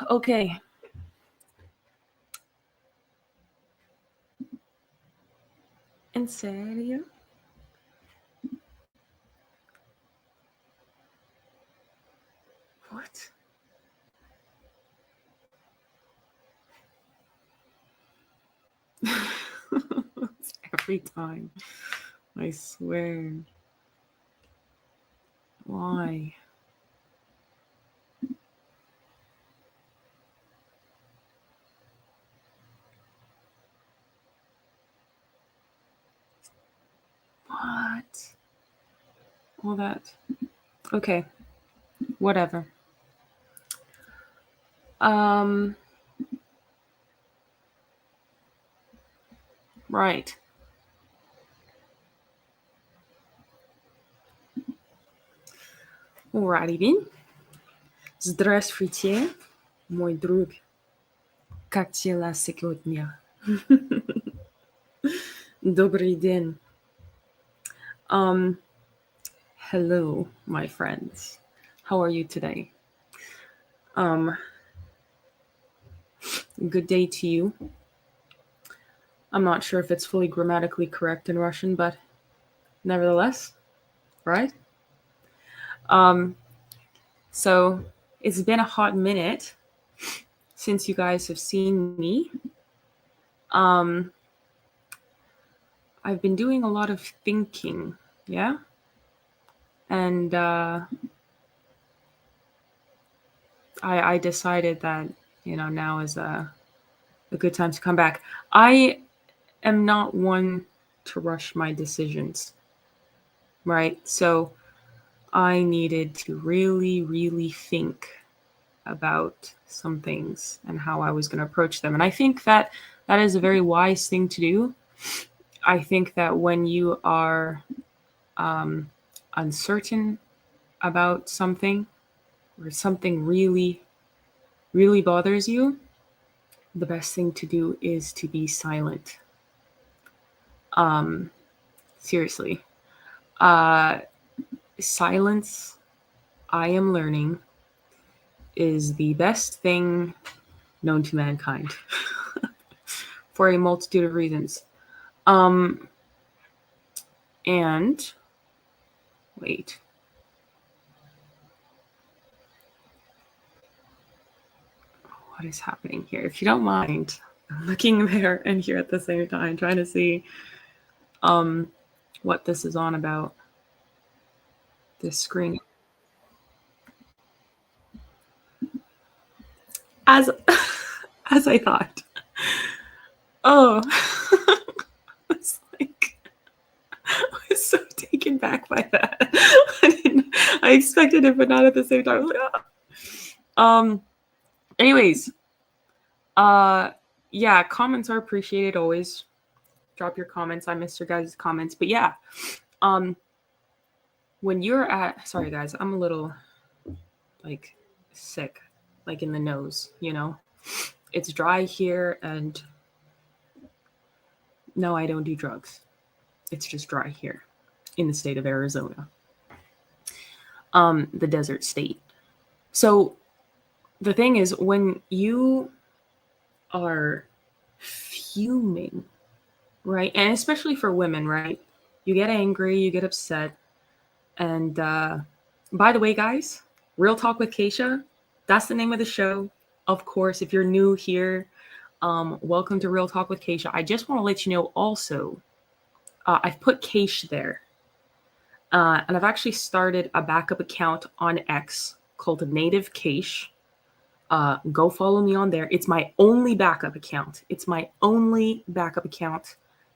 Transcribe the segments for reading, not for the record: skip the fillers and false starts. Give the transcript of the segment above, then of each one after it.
Okay. ¿En serio? What? Every time. I swear. Why? What? All that. Okay. Whatever. Um. Right. Alrighty then. Здравствуйте, мой друг. Как дела сегодня? Добрый день. Um, hello, my friends. How are you today? Um, good day to you. I'm not sure if it's fully grammatically correct in Russian, but nevertheless, right? Um, so it's been a hot minute since you guys have seen me. Um, I've been doing a lot of thinking, yeah? And I decided that, now is a good time to come back. I am not one to rush my decisions, right? So I needed to really, really think about some things and how I was going to approach them. And I think that that is a very wise thing to do. I think that when you are uncertain about something or something really, really bothers you, the best thing to do is to be silent. Seriously. Silence, I am learning, is the best thing known to mankind for a multitude of reasons. And wait. What is happening here? If you don't mind, I'm looking there and here at the same time, trying to see what this is on about. This screen. As as I thought. Oh. I was so taken back by that. I expected it, but not at the same time. I was like, ah. Anyways, yeah, comments are appreciated always. Drop your comments. I missed your guys' comments, but yeah, when you're at, sorry guys, I'm a little like sick, like in the nose. It's dry here, and no, I don't do drugs. It's just dry here in the state of Arizona, the desert state. So the thing is, when you are fuming, right? And especially for women, right? You get angry, you get upset. And by the way, guys, Real Talk with Kaysha, that's the name of the show. Of course, if you're new here, welcome to Real Talk with Kaysha. I just want to let you know also, I've put Kaysha there. And I've actually started a backup account on X called Native Kaysha. Go follow me on there. It's my only backup account.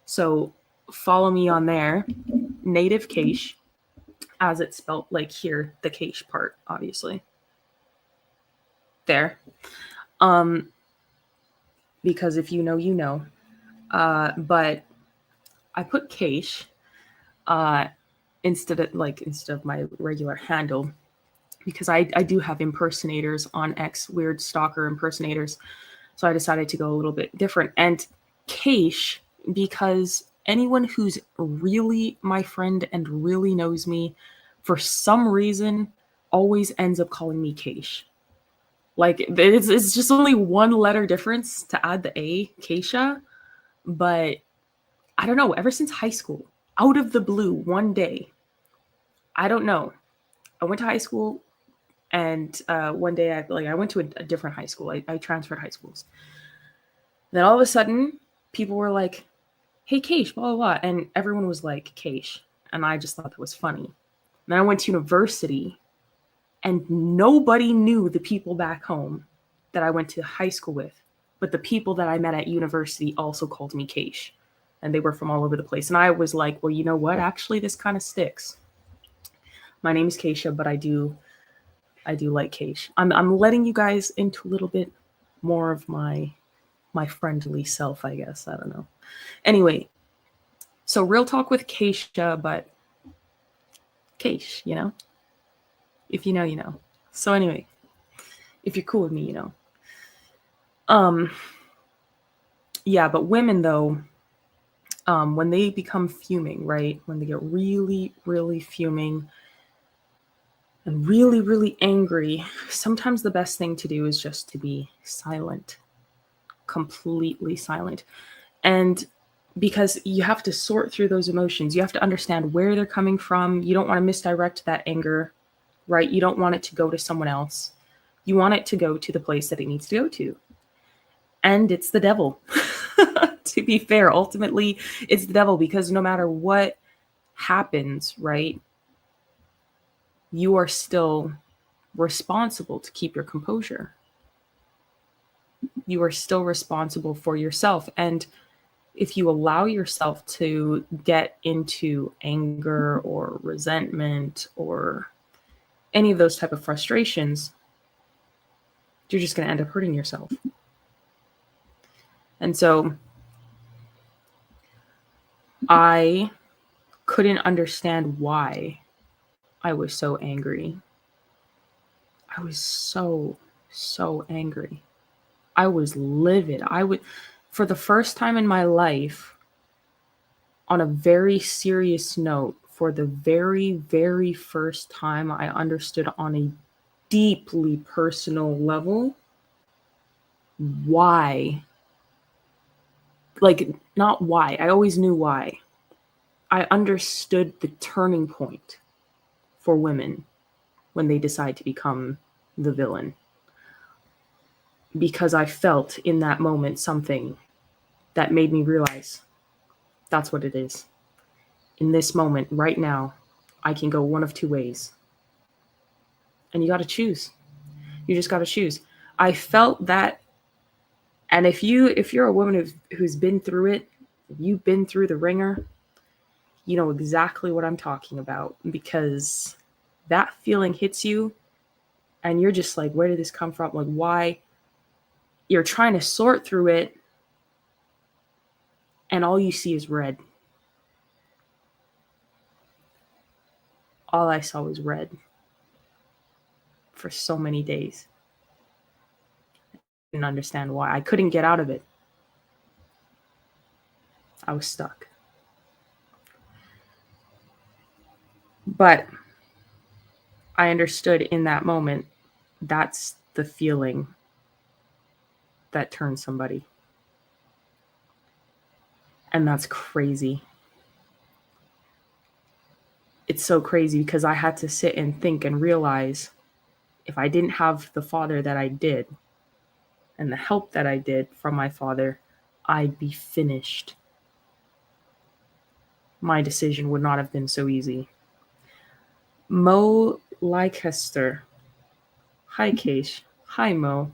So follow me on there, Native Kaysha, as it's spelled like here, the Kaysha part, obviously. There. Because if you know, you know. But I put Kaysha instead of my regular handle, because I do have impersonators on X, weird stalker impersonators. So I decided to go a little bit different. And Kaysha, because anyone who's really my friend and really knows me, for some reason, always ends up calling me Kaysha. Like it's just only one letter difference to add the A, Kaysha. But I don't know, ever since high school, out of the blue, one day, I don't know. I went to high school, and one day I went to a different high school. I transferred high schools. Then all of a sudden, people were like, "Hey, Keish, blah blah blah," and everyone was like, "Keish," and I just thought that was funny. Then I went to university, and nobody knew the people back home that I went to high school with, but the people that I met at university also called me Keish, and they were from all over the place. And I was like, "Well, you know what? Actually, this kind of sticks. My name is Kaysha, but I do like Keish. I'm letting you guys into a little bit more of my friendly self, I guess. I don't know. Anyway, so real talk with Kaysha, but Keish, you know? If you know, you know. So anyway, if you're cool with me, you know. Yeah, but women though, when they become fuming, right? When they get really, really fuming and really, really angry, sometimes the best thing to do is just to be silent. Completely silent. And because you have to sort through those emotions, you have to understand where they're coming from. You don't want to misdirect that anger, right? You don't want it to go to someone else. You want it to go to the place that it needs to go to. And it's the devil. To be fair, ultimately, it's the devil, because no matter what happens, right, you are still responsible to keep your composure. You are still responsible for yourself. And if you allow yourself to get into anger or resentment or any of those type of frustrations, you're just going to end up hurting yourself. And so I couldn't understand why I was so angry. I was so angry. I was livid. For the first time in my life, on a very serious note, for the very, very first time, I understood on a deeply personal level why. Like, not why. I always knew why. I understood the turning point for women when they decide to become the villain. Because I felt in that moment something that made me realize that's what it is. In this moment, right now, I can go one of two ways. And you got to choose. You just got to choose. I felt that. And if you're a woman who's been through it, if you've been through the ringer, you know exactly what I'm talking about, because that feeling hits you and you're just like, where did this come from? Like, why? You're trying to sort through it and all you see is red. All I saw was red for so many days. I didn't understand why. I couldn't get out of it. I was stuck. But I understood in that moment, that's the feeling that turns somebody. And that's crazy. It's so crazy because I had to sit and think and realize, if I didn't have the father that I did and the help that I did from my father, I'd be finished. My decision would not have been so easy. Mo Leicester. Hi, Keish. Hi, Mo.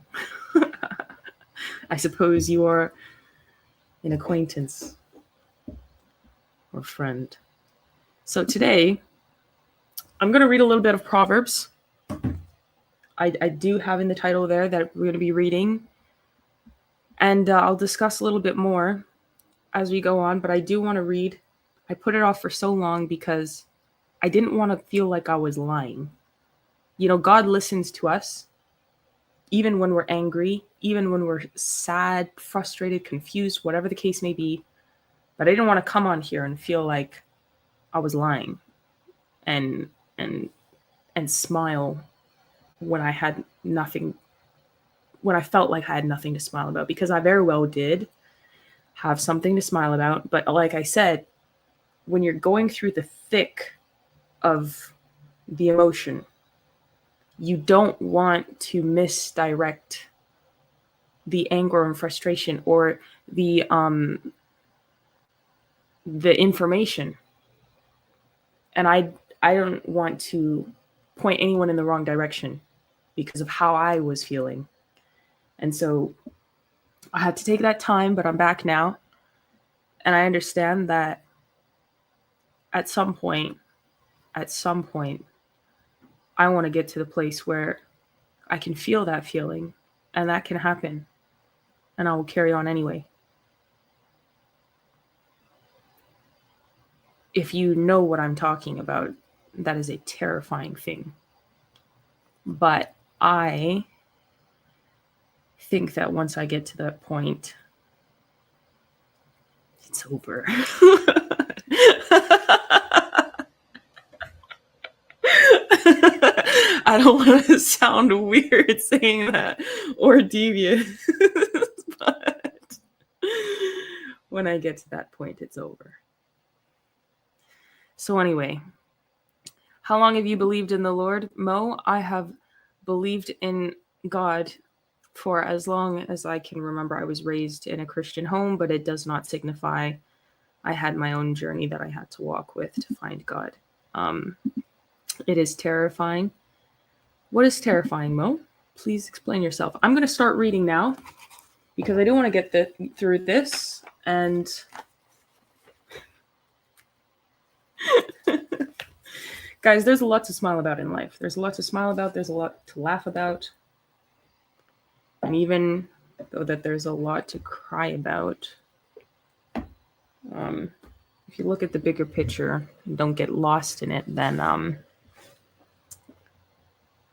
I suppose you are an acquaintance or friend. So today, I'm going to read a little bit of Proverbs. I do have in the title there that we're going to be reading. And I'll discuss a little bit more as we go on. But I do want to read. I put it off for so long because I didn't want to feel like I was lying. You know, God listens to us, even when we're angry, even when we're sad, frustrated, confused, whatever the case may be. But I didn't want to come on here and feel like I was lying and smile when I had nothing when I felt like I had nothing to smile about, because I very well did have something to smile about. But like I said, when you're going through the thick of the emotion, you don't want to misdirect the anger and frustration or the information. And I don't want to point anyone in the wrong direction because of how I was feeling. And so I had to take that time, but I'm back now. And I understand that at some point, I want to get to the place where I can feel that feeling, and that can happen. And I will carry on anyway. If you know what I'm talking about, that is a terrifying thing. But I think that once I get to that point, it's over. I don't want to sound weird saying that or devious, but when I get to that point, it's over. So anyway, how long have you believed in the Lord, Mo? I have believed in God for as long as I can remember. I was raised in a Christian home, but it does not signify. I had my own journey that I had to walk with to find God. It is terrifying. What is terrifying, Mo? Please explain yourself. I'm going to start reading now because I do want to get through this. And guys, there's a lot to smile about in life. There's a lot to smile about. There's a lot to laugh about. And even though that there's a lot to cry about, if you look at the bigger picture and don't get lost in it, then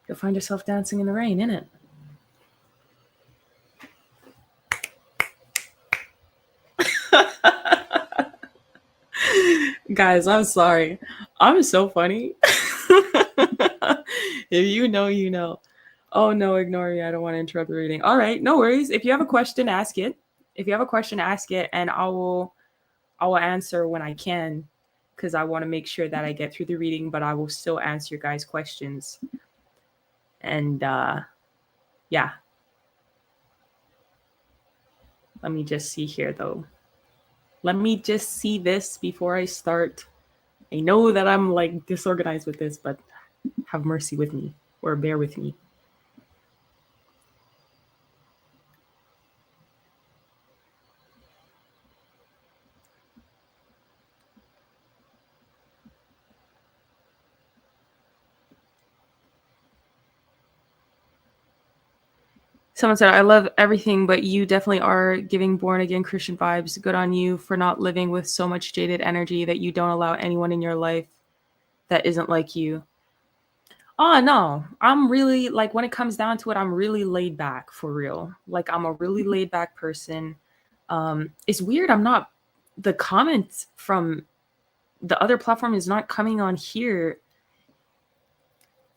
you'll find yourself dancing in the rain, innit? Guys, I'm sorry. I'm so funny. If you know, you know. Oh no, ignore me. I don't want to interrupt the reading. All right, no worries. If you have a question, ask it. And I will answer when I can, because I want to make sure that I get through the reading, but I will still answer your guys' questions. And yeah. Let me just see here, though. Let me just see this before I start. I know that I'm like disorganized with this, but have mercy with me or bear with me. Someone said, I love everything, but you definitely are giving born again Christian vibes. Good on you for not living with so much jaded energy that you don't allow anyone in your life that isn't like you. Oh, no. I'm really, like, when it comes down to it, I'm really laid back, for real. Like, I'm a really laid back person. It's weird. The comments from the other platform is not coming on here.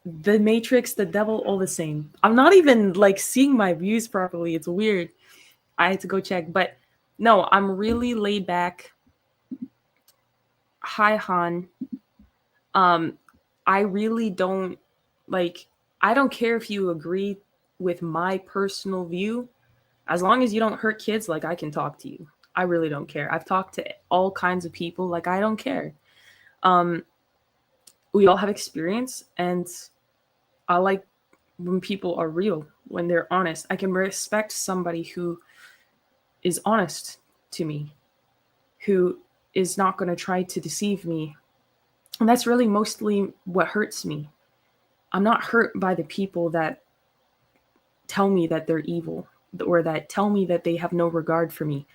The Matrix, the devil, all the same. I'm not even like seeing my views properly. It's weird. I had to go check. But no, I'm really laid back. Hi, Han. I really don't I don't care if you agree with my personal view. As long as you don't hurt kids, like, I can talk to you. I really don't care. I've talked to all kinds of people. Like, I don't care. We all have experience, and I like when people are real, when they're honest. I can respect somebody who is honest to me, who is not going to try to deceive me. And that's really mostly what hurts me. I'm not hurt by the people that tell me that they're evil or that tell me that they have no regard for me.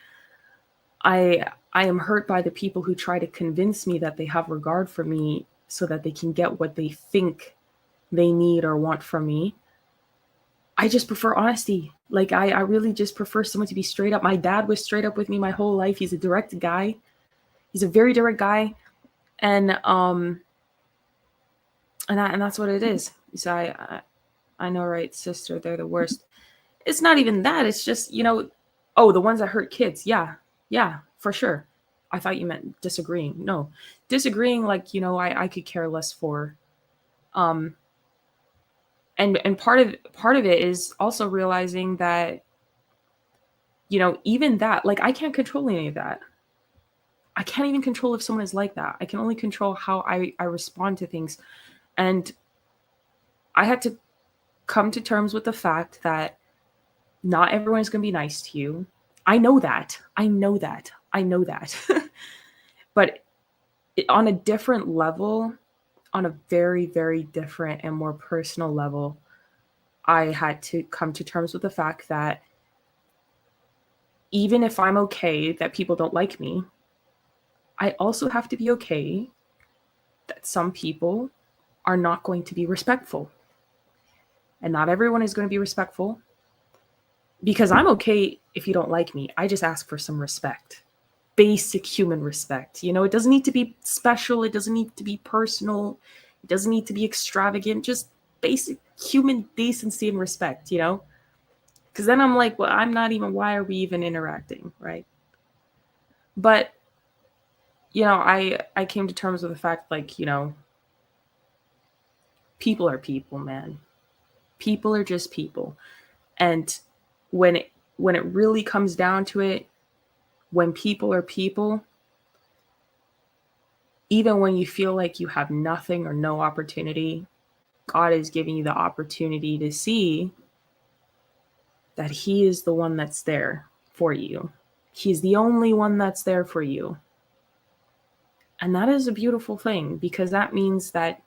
I am hurt by the people who try to convince me that they have regard for me so that they can get what they think they need or want from me. I just prefer honesty. Like, I really just prefer someone to be straight up. My dad was straight up with me my whole life. He's a direct guy. He's a very direct guy. And that's what it is. So I know, right, sister, they're the worst. It's not even that. It's just, oh, the ones that hurt kids. Yeah. Yeah, for sure. I thought you meant disagreeing. No. Disagreeing, like, I could care less for. Um and part of it is also realizing that, even that, like, I can't control any of that. I can't even control if someone is like that. I can only control how I respond to things. And I had to come to terms with the fact that not everyone is going to be nice to you. I know that. I know that. I know that. But on a different level, on a very, very different and more personal level, I had to come to terms with the fact that even if I'm okay that people don't like me, I also have to be okay that some people are not going to be respectful. And not everyone is going to be respectful, because I'm okay if you don't like me. I just ask for some respect. Basic human respect. It doesn't need to be special. It doesn't need to be personal. It doesn't need to be extravagant. Just basic human decency and respect, Because then I'm like, well, I'm not even, why are we even interacting, right? But, I came to terms with the fact, like, people are people, man. People are just people. And when it really comes down to it, when people are people, even when you feel like you have nothing or no opportunity, God is giving you the opportunity to see that He is the one that's there for you. He's the only one that's there for you. And that is a beautiful thing, because that means that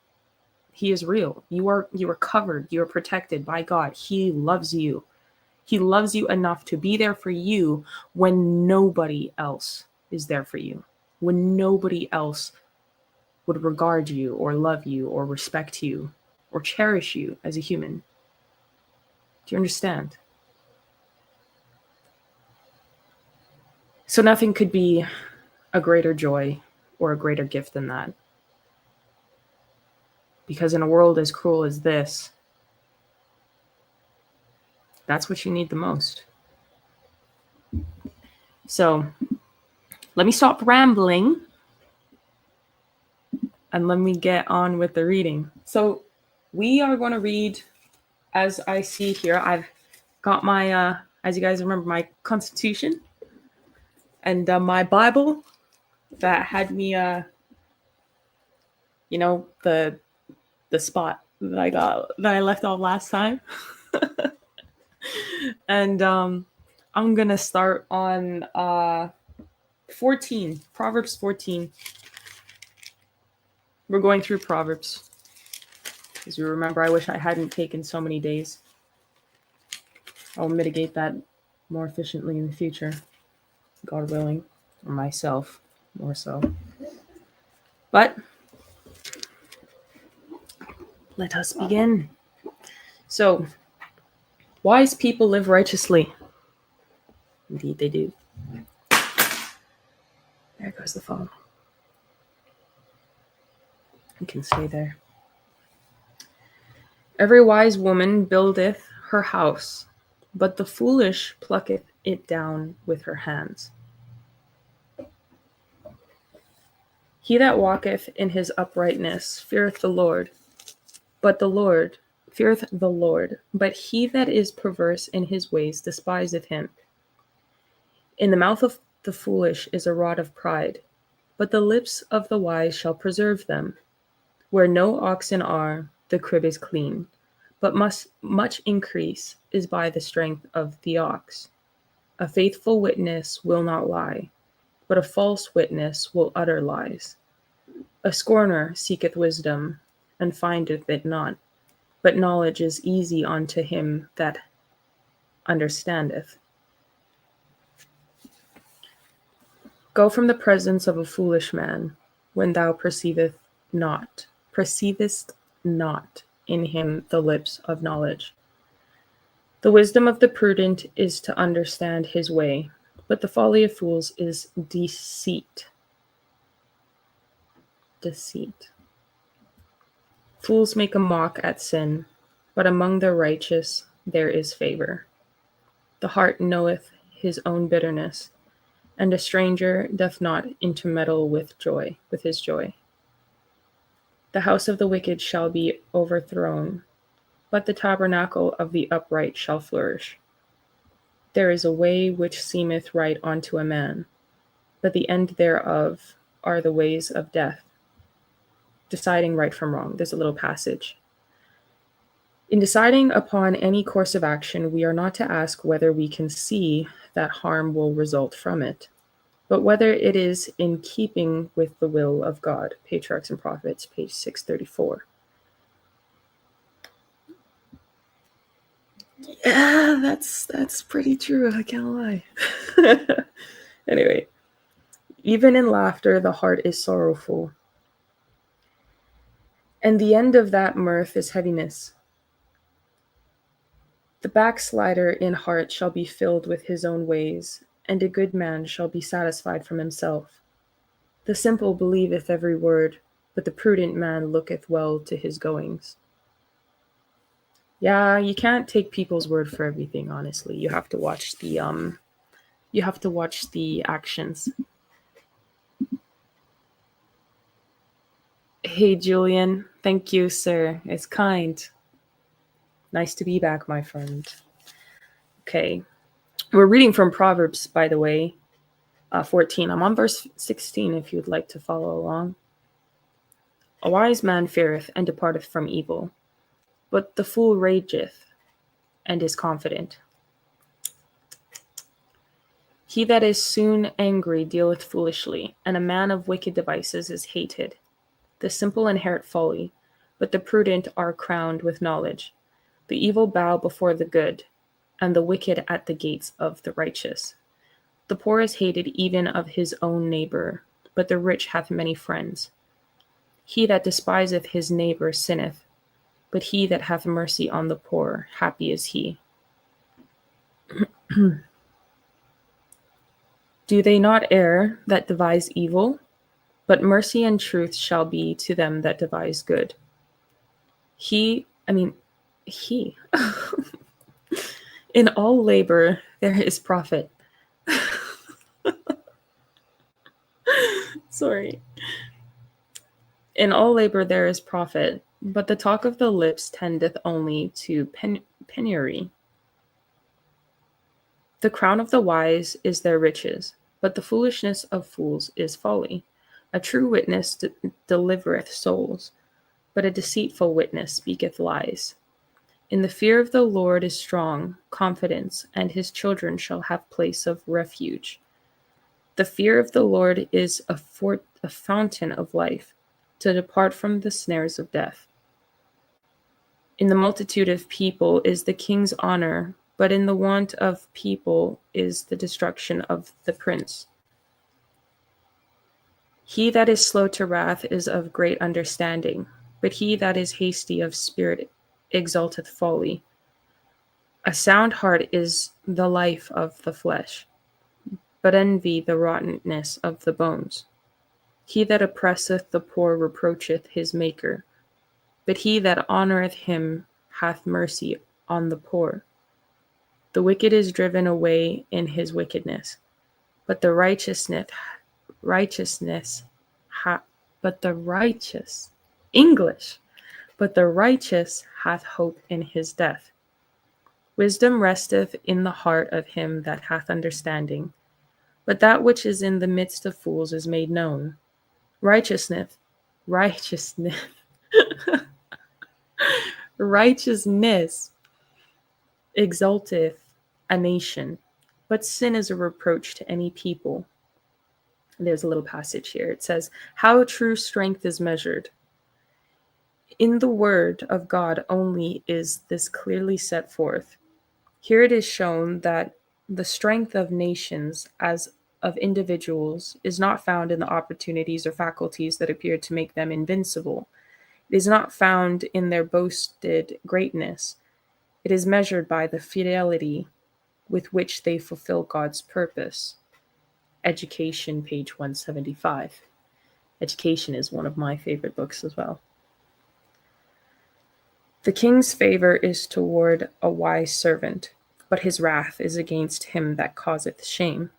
He is real. You are covered. You are protected by God. He loves you. He loves you enough to be there for you when nobody else is there for you. When nobody else would regard you or love you or respect you or cherish you as a human. Do you understand? So nothing could be a greater joy or a greater gift than that. Because in a world as cruel as this, that's what you need the most. So let me stop rambling and let me get on with the reading. So we are going to read, as I see here, I've got my, as you guys remember, my Constitution and my Bible that had me, the spot that I left off last time. And I'm gonna start on 14, Proverbs 14. We're going through Proverbs. As you remember, I wish I hadn't taken so many days. I'll mitigate that more efficiently in the future, God willing, or myself more so. But let us begin. So, wise people live righteously. Indeed, they do. There goes the phone. You can stay there. Every wise woman buildeth her house, but the foolish plucketh it down with her hands. He that walketh in his uprightness feareth the Lord, but he that is perverse in his ways despiseth him. In the mouth of the foolish is a rod of pride, but the lips of the wise shall preserve them. Where no oxen are, the crib is clean, but much increase is by the strength of the ox. A faithful witness will not lie, but a false witness will utter lies. A scorner seeketh wisdom, and findeth it not, but knowledge is easy unto him that understandeth. Go from the presence of a foolish man, when thou perceivest not in him the lips of knowledge. The wisdom of the prudent is to understand his way, but the folly of fools is deceit. Fools make a mock at sin, but among the righteous there is favor. The heart knoweth his own bitterness, and a stranger doth not intermeddle with his joy. The house of the wicked shall be overthrown, but the tabernacle of the upright shall flourish. There is a way which seemeth right unto a man, but the end thereof are the ways of death. Deciding right from wrong. There's a little passage. In deciding upon any course of action, we are not to ask whether we can see that harm will result from it, but whether it is in keeping with the will of God. Patriarchs and Prophets, page 634. Yeah, that's pretty true. I can't lie. Anyway, even in laughter, the heart is sorrowful, and the end of that mirth is heaviness. The backslider in heart shall be filled with his own ways, and a good man shall be satisfied from himself. The simple believeth every word, but the prudent man looketh well to his goings. Yeah, you can't take people's word for everything, honestly. You have to watch the actions. Hey Julian, thank you, sir. It's kind. Nice to be back, my friend. Okay. We're reading from Proverbs, by the way. 14. I'm on verse 16 if you'd like to follow along. A wise man feareth and departeth from evil, but the fool rageth and is confident. He that is soon angry dealeth foolishly, and a man of wicked devices is hated. The simple inherit folly, but the prudent are crowned with knowledge. The evil bow before the good, and the wicked at the gates of the righteous. The poor is hated even of his own neighbor, but the rich hath many friends. He that despiseth his neighbor sinneth, but he that hath mercy on the poor, happy is he. Do they not err that devise evil? But mercy and truth shall be to them that devise good. He. In all labor there is profit. Sorry. In all labor there is profit, but the talk of the lips tendeth only to penury. The crown of the wise is their riches, but the foolishness of fools is folly. A true witness delivereth souls, but a deceitful witness speaketh lies. In the fear of the Lord is strong confidence, and his children shall have place of refuge. The fear of the Lord is a fountain of life, to depart from the snares of death. In the multitude of people is the king's honor, but in the want of people is the destruction of the prince. He that is slow to wrath is of great understanding, but he that is hasty of spirit exalteth folly. A sound heart is the life of the flesh, but envy the rottenness of the bones. He that oppresseth the poor reproacheth his maker, but he that honoureth him hath mercy on the poor. The wicked is driven away in his wickedness, but the righteous hath hope in his death. Wisdom resteth in the heart of him that hath understanding, but that which is in the midst of fools is made known. Righteousness exalteth a nation, but sin is a reproach to any people. There's a little passage here. It says, how true strength is measured. In the word of God only is this clearly set forth. Here it is shown that the strength of nations as of individuals is not found in the opportunities or faculties that appear to make them invincible. It is not found in their boasted greatness. It is measured by the fidelity with which they fulfill God's purpose. Education, page 175. Education is one of my favorite books as well. The king's favor is toward a wise servant, but his wrath is against him that causeth shame.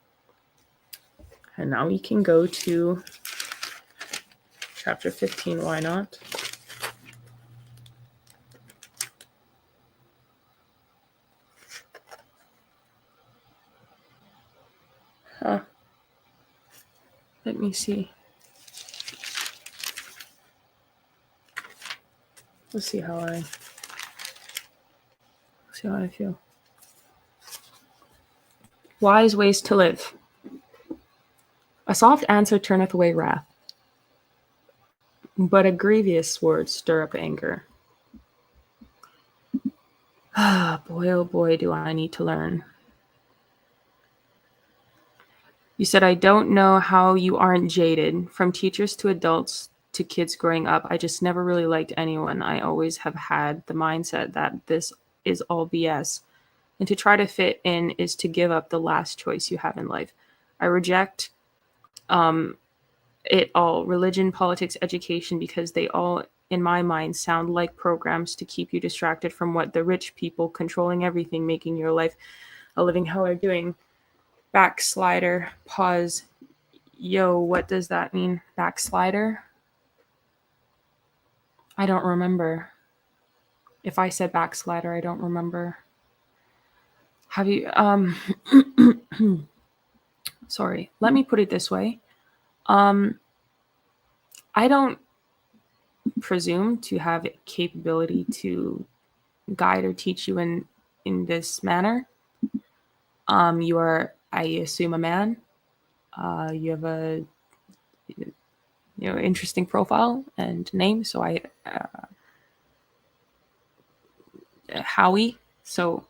And now we can go to chapter 15, why not? Let me see. Let's see how I feel. Wise ways to live. A soft answer turneth away wrath, but a grievous word stir up anger. Ah, boy, oh boy, do I need to learn. You said, I don't know how you aren't jaded. From teachers to adults to kids growing up, I just never really liked anyone. I always have had the mindset that this is all BS. And to try to fit in is to give up the last choice you have in life. I reject it all, religion, politics, education, because they all, in my mind, sound like programs to keep you distracted from what the rich people controlling everything, making your life a living hell are doing. Backslider, pause. Yo, what does that mean? Backslider? I don't remember. If I said backslider, I don't remember. Have you, sorry, let me put it this way. I don't presume to have capability to guide or teach you in this manner. You are, I assume, a man. You have a interesting profile and name. So I Howie. So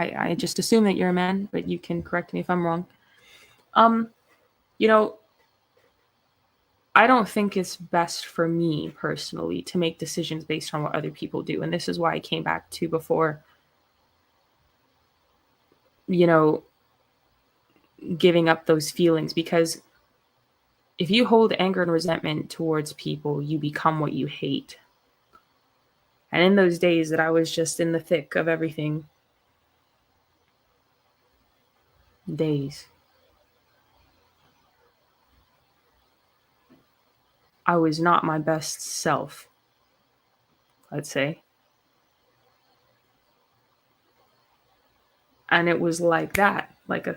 I just assume that you're a man, but you can correct me if I'm wrong. You know, I don't think it's best for me personally to make decisions based on what other people do. And this is why I came back to before, giving up those feelings, because if you hold anger and resentment towards people, you become what you hate. And in those days that I was just in the thick of everything, I was not my best self, let's say. And it was like that, like a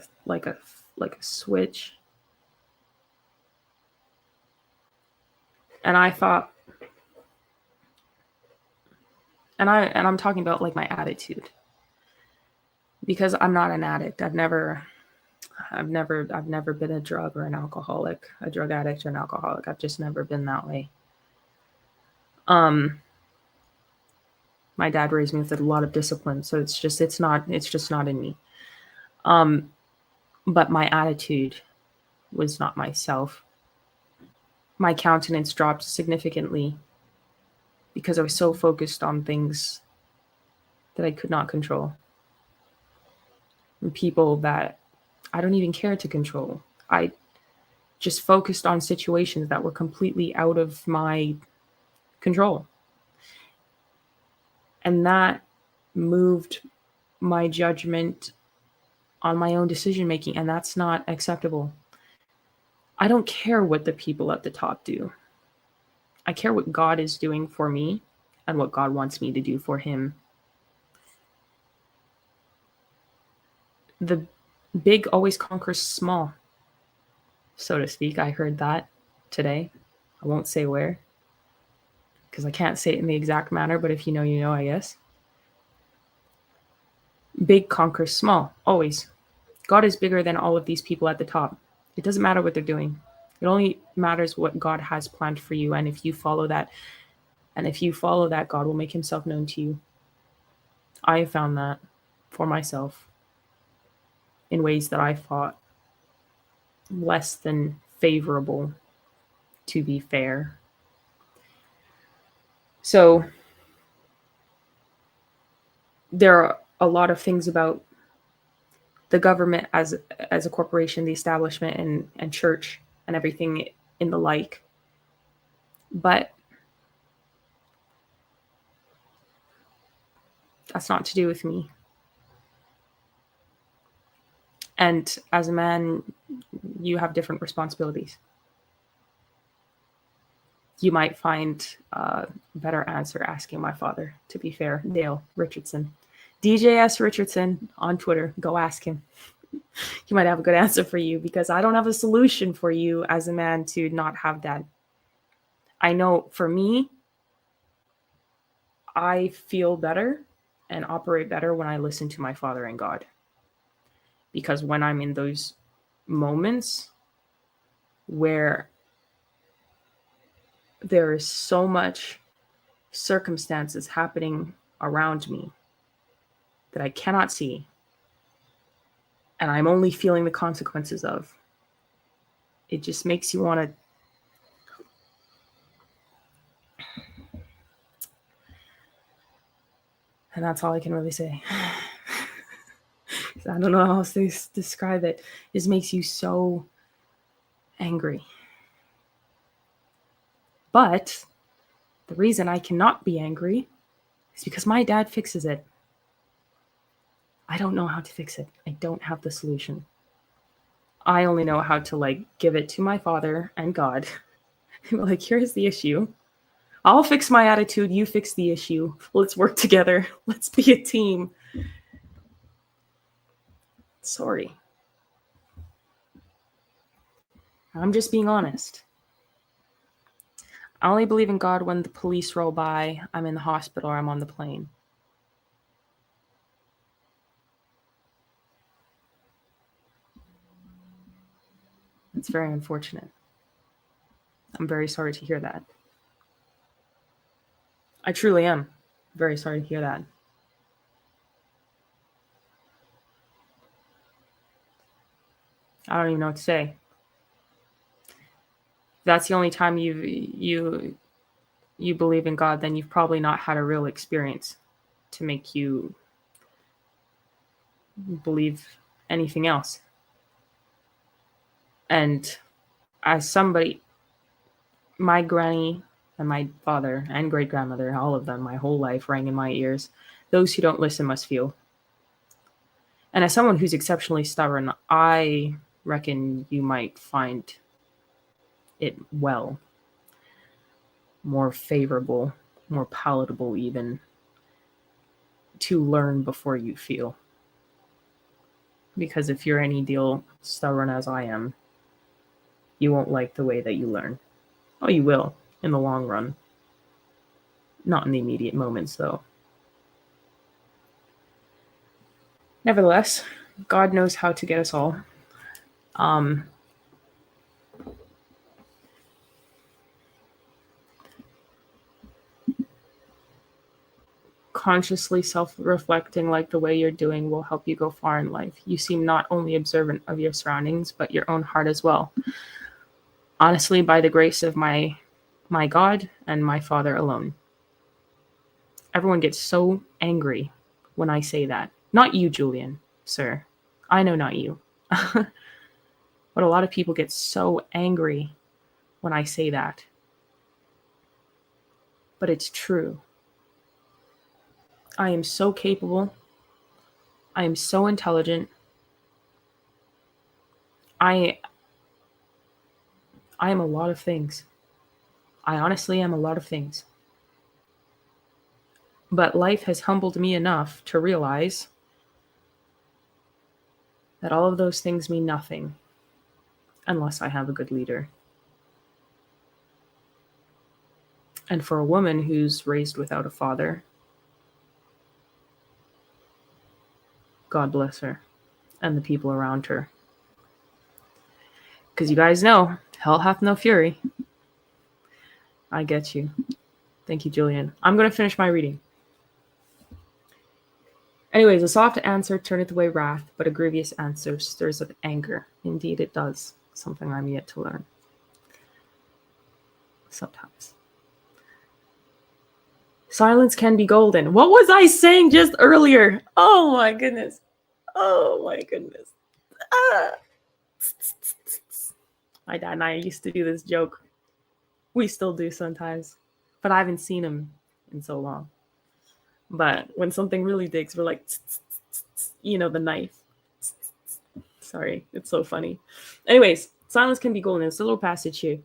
switch. And I thought, and I'm talking about like my attitude, because I'm not an addict. I've never been a drug or an alcoholic, a drug addict or an alcoholic. I've just never been that way. My dad raised me with a lot of discipline, so it's just not in me. But my attitude was not myself. My countenance dropped significantly because I was so focused on things that I could not control. And people that I don't even care to control. I just focused on situations that were completely out of my control. And that moved my judgment on my own decision making, and that's not acceptable. I don't care what the people at the top do. I care what God is doing for me and what God wants me to do for him. The big always conquers small, so to speak. I heard that today. I won't say where, because I can't say it in the exact manner, but if you know, you know, I guess. Big conquers small, always. God is bigger than all of these people at the top. It doesn't matter what they're doing. It only matters what God has planned for you. And if you follow that, God will make himself known to you. I have found that for myself in ways that I thought less than favorable, to be fair. So there are a lot of things about the government as a corporation, the establishment, and church and everything in the like. But that's not to do with me. And as a man, you have different responsibilities. You might find a better answer asking my father, to be fair, Dale Richardson. DJS Richardson on Twitter. Go ask him. He might have a good answer for you, because I don't have a solution for you as a man to not have that. I know for me, I feel better and operate better when I listen to my father and God. Because when I'm in those moments where there is so much circumstances happening around me that I cannot see, and I'm only feeling the consequences of, it just makes you want to. And that's all I can really say. I don't know how else to describe it. It just makes you so angry. But the reason I cannot be angry is because my dad fixes it. I don't know how to fix it. I don't have the solution. I only know how to give it to my father and God. Here's the issue. I'll fix my attitude. You fix the issue. Let's work together. Let's be a team. Sorry. I'm just being honest. I only believe in God when the police roll by, I'm in the hospital, or I'm on the plane. It's very unfortunate. I'm very sorry to hear that. I truly am very sorry to hear that. I don't even know what to say. If that's the only time you believe in God, then you've probably not had a real experience to make you believe anything else. And as somebody, my granny and my father and great-grandmother, all of them, my whole life rang in my ears. Those who don't listen must feel. And as someone who's exceptionally stubborn, I reckon you might find it more favorable, more palatable even, to learn before you feel. Because if you're any deal stubborn as I am, you won't like the way that you learn. Oh, you will in the long run. Not in the immediate moments, though. Nevertheless, God knows how to get us all. Consciously self-reflecting like the way you're doing will help you go far in life. You seem not only observant of your surroundings, but your own heart as well. Honestly, by the grace of my God and my Father alone. Everyone gets so angry when I say that. Not you, Julian, sir. I know not you. But a lot of people get so angry when I say that. But it's true. I am so capable. I am so intelligent. I am a lot of things. I honestly am a lot of things. But life has humbled me enough to realize that all of those things mean nothing unless I have a good leader. And for a woman who's raised without a father, God bless her and the people around her. Because you guys know, hell hath no fury. I get you. Thank you, Julian. I'm going to finish my reading. Anyways, a soft answer turneth away wrath, but a grievous answer stirs up anger. Indeed it does. Something I'm yet to learn. Sometimes. Silence can be golden. What was I saying just earlier? Oh my goodness. Oh my goodness. Ah. My dad and I used to do this joke. We still do sometimes. But I haven't seen him in so long. But when something really digs, we're like, the knife. Sorry, it's so funny. Anyways, silence can be golden. It's a little passage here.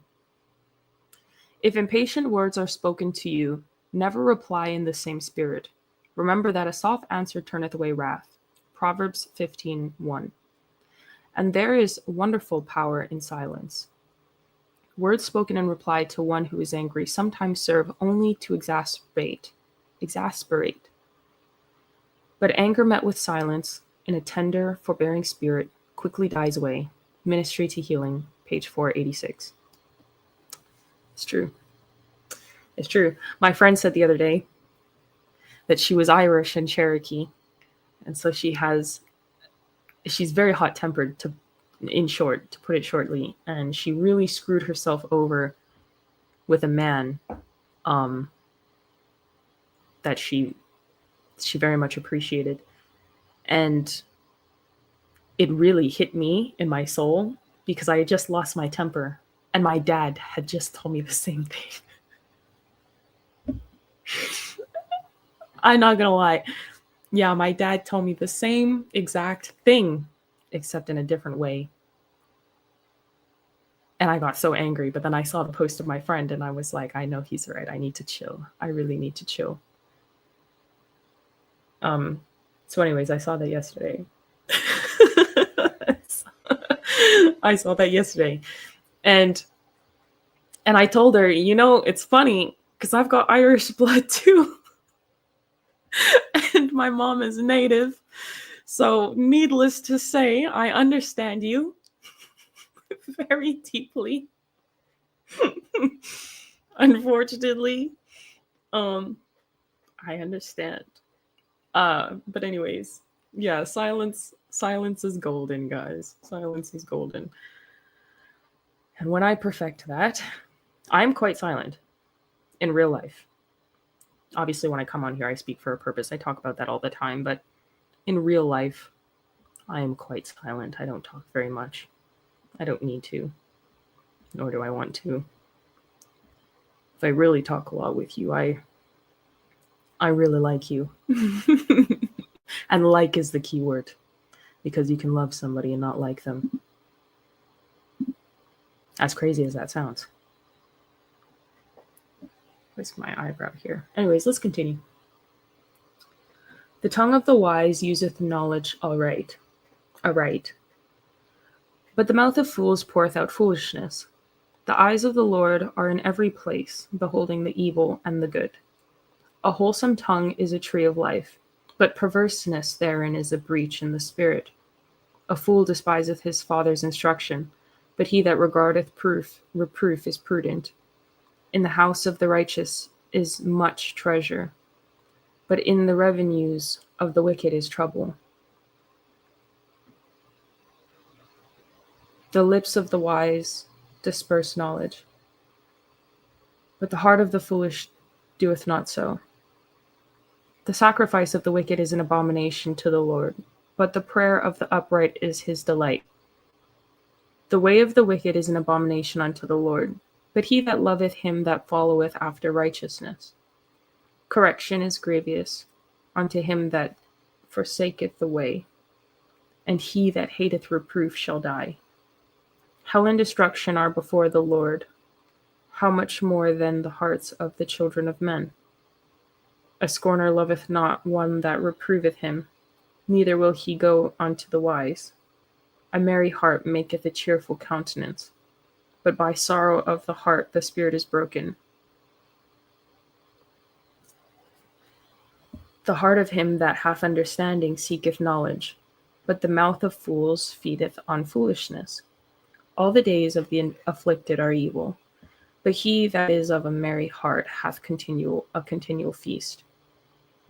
If impatient words are spoken to you, never reply in the same spirit. Remember that a soft answer turneth away wrath. Proverbs 15:1. And there is wonderful power in silence. Words spoken in reply to one who is angry sometimes serve only to exasperate. But anger met with silence, in a tender, forbearing spirit, quickly dies away. Ministry to Healing, page 486. It's true. It's true. My friend said the other day that she was Irish and Cherokee, and so she's very hot-tempered, to put it shortly, and she really screwed herself over with a man that she very much appreciated. And it really hit me in my soul because I had just lost my temper, and my dad had just told me the same thing. I'm not gonna lie. Yeah, my dad told me the same exact thing, except in a different way. And I got so angry, but then I saw the post of my friend and I was like, I know he's right. I need to chill. I really need to chill. So anyways, I saw that yesterday. I saw that yesterday. And I told her, it's funny because I've got Irish blood too. And my mom is Native. So needless to say, I understand you very deeply. Unfortunately, I understand. But anyways, yeah, silence is golden, guys. Silence is golden. And when I perfect that, I'm quite silent in real life. Obviously, when I come on here, I speak for a purpose. I talk about that all the time, but in real life, I am quite silent. I don't talk very much. I don't need to, nor do I want to. If I really talk a lot with you, I really like you. And like is the key word, because you can love somebody and not like them. As crazy as that sounds. Where's my eyebrow here? Anyways, let's continue. The tongue of the wise useth knowledge aright. But the mouth of fools poureth out foolishness. The eyes of the Lord are in every place, beholding the evil and the good. A wholesome tongue is a tree of life, but perverseness therein is a breach in the spirit. A fool despiseth his father's instruction, but he that regardeth reproof is prudent. In the house of the righteous is much treasure, but in the revenues of the wicked is trouble. The lips of the wise disperse knowledge, but the heart of the foolish doeth not so. The sacrifice of the wicked is an abomination to the Lord, but the prayer of the upright is his delight. The way of the wicked is an abomination unto the Lord, but he that loveth him that followeth after righteousness. Correction is grievous unto him that forsaketh the way, and he that hateth reproof shall die. Hell and destruction are before the Lord. How much more than the hearts of the children of men? A scorner loveth not one that reproveth him, neither will he go unto the wise. A merry heart maketh a cheerful countenance, but by sorrow of the heart the spirit is broken. The heart of him that hath understanding seeketh knowledge, but the mouth of fools feedeth on foolishness. All the days of the afflicted are evil, but he that is of a merry heart hath a continual feast.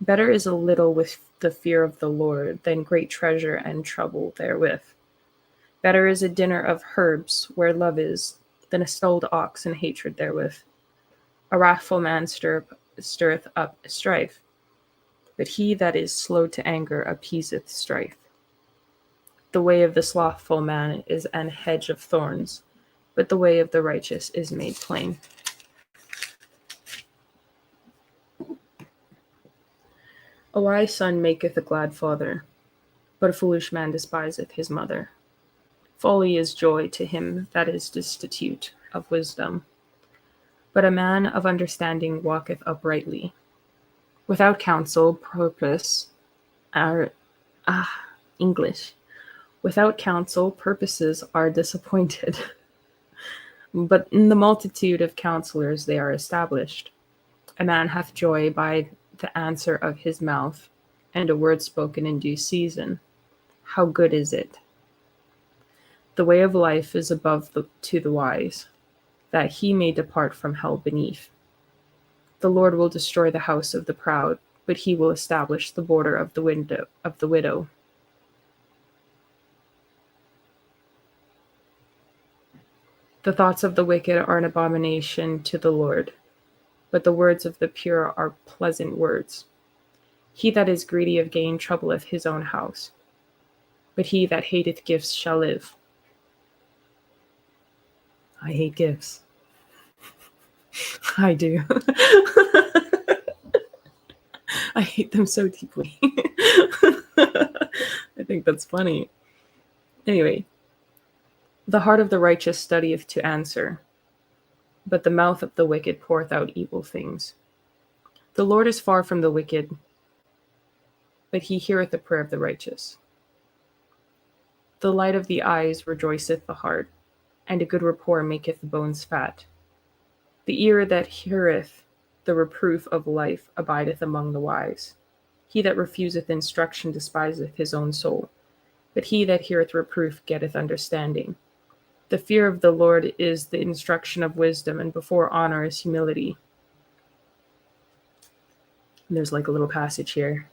Better is a little with the fear of the Lord than great treasure and trouble therewith. Better is a dinner of herbs where love is, than a stalled ox and hatred therewith. A wrathful man stirreth up strife, but he that is slow to anger appeaseth strife. The way of the slothful man is an hedge of thorns, but the way of the righteous is made plain. A wise son maketh a glad father, but a foolish man despiseth his mother. Folly is joy to him that is destitute of wisdom. But a man of understanding walketh uprightly. Without counsel, purpose are English. Without counsel, purposes are disappointed. But in the multitude of counselors they are established. A man hath joy by the answer of his mouth, and a word spoken in due season. How good is it! The way of life is to the wise, that he may depart from hell beneath. The Lord will destroy the house of the proud, but he will establish the border of the widow. The thoughts of the wicked are an abomination to the Lord, but the words of the pure are pleasant words. He that is greedy of gain troubleth his own house, but he that hateth gifts shall live. I hate gifts. I do. I hate them so deeply. I think that's funny. Anyway, the heart of the righteous studieth to answer, but the mouth of the wicked poureth out evil things. The Lord is far from the wicked, but he heareth the prayer of the righteous. The light of the eyes rejoiceth the heart, and a good rapport maketh the bones fat. The ear that heareth the reproof of life abideth among the wise. He that refuseth instruction despiseth his own soul, but he that heareth reproof getteth understanding. The fear of the Lord is the instruction of wisdom, and before honor is humility. And there's like a little passage here.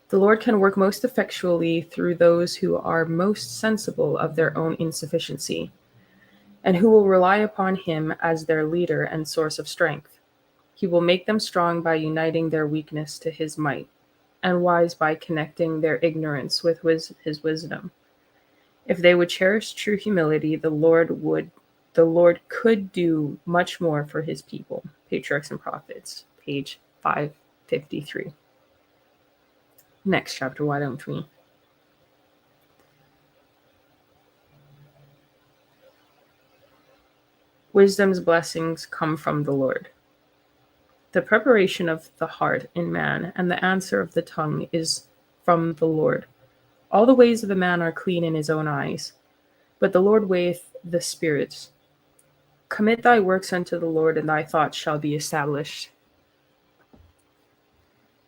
The Lord can work most effectually through those who are most sensible of their own insufficiency, and who will rely upon him as their leader and source of strength. He will make them strong by uniting their weakness to his might, and wise by connecting their ignorance with his wisdom. If they would cherish true humility, the Lord could do much more for his people. Patriarchs and Prophets, page 553. Next chapter, why don't we? Wisdom's blessings come from the Lord. The preparation of the heart in man and the answer of the tongue is from the Lord. All the ways of a man are clean in his own eyes, but the Lord weigheth the spirits. Commit thy works unto the Lord, and thy thoughts shall be established.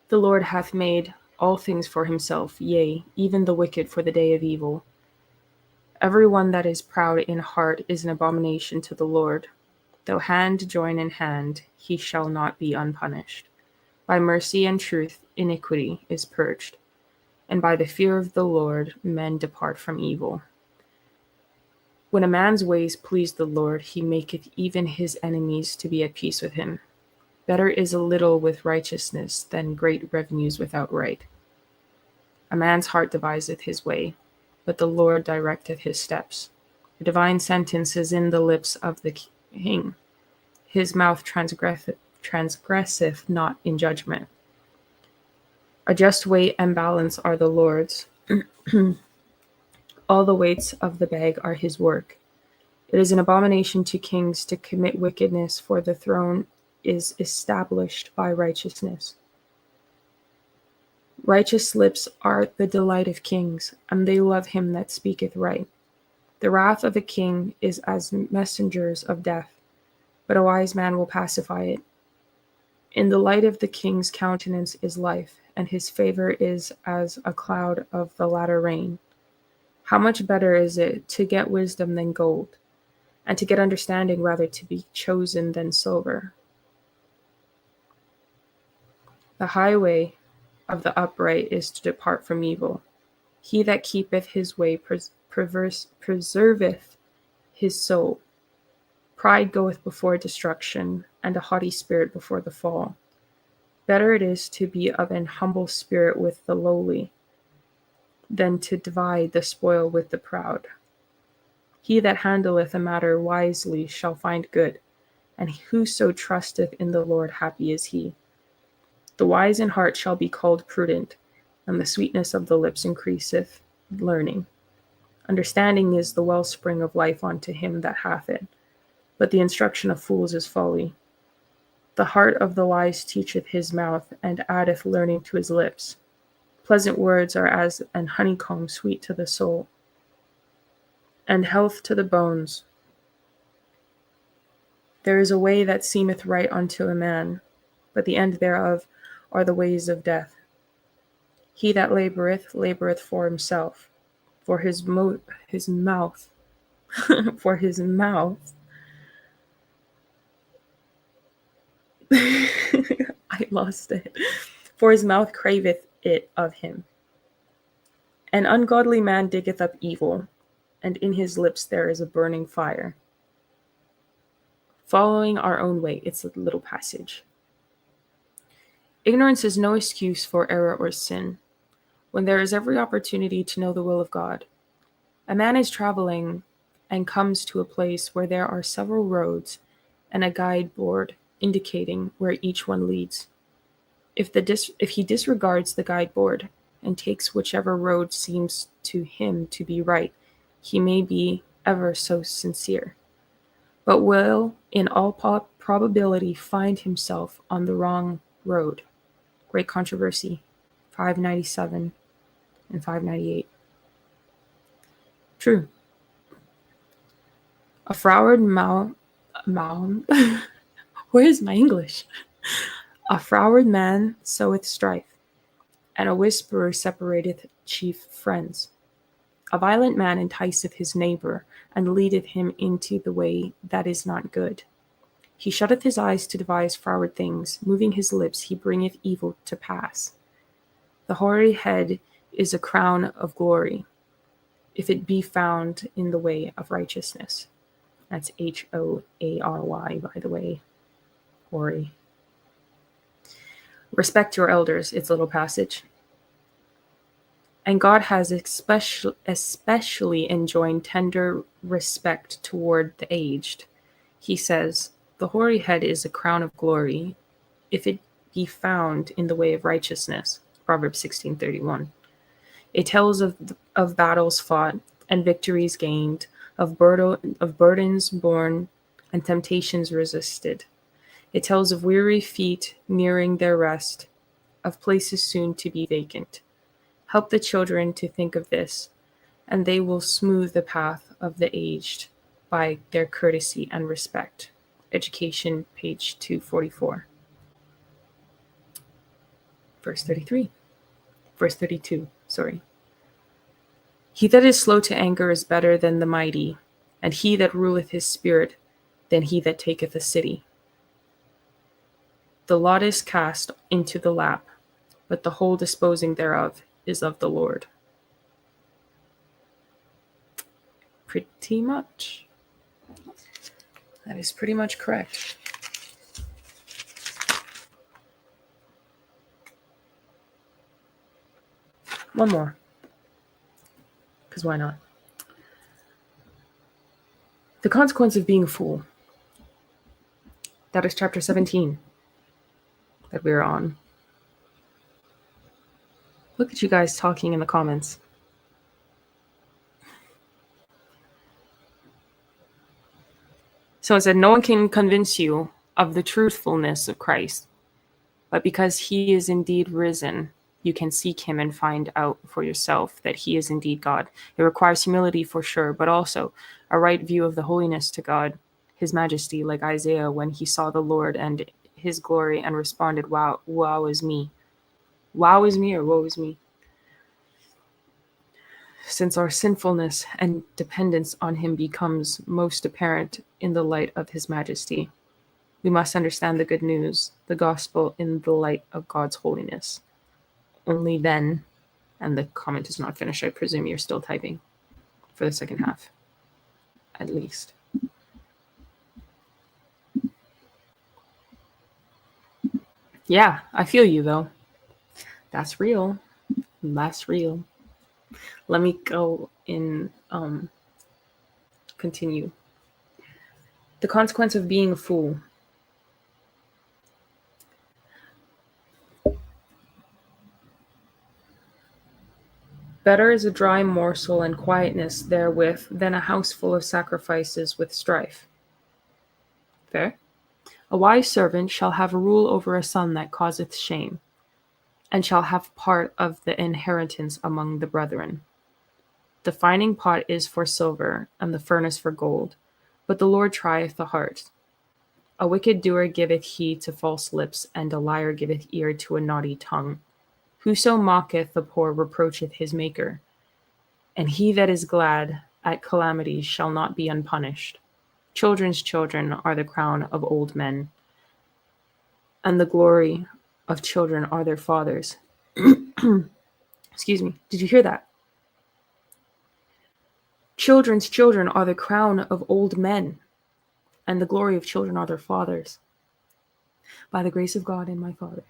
The Lord hath made all things for himself, yea, even the wicked for the day of evil. Every one that is proud in heart is an abomination to the Lord. Though hand join in hand, he shall not be unpunished. By mercy and truth iniquity is purged, and by the fear of the Lord men depart from evil. When a man's ways please the Lord, he maketh even his enemies to be at peace with him. Better is a little with righteousness than great revenues without right. A man's heart deviseth his way, but the Lord directeth his steps. A divine sentence is in the lips of the king. His mouth transgresseth not in judgment. A just weight and balance are the Lord's. All the weights of the bag are his work. It is an abomination to kings to commit wickedness, for the throne is established by righteousness. Righteous lips are the delight of kings, and they love him that speaketh right. The wrath of a king is as messengers of death, but a wise man will pacify it. In the light of the king's countenance is life, and his favor is as a cloud of the latter rain. How much better is it to get wisdom than gold, and to get understanding rather to be chosen than silver. The highway of the upright is to depart from evil. He that keepeth his way preserveth his soul. Pride goeth before destruction, and a haughty spirit before the fall. Better it is to be of an humble spirit with the lowly, than to divide the spoil with the proud. He that handleth a matter wisely shall find good, and whoso trusteth in the Lord, happy is he. The wise in heart shall be called prudent, and the sweetness of the lips increaseth learning. Understanding is the wellspring of life unto him that hath it, but the instruction of fools is folly. The heart of the wise teacheth his mouth, and addeth learning to his lips. Pleasant words are as an honeycomb sweet to the soul, and health to the bones. There is a way that seemeth right unto a man, but the end thereof are the ways of death. He that laboureth for himself, for his mouth, for his mouth. I lost it. For his mouth craveth it of him. An ungodly man diggeth up evil, and in his lips there is a burning fire. Following our own way, it's a little passage. Ignorance is no excuse for error or sin, when there is every opportunity to know the will of God. A man is traveling and comes to a place where there are several roads and a guide board indicating where each one leads. If he disregards the guide board and takes whichever road seems to him to be right, he may be ever so sincere, but will in all probability find himself on the wrong road. Great Controversy, 597 and 598. True. A froward where is my English? A froward man soweth strife, and a whisperer separateth chief friends. A violent man enticeth his neighbor, and leadeth him into the way that is not good. He shutteth his eyes to devise froward things, moving his lips he bringeth evil to pass. The hoary head is a crown of glory, if it be found in the way of righteousness. That's Hoary, by the way. Hoary. Respect your elders, its little passage. And God has especially enjoined tender respect toward the aged. He says, the hoary head is a crown of glory, if it be found in the way of righteousness. Proverbs 16:31. It tells of battles fought and victories gained, of burdens borne and temptations resisted. It tells of weary feet nearing their rest, of places soon to be vacant. Help the children to think of this, and they will smooth the path of the aged by their courtesy and respect. Education, page 244. Verse 32, sorry. He that is slow to anger is better than the mighty, and he that ruleth his spirit than he that taketh a city. The lot is cast into the lap, but the whole disposing thereof is of the Lord. Pretty much. That is pretty much correct. One more. Because why not? The consequence of being a fool. That is chapter 17 that we're on. Look at you guys talking in the comments. So it said, no one can convince you of the truthfulness of Christ, but because he is indeed risen, you can seek him and find out for yourself that he is indeed God. It requires humility for sure, but also a right view of the holiness to God, his majesty, like Isaiah when he saw the Lord and his glory and responded, wow, woe is me. Wow is me or woe is me? Since our sinfulness and dependence on him becomes most apparent in the light of his majesty, we must understand the good news, the gospel, in the light of God's holiness. Only then, and the comment is not finished, I presume you're still typing for the second half, at least. Yeah, I feel you though. That's real. That's real. Let me go in, continue. The consequence of being a fool. Better is a dry morsel and quietness therewith than a house full of sacrifices with strife. Fair? A wise servant shall have rule over a son that causeth shame, and shall have part of the inheritance among the brethren. The finding pot is for silver, and the furnace for gold, but the Lord trieth the heart. A wicked doer giveth heed to false lips, and a liar giveth ear to a naughty tongue. Whoso mocketh the poor reproacheth his Maker, and he that is glad at calamities shall not be unpunished. Children's children are the crown of old men, and the glory of children are their fathers. Excuse me. Did you hear that? Children's children are the crown of old men, and the glory of children are their fathers. By the grace of God and my Father.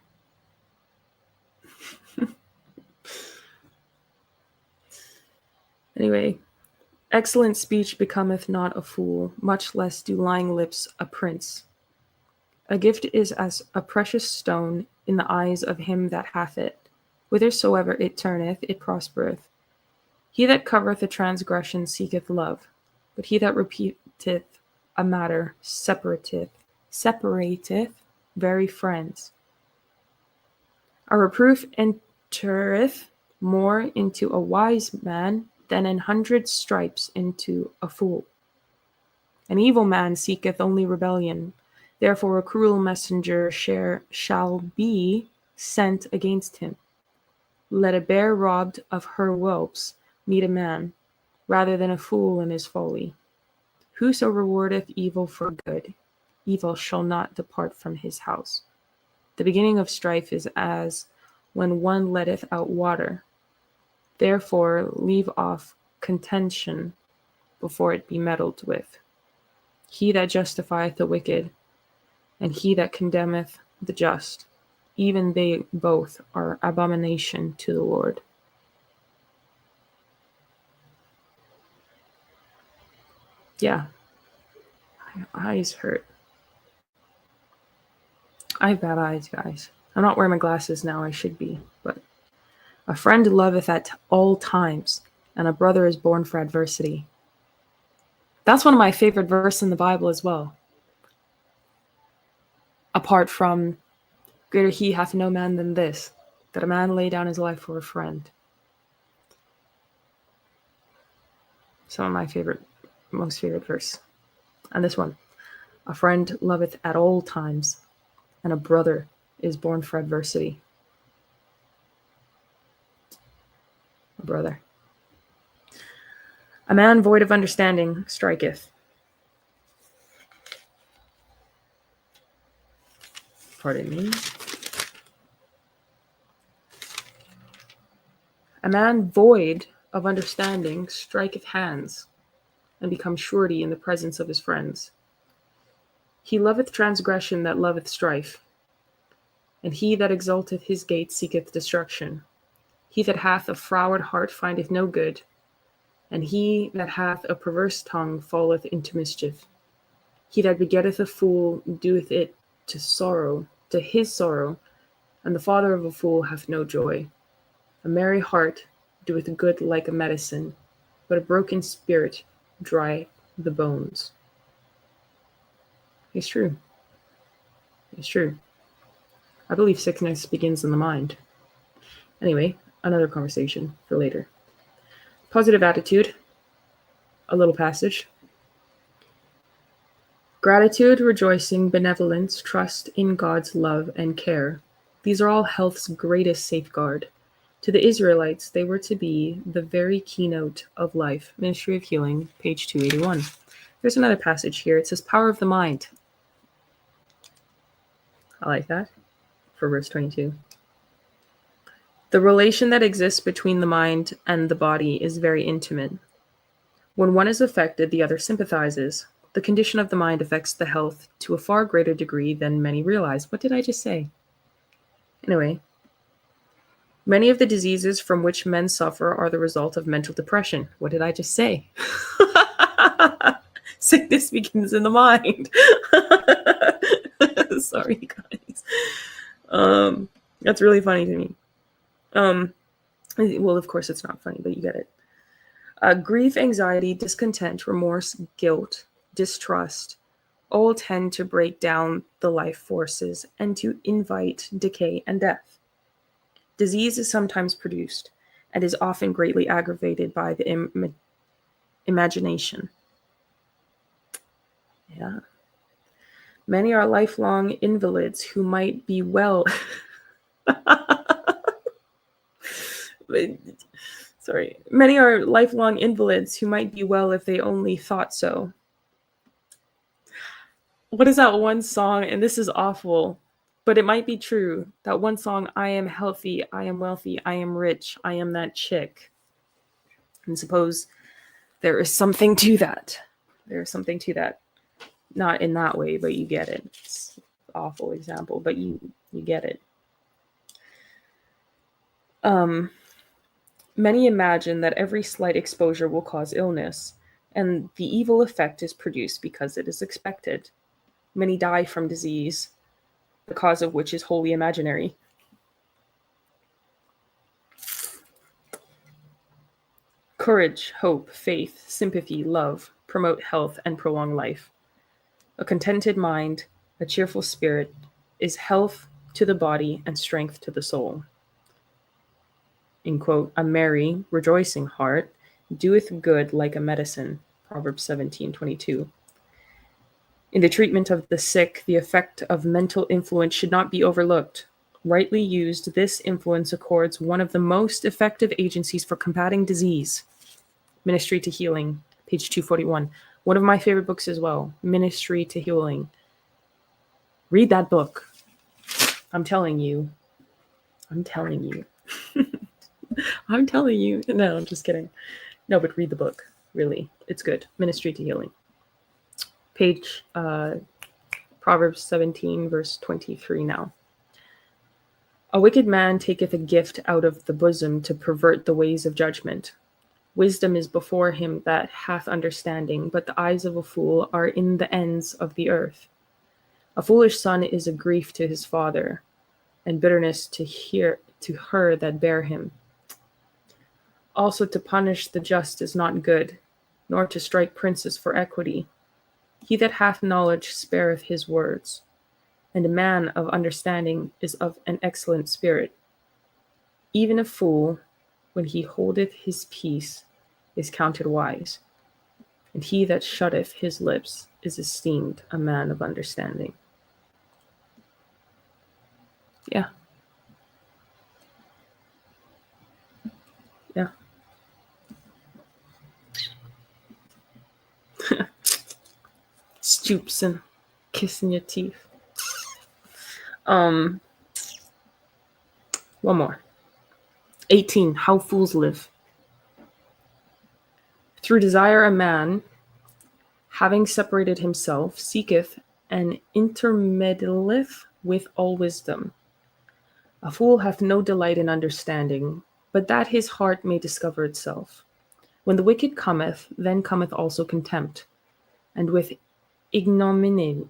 Anyway, excellent speech becometh not a fool, much less do lying lips a prince. A gift is as a precious stone in the eyes of him that hath it. Whithersoever it turneth, it prospereth. He that covereth a transgression seeketh love, but he that repeateth a matter separateth very friends. A reproof entereth more into a wise man than 100 stripes into a fool. An evil man seeketh only rebellion, therefore a cruel messenger shall be sent against him. Let a bear robbed of her whelps meet a man, rather than a fool in his folly. Whoso rewardeth evil for good, evil shall not depart from his house. The beginning of strife is as when one letteth out water. Therefore leave off contention before it be meddled with. He that justifieth the wicked, and he that condemneth the just, even they both are abomination to the Lord. Yeah, my eyes hurt. I have bad eyes, guys. I'm not wearing my glasses now, I should be, but a friend loveth at all times, and a brother is born for adversity. That's one of my favorite verses in the Bible as well. Apart from, greater he hath no man than this, that a man lay down his life for a friend. Some of my most favorite verse. And this one, a friend loveth at all times, and a brother is born for adversity. A brother. A man void of understanding striketh. Pardon me. A man void of understanding striketh hands, and becomes surety in the presence of his friends. He loveth transgression that loveth strife, and he that exalteth his gate seeketh destruction. He that hath a froward heart findeth no good, and he that hath a perverse tongue falleth into mischief. He that begetteth a fool doeth it to his sorrow, and the father of a fool hath no joy. A merry heart doeth good like a medicine, but a broken spirit dry the bones. It's true. It's true. I believe sickness begins in the mind. Anyway, another conversation for later. Positive attitude. A little passage. Gratitude, rejoicing, benevolence, trust in God's love and care. These are all health's greatest safeguard. To the Israelites, they were to be the very keynote of life. Ministry of Healing, page 281. There's another passage here. It says, power of the mind. I like that. For verse 22. The relation that exists between the mind and the body is very intimate. When one is affected, the other sympathizes. The condition of the mind affects the health to a far greater degree than many realize. What did I just say? Anyway, many of the diseases from which men suffer are the result of mental depression. What did I just say? Sickness begins in the mind. Sorry, guys. That's really funny to me. Well, of course, it's not funny, but you get it. Grief, anxiety, discontent, remorse, guilt, distrust all tend to break down the life forces and to invite decay and death. Disease is sometimes produced and is often greatly aggravated by the imagination. Yeah. Many are lifelong invalids who might be well. Sorry. Many are lifelong invalids who might be well if they only thought so. What is that one song? And this is awful, but it might be true. That one song, I am healthy, I am wealthy, I am rich, I am that chick. And suppose there is something to that. There is something to that. Not in that way, but you get it. It's an awful example, but you get it. Many imagine that every slight exposure will cause illness, and the evil effect is produced because it is expected. Many die from disease, the cause of which is wholly imaginary. Courage, hope, faith, sympathy, love promote health and prolong life. A contented mind, a cheerful spirit, is health to the body and strength to the soul. In quote, a merry, rejoicing heart doeth good like a medicine. Proverbs 17:22. In the treatment of the sick, the effect of mental influence should not be overlooked. Rightly used, this influence accords one of the most effective agencies for combating disease. Ministry to Healing, page 241. One of my favorite books as well, Ministry to Healing. Read that book. I'm telling you. I'm telling you. I'm telling you. No, I'm just kidding. No, but read the book. Really. It's good. Ministry to Healing. Page Proverbs 17, verse 23 now. A wicked man taketh a gift out of the bosom to pervert the ways of judgment. Wisdom is before him that hath understanding, but the eyes of a fool are in the ends of the earth. A foolish son is a grief to his father, and bitterness to her that bare him. Also to punish the just is not good, nor to strike princes for equity. He that hath knowledge spareth his words, and a man of understanding is of an excellent spirit. Even a fool, when he holdeth his peace, is counted wise, and he that shutteth his lips is esteemed a man of understanding. Yeah. Yeah. Stoops and kissing your teeth. One more. 18. How fools live. Through desire a man, having separated himself, seeketh and intermeddleth with all wisdom. A fool hath no delight in understanding, but that his heart may discover itself. When the wicked cometh, then cometh also contempt, and with ignominy.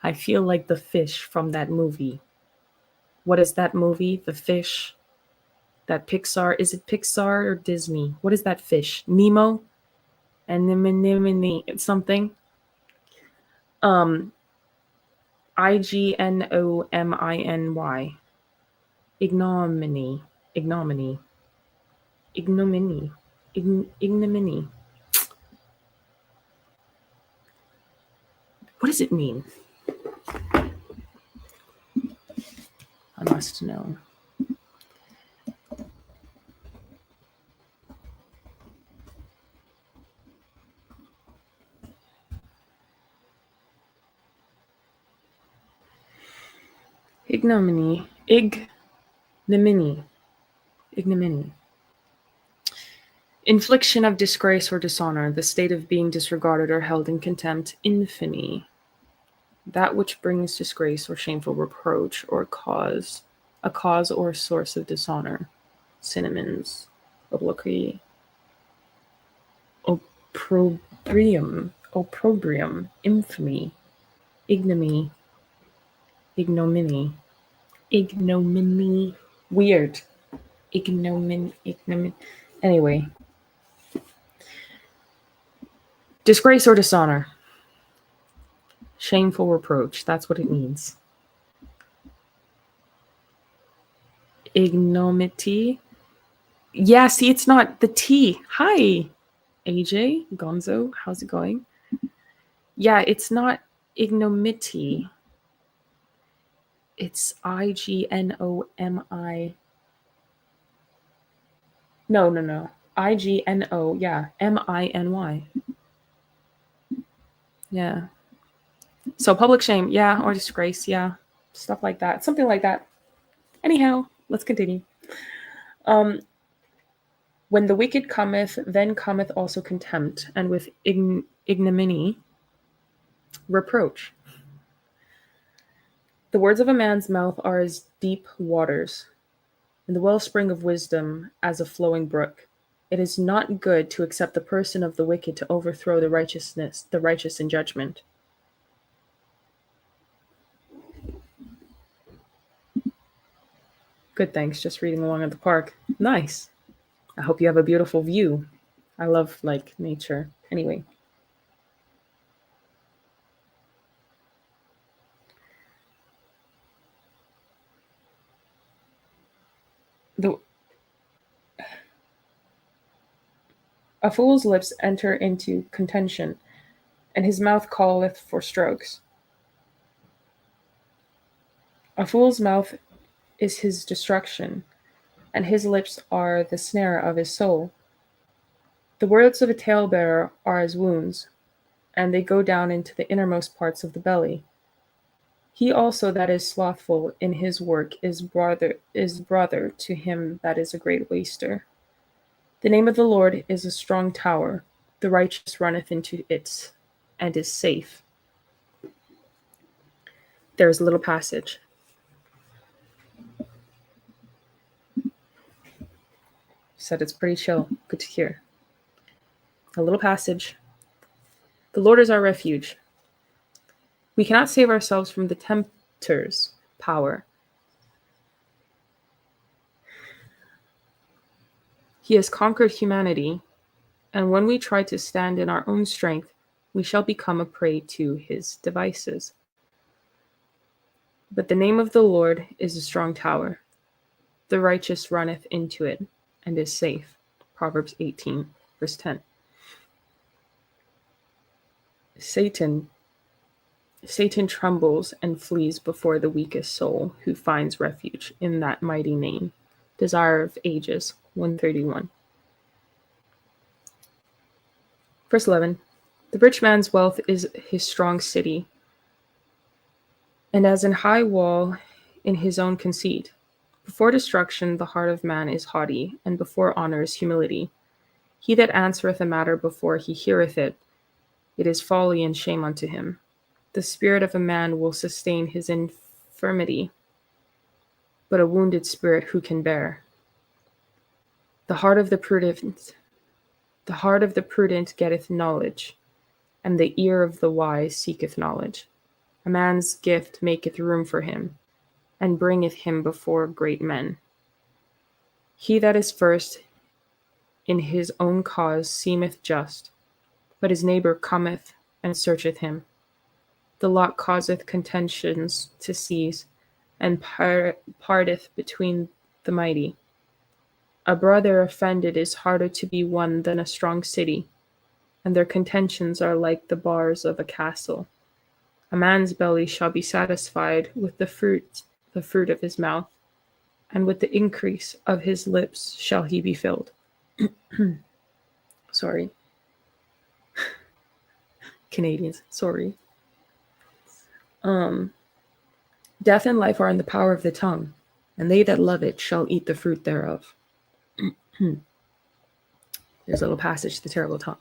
I feel like the fish from that movie. What is that movie? The fish. That Pixar. Is it Pixar or Disney? What is that fish? Nemo? It's something. Ignominy. Ignominy. What does it mean? I must know. Ignominy. Infliction of disgrace or dishonor, the state of being disregarded or held in contempt. Infamy. That which brings disgrace or shameful reproach or a cause or source of dishonor. Synonyms. Obloquy. Opprobrium, infamy, ignominy, Ignominy. Weird. Ignominy. Anyway. Disgrace or dishonor. Shameful reproach. That's what it means. Ignominy. Yeah, see, it's not the T. Hi, AJ, Gonzo. How's it going? Yeah, it's not ignominy. It's Ignomi. No. Igno. Yeah, Miny. Yeah. So public shame. Yeah, or disgrace. Yeah, stuff like that. Something like that. Anyhow, let's continue. When the wicked cometh, then cometh also contempt, and with ignominy, reproach. The words of a man's mouth are as deep waters, and the wellspring of wisdom as a flowing brook. It is not good to accept the person of the wicked to overthrow the righteous in judgment. Good, thanks. Just reading along at the park. Nice. I hope you have a beautiful view. I love, nature. Anyway. A fool's lips enter into contention, and his mouth calleth for strokes. A fool's mouth is his destruction, and his lips are the snare of his soul. The words of a talebearer are as wounds, and they go down into the innermost parts of the belly. He also that is slothful in his work is brother to him that is a great waster. The name of the Lord is a strong tower. The righteous runneth into it, and is safe. There is a little passage. Said it's pretty chill. Good to hear. A little passage. The Lord is our refuge. We cannot save ourselves from the tempter's power. He has conquered humanity, and when we try to stand in our own strength, we shall become a prey to his devices. But the name of the Lord is a strong tower. The righteous runneth into it, and is safe. Proverbs 18, verse 10. Satan trembles and flees before the weakest soul who finds refuge in that mighty name. Desire of Ages, 131. Verse 11. The rich man's wealth is his strong city, and as an high wall in his own conceit. Before destruction the heart of man is haughty, and before honor is humility. He that answereth a matter before he heareth it, it is folly and shame unto him. The spirit of a man will sustain his infirmity, but a wounded spirit who can bear? The heart of the prudent getteth knowledge, and the ear of the wise seeketh knowledge. A man's gift maketh room for him, and bringeth him before great men. He that is first in his own cause seemeth just, but his neighbor cometh and searcheth him. The lot causeth contentions to cease, and parteth between the mighty. A brother offended is harder to be won than a strong city, and their contentions are like the bars of a castle. A man's belly shall be satisfied with the fruit of his mouth, and with the increase of his lips shall he be filled. Sorry. Canadians, sorry. Death and life are in the power of the tongue, and they that love it shall eat the fruit thereof. There's a little passage, the terrible tongue.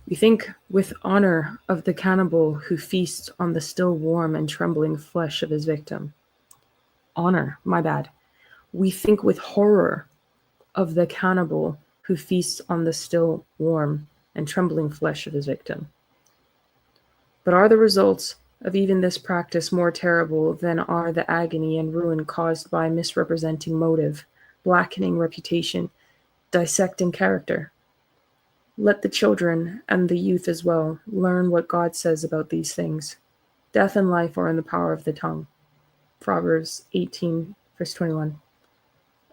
We think with honor of the cannibal who feasts on the still warm and trembling flesh of his victim. Honor, my bad. We think with horror of the cannibal who feasts on the still warm and trembling flesh of his victim. But are the results of even this practice more terrible than are the agony and ruin caused by misrepresenting motive, blackening reputation, dissecting character. Let the children, and the youth as well, learn what God says about these things. Death and life are in the power of the tongue. Proverbs 18, verse 21.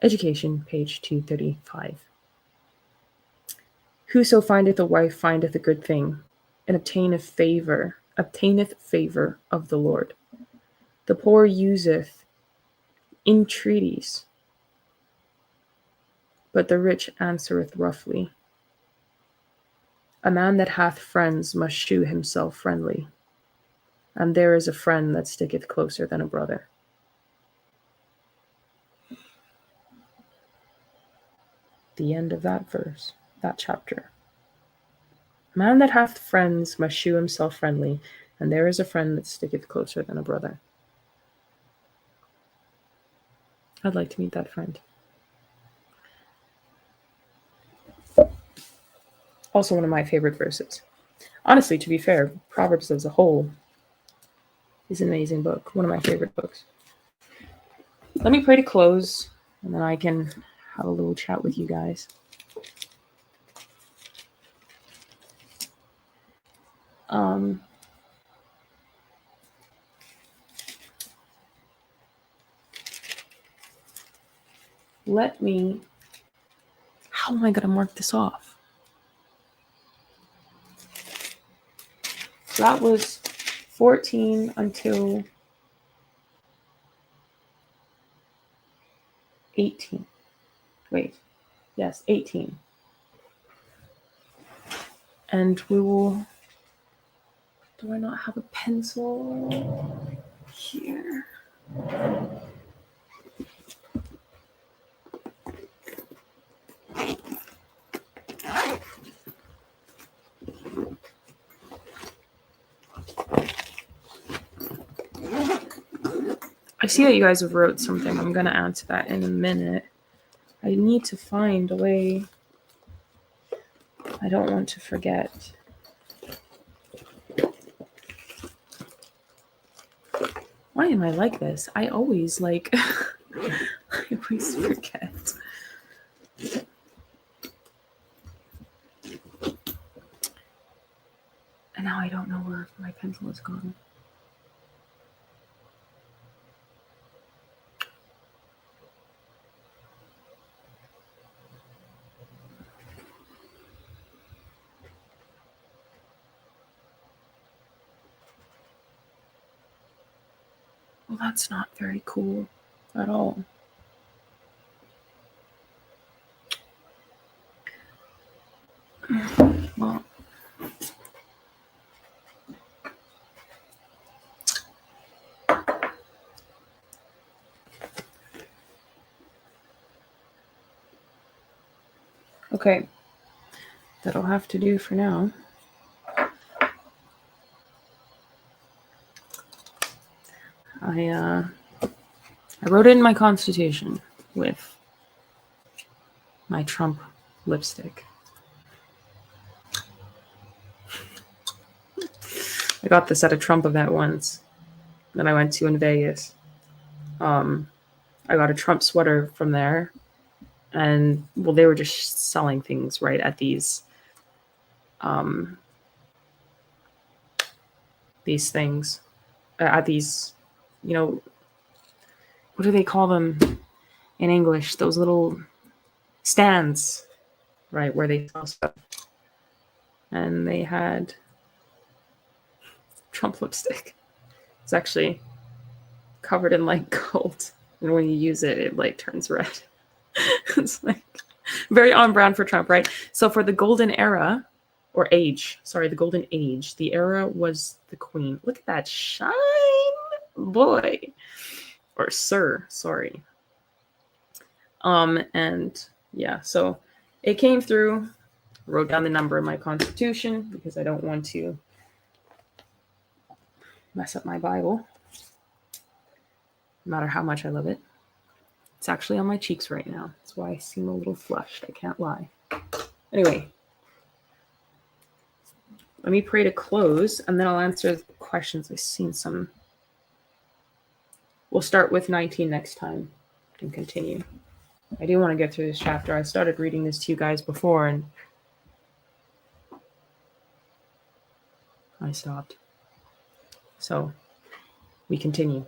Education, page 235. Whoso findeth a wife findeth a good thing, and obtaineth favor of the Lord. The poor useth entreaties, but the rich answereth roughly. A man that hath friends must shew himself friendly, and there is a friend that sticketh closer than a brother. The end of that verse, that chapter. A man that hath friends must shew himself friendly, and there is a friend that sticketh closer than a brother. I'd like to meet that friend. Also one of my favorite verses. Honestly, to be fair, Proverbs as a whole is an amazing book. One of my favorite books. Let me pray to close, and then I can have a little chat with you guys. How am I going to mark this off? So that was 14 until 18. Wait, yes, 18. And we will, do I not have a pencil here? I see that you guys have wrote something. I'm going to answer that in a minute. I need to find a way. I don't want to forget. Why am I like this? I always I always forget. And now I don't know where my pencil is gone. Well, that's not very cool at all. Well, okay, that'll have to do for now. I wrote it in my Constitution with my Trump lipstick. I got this at a Trump event once that I went to in Vegas. I got a Trump sweater from there, and well, they were just selling things right at these things, at these, what do they call them in English? Those little stands, right, where they sell stuff. And they had Trump lipstick. It's actually covered in gold, and when you use it, it turns red. It's very on brand for Trump, right? So for the golden era, or age, sorry, the golden age, the era was the Queen. Look at that shine, boy, or sir, sorry. And yeah, so it came through. Wrote down the number in my Constitution because I don't want to mess up my Bible, no matter how much I love it. It's actually on my cheeks right now. That's why I seem a little flushed. I can't lie. Anyway, let me pray to close, and then I'll answer the questions. I've seen some. We'll start with 19 next time and continue. I do want to get through this chapter. I started reading this to you guys before, and I stopped. So we continue.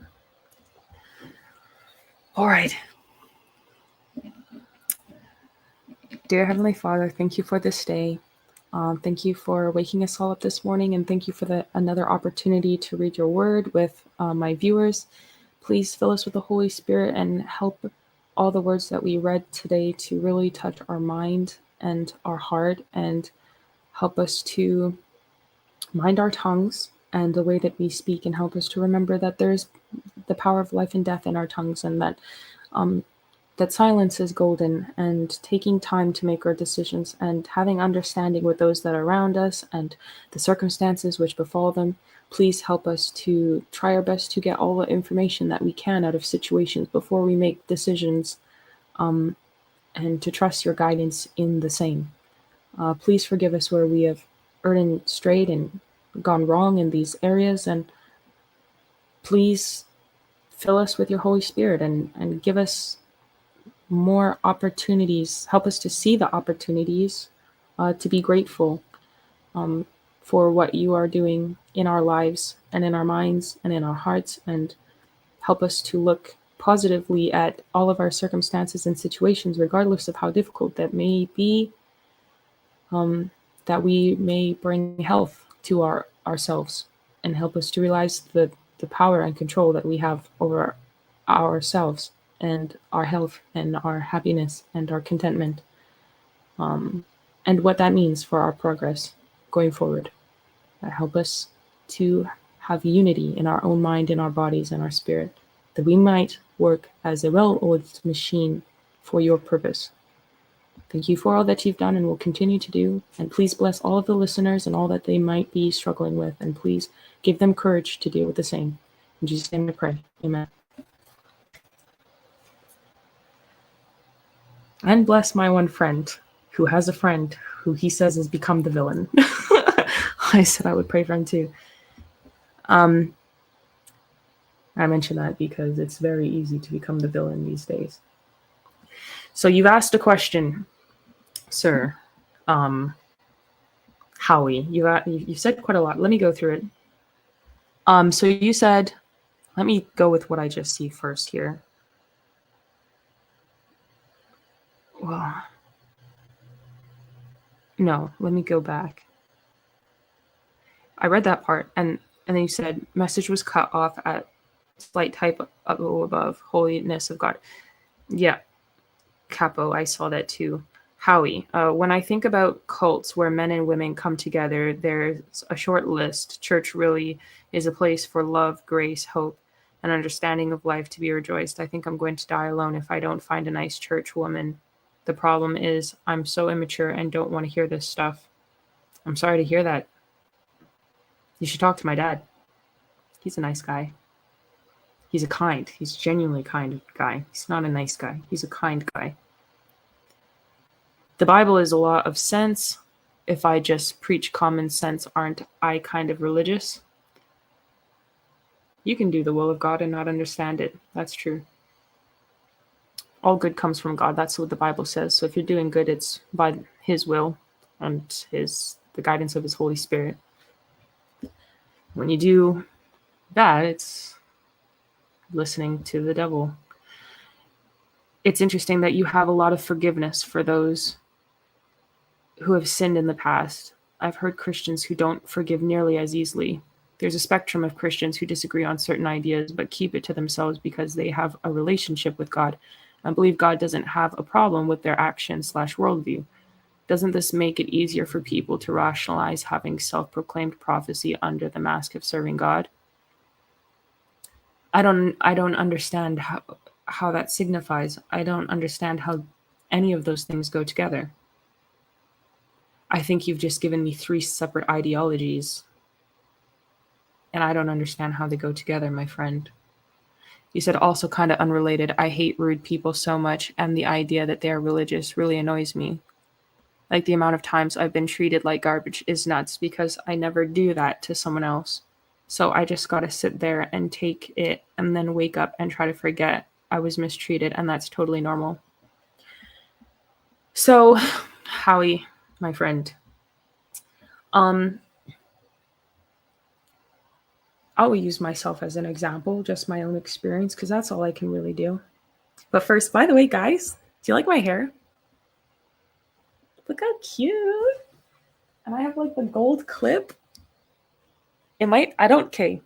All right. Dear Heavenly Father, thank you for this day. Thank you for waking us all up this morning, and thank you for another opportunity to read your word with my viewers. Please fill us with the Holy Spirit and help all the words that we read today to really touch our mind and our heart, and help us to mind our tongues and the way that we speak, and help us to remember that there's the power of life and death in our tongues, and that silence is golden, and taking time to make our decisions and having understanding with those that are around us and the circumstances which befall them. Please help us to try our best to get all the information that we can out of situations before we make decisions, and to trust your guidance in the same. Please forgive us where we have erred and strayed and gone wrong in these areas, and please fill us with your Holy Spirit and give us more opportunities. Help us to see the opportunities, to be grateful for what you are doing in our lives and in our minds and in our hearts, and help us to look positively at all of our circumstances and situations, regardless of how difficult that may be, that we may bring health to ourselves, and help us to realize the power and control that we have over ourselves and our health and our happiness and our contentment, and what that means for our progress going forward. Help us to have unity in our own mind, in our bodies, and our spirit, that we might work as a well-oiled machine for your purpose. Thank you for all that you've done and will continue to do, and please bless all of the listeners and all that they might be struggling with, and please give them courage to deal with the same. In Jesus' name I pray. Amen. And bless my one friend who has a friend who he says has become the villain. I said I would pray for him too. I mention that because it's very easy to become the villain these days. So you've asked a question, sir. Howie, you said quite a lot. Let me go through it. So you said, let me go with what I just see first here. Well, no, let me go back. I read that part, and then you said message was cut off at slight type above holiness of God. Yeah, Capo, I saw that too. Howie, when I think about cults where men and women come together, there's a short list. Church really is a place for love, grace, hope, and understanding of life to be rejoiced. I think I'm going to die alone if I don't find a nice church woman. The problem is I'm so immature and don't want to hear this stuff. I'm sorry to hear that. You should talk to my dad. He's a nice guy. He's genuinely kind guy. He's not a nice guy. He's a kind guy. The Bible is a lot of sense. If I just preach common sense, aren't I kind of religious? You can do the will of God and not understand it. That's true. All good comes from God. That's what the Bible says. So if you're doing good, it's by his will and the guidance of his Holy Spirit. When you do that, it's listening to the devil. It's interesting that you have a lot of forgiveness for those who have sinned in the past. I've heard Christians who don't forgive nearly as easily. There's a spectrum of Christians who disagree on certain ideas but keep it to themselves because they have a relationship with God and believe God doesn't have a problem with their actions/worldview. Doesn't this make it easier for people to rationalize having self-proclaimed prophecy under the mask of serving God? I don't understand how that signifies. I don't understand how any of those things go together. I think you've just given me 3 separate ideologies, and I don't understand how they go together, my friend. You said also kind of unrelated, I hate rude people so much, and the idea that they are religious really annoys me. Like the amount of times I've been treated like garbage is nuts because I never do that to someone else. So I just got to sit there and take it and then wake up and try to forget I was mistreated, and that's totally normal. So, Howie, my friend, um, I'll use myself as an example, just my own experience, because that's all I can really do. But first, by the way, guys, do you like my hair? Look how cute. And I have like the gold clip. It might, I don't, okay.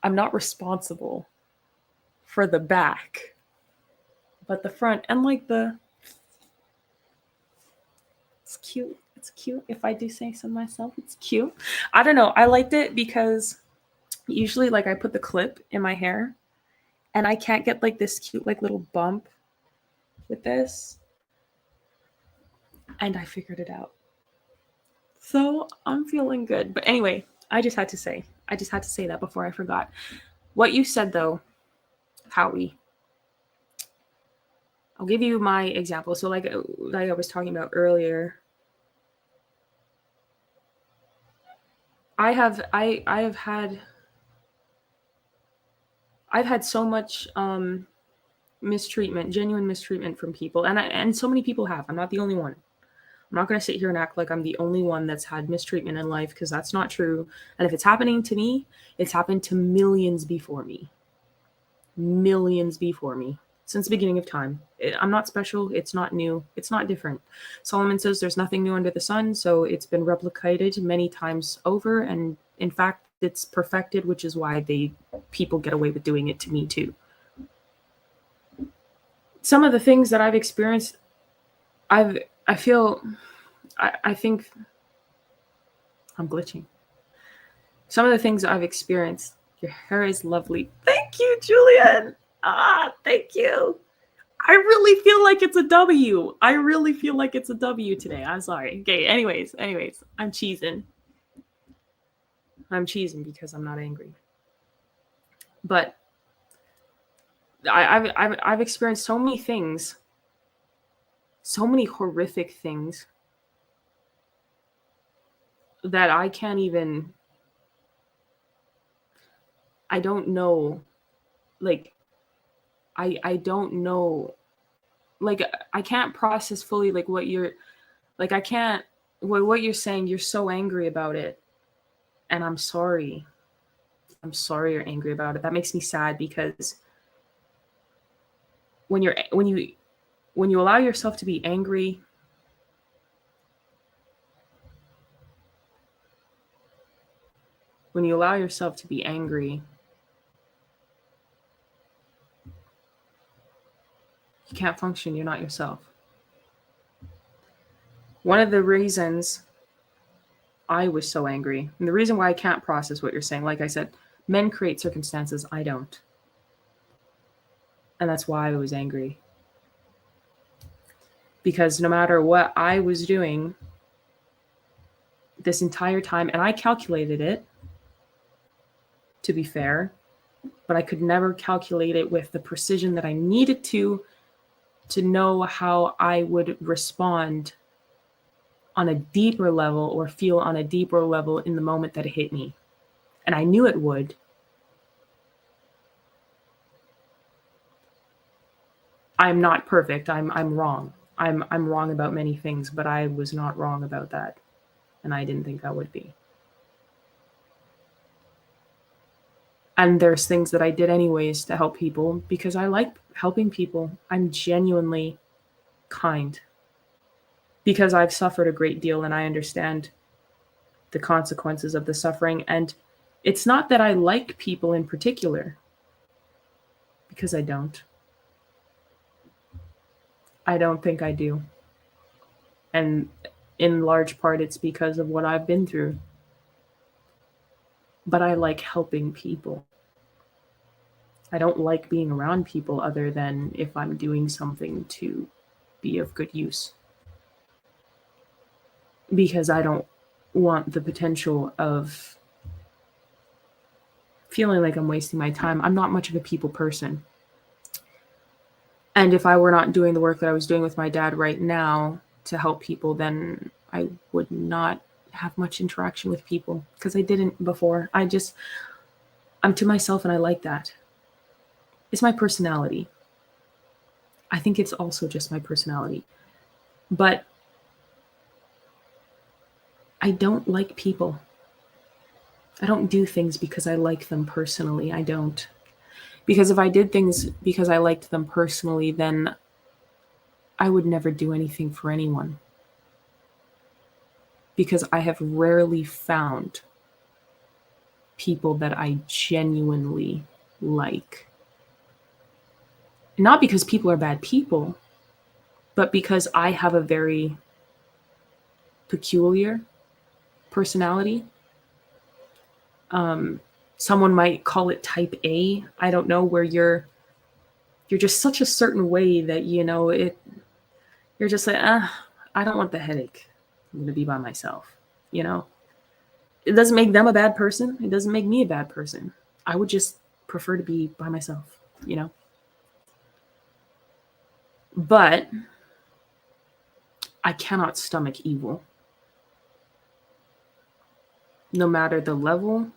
I'm not responsible for the back, but the front and like it's cute. It's cute. If I do say so myself, it's cute. I don't know. I liked it because usually like I put the clip in my hair and I can't get like this cute like little bump with this. And I figured it out. So I'm feeling good. But anyway, I just had to say that before I forgot. What you said though, Howie, I'll give you my example. So like I was talking about earlier, I've had so much mistreatment, genuine mistreatment from people, and so many people have. I'm not the only one. I'm not going to sit here and act like I'm the only one that's had mistreatment in life, because that's not true. And if it's happening to me, it's happened to millions before me. Millions before me. Since the beginning of time. I'm not special. It's not new. It's not different. Solomon says there's nothing new under the sun, so it's been replicated many times over, and in fact, it's perfected, which is why people get away with doing it to me too. Some of the things that I've experienced, I think I'm glitching. Some of the things I've experienced, your hair is lovely. Thank you, Julian. Thank you. I really feel like it's a W. I really feel like it's a W today. I'm sorry. Okay, anyways, I'm cheesing. I'm cheesing because I'm not angry. But I've experienced so many things, so many horrific things that I can't even, I don't know, like, I don't know, like, I can't process fully, like, what you're, like, I can't, what you're saying, you're so angry about it, and I'm sorry. I'm sorry you're angry about it. That makes me sad, because when you allow yourself to be angry, you can't function. You're not yourself. One of the reasons I was so angry, and the reason why I can't process what you're saying, like I said, men create circumstances, I don't. And that's why I was angry. Because no matter what I was doing this entire time, and I calculated it, to be fair, but I could never calculate it with the precision that I needed to know how I would respond on a deeper level, or feel on a deeper level in the moment that it hit me. And I knew it would. I'm not perfect. I'm wrong. I'm wrong about many things, but I was not wrong about that. And I didn't think I would be. And there's things that I did anyways to help people, because I like helping people. I'm genuinely kind, because I've suffered a great deal and I understand the consequences of the suffering. And it's not that I like people in particular, because I don't. I don't think I do. And in large part, it's because of what I've been through. But I like helping people. I don't like being around people other than if I'm doing something to be of good use. Because I don't want the potential of feeling like I'm wasting my time. I'm not much of a people person. And if I were not doing the work that I was doing with my dad right now, to help people, then I would not have much interaction with people, because I didn't before. I'm to myself, and I like that. It's my personality. I think it's also just my personality. But I don't like people. I don't do things because I like them personally. I don't. Because if I did things because I liked them personally, then I would never do anything for anyone. Because I have rarely found people that I genuinely like. Not because people are bad people, but because I have a very peculiar personality. Someone might call it type A. I don't know, where you're just such a certain way that you're just like, I don't want the headache. I'm gonna be by myself. You know, it doesn't make them a bad person. It doesn't make me a bad person. I would just prefer to be by myself. You know, but I cannot stomach evil. No matter the level,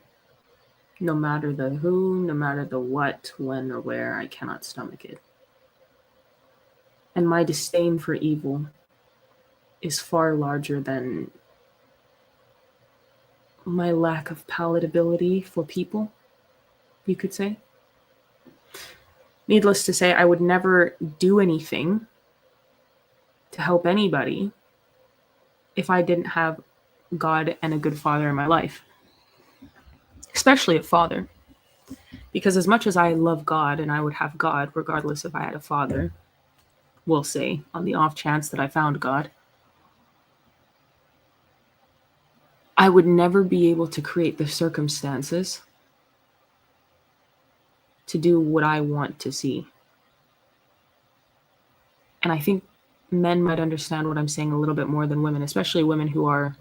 no matter the who, no matter the what, when, or where, I cannot stomach it. And my disdain for evil is far larger than my lack of palatability for people, you could say. Needless to say, I would never do anything to help anybody if I didn't have God and a good father in my life, especially a father. Because as much as I love God and I would have God regardless if I had a father, we'll say, on the off chance that I found God, I would never be able to create the circumstances to do what I want to see. And I think men might understand what I'm saying a little bit more than women, especially women who are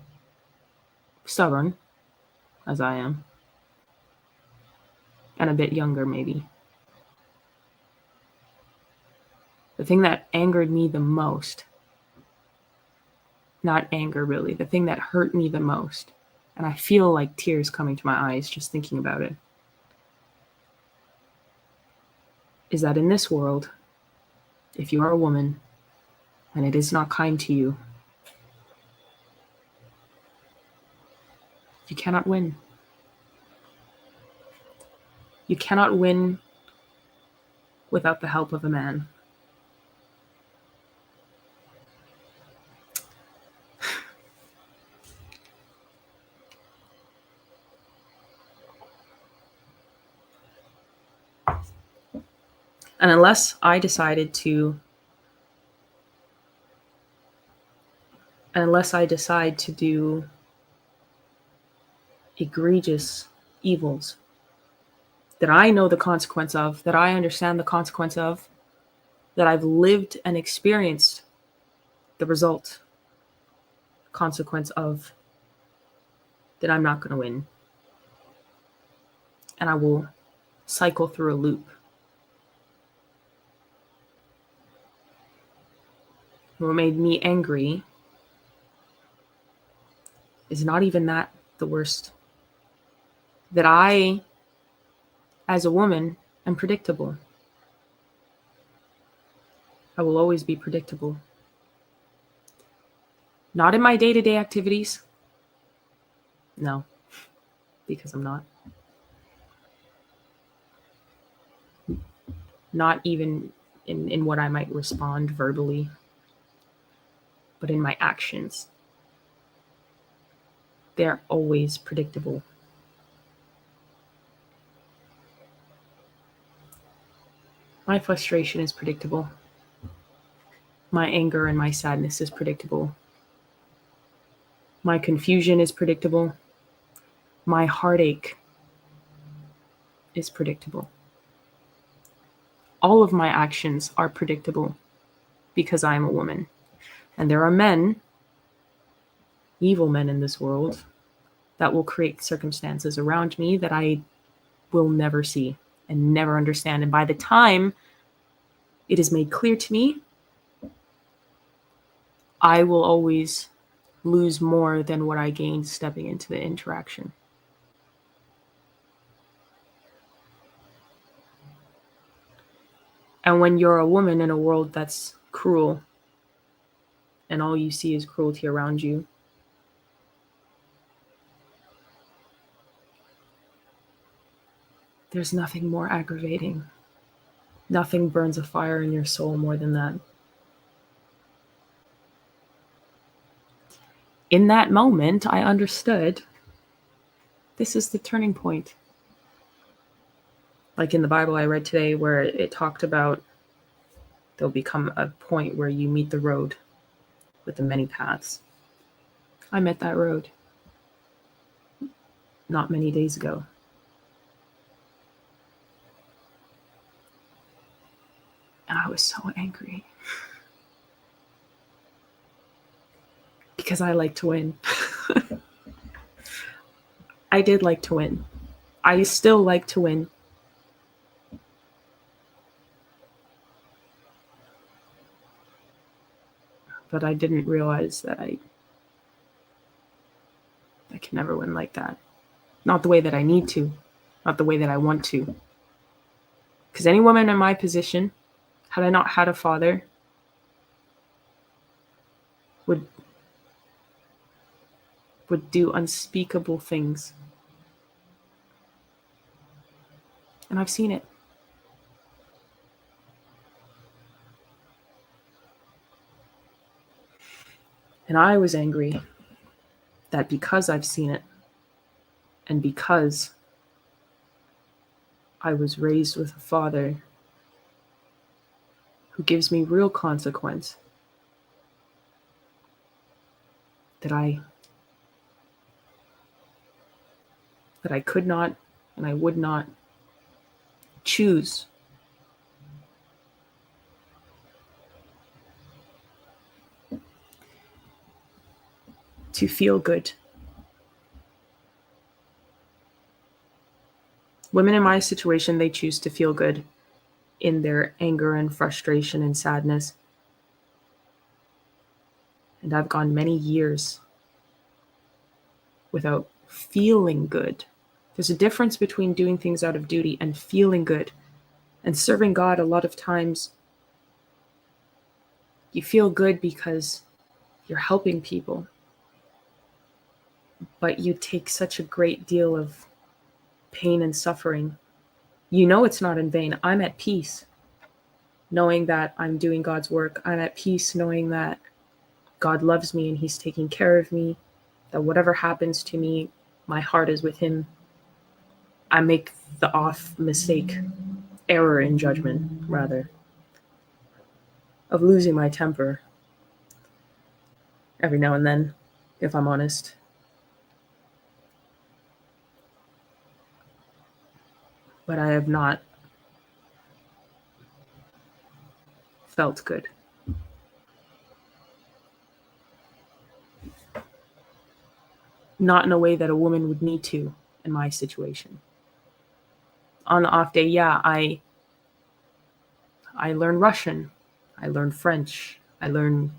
stubborn, as I am, and a bit younger, maybe. The thing that angered me the most, not anger really, the thing that hurt me the most, and I feel like tears coming to my eyes just thinking about it, is that in this world, if you are a woman and it is not kind to you, you cannot win. You cannot win without the help of a man. And unless I decide to do egregious evils that I know the consequence of, that I understand the consequence of, that I've lived and experienced the result, consequence of, then I'm not going to win. And I will cycle through a loop. What made me angry is not even that the worst. That I, as a woman, am predictable. I will always be predictable. Not in my day-to-day activities. No, because I'm not. Not even in what I might respond verbally, but in my actions. They're always predictable. My frustration is predictable. My anger and my sadness is predictable. My confusion is predictable. My heartache is predictable. All of my actions are predictable because I am a woman. And there are men, evil men in this world, that will create circumstances around me that I will never see and never understand. And by the time it is made clear to me, I will always lose more than what I gained stepping into the interaction. And when you're a woman in a world that's cruel and all you see is cruelty around you, there's nothing more aggravating. Nothing burns a fire in your soul more than that. In that moment, I understood this is the turning point. Like in the Bible I read today, where it talked about there'll become a point where you meet the road with the many paths. I met that road not many days ago. And I was so angry. Because I like to win. I did like to win. I still like to win. But I didn't realize that I can never win like that. Not the way that I need to. Not the way that I want to. Because any woman in my position, had I not had a father, would do unspeakable things. And I've seen it. And I was angry that because I've seen it, and because I was raised with a father who gives me real consequence, that I could not and I would not choose to feel good. Women in my situation, they choose to feel good in their anger and frustration and sadness. And I've gone many years without feeling good. There's a difference between doing things out of duty and feeling good. And serving God, a lot of times, you feel good because you're helping people. But you take such a great deal of pain and suffering. You know it's not in vain. I'm at peace knowing that I'm doing God's work. I'm at peace knowing that God loves me and he's taking care of me, that whatever happens to me, my heart is with him. I make the error in judgment, rather, of losing my temper every now and then, if I'm honest. But I have not felt good. Not in a way that a woman would need to in my situation. On the off day, yeah, I learn Russian. I learn French. I learn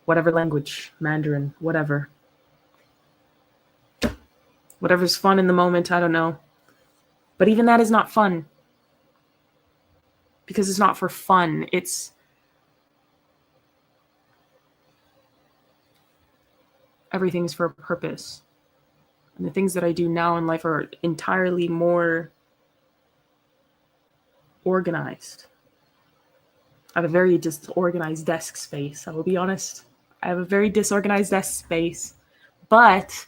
whatever language, Mandarin, whatever. Whatever's fun in the moment, I don't know. But even that is not fun. Because it's not for fun. Everything's for a purpose. And the things that I do now in life are entirely more organized. I have a very disorganized desk space. I will be honest. I have a very disorganized desk space. But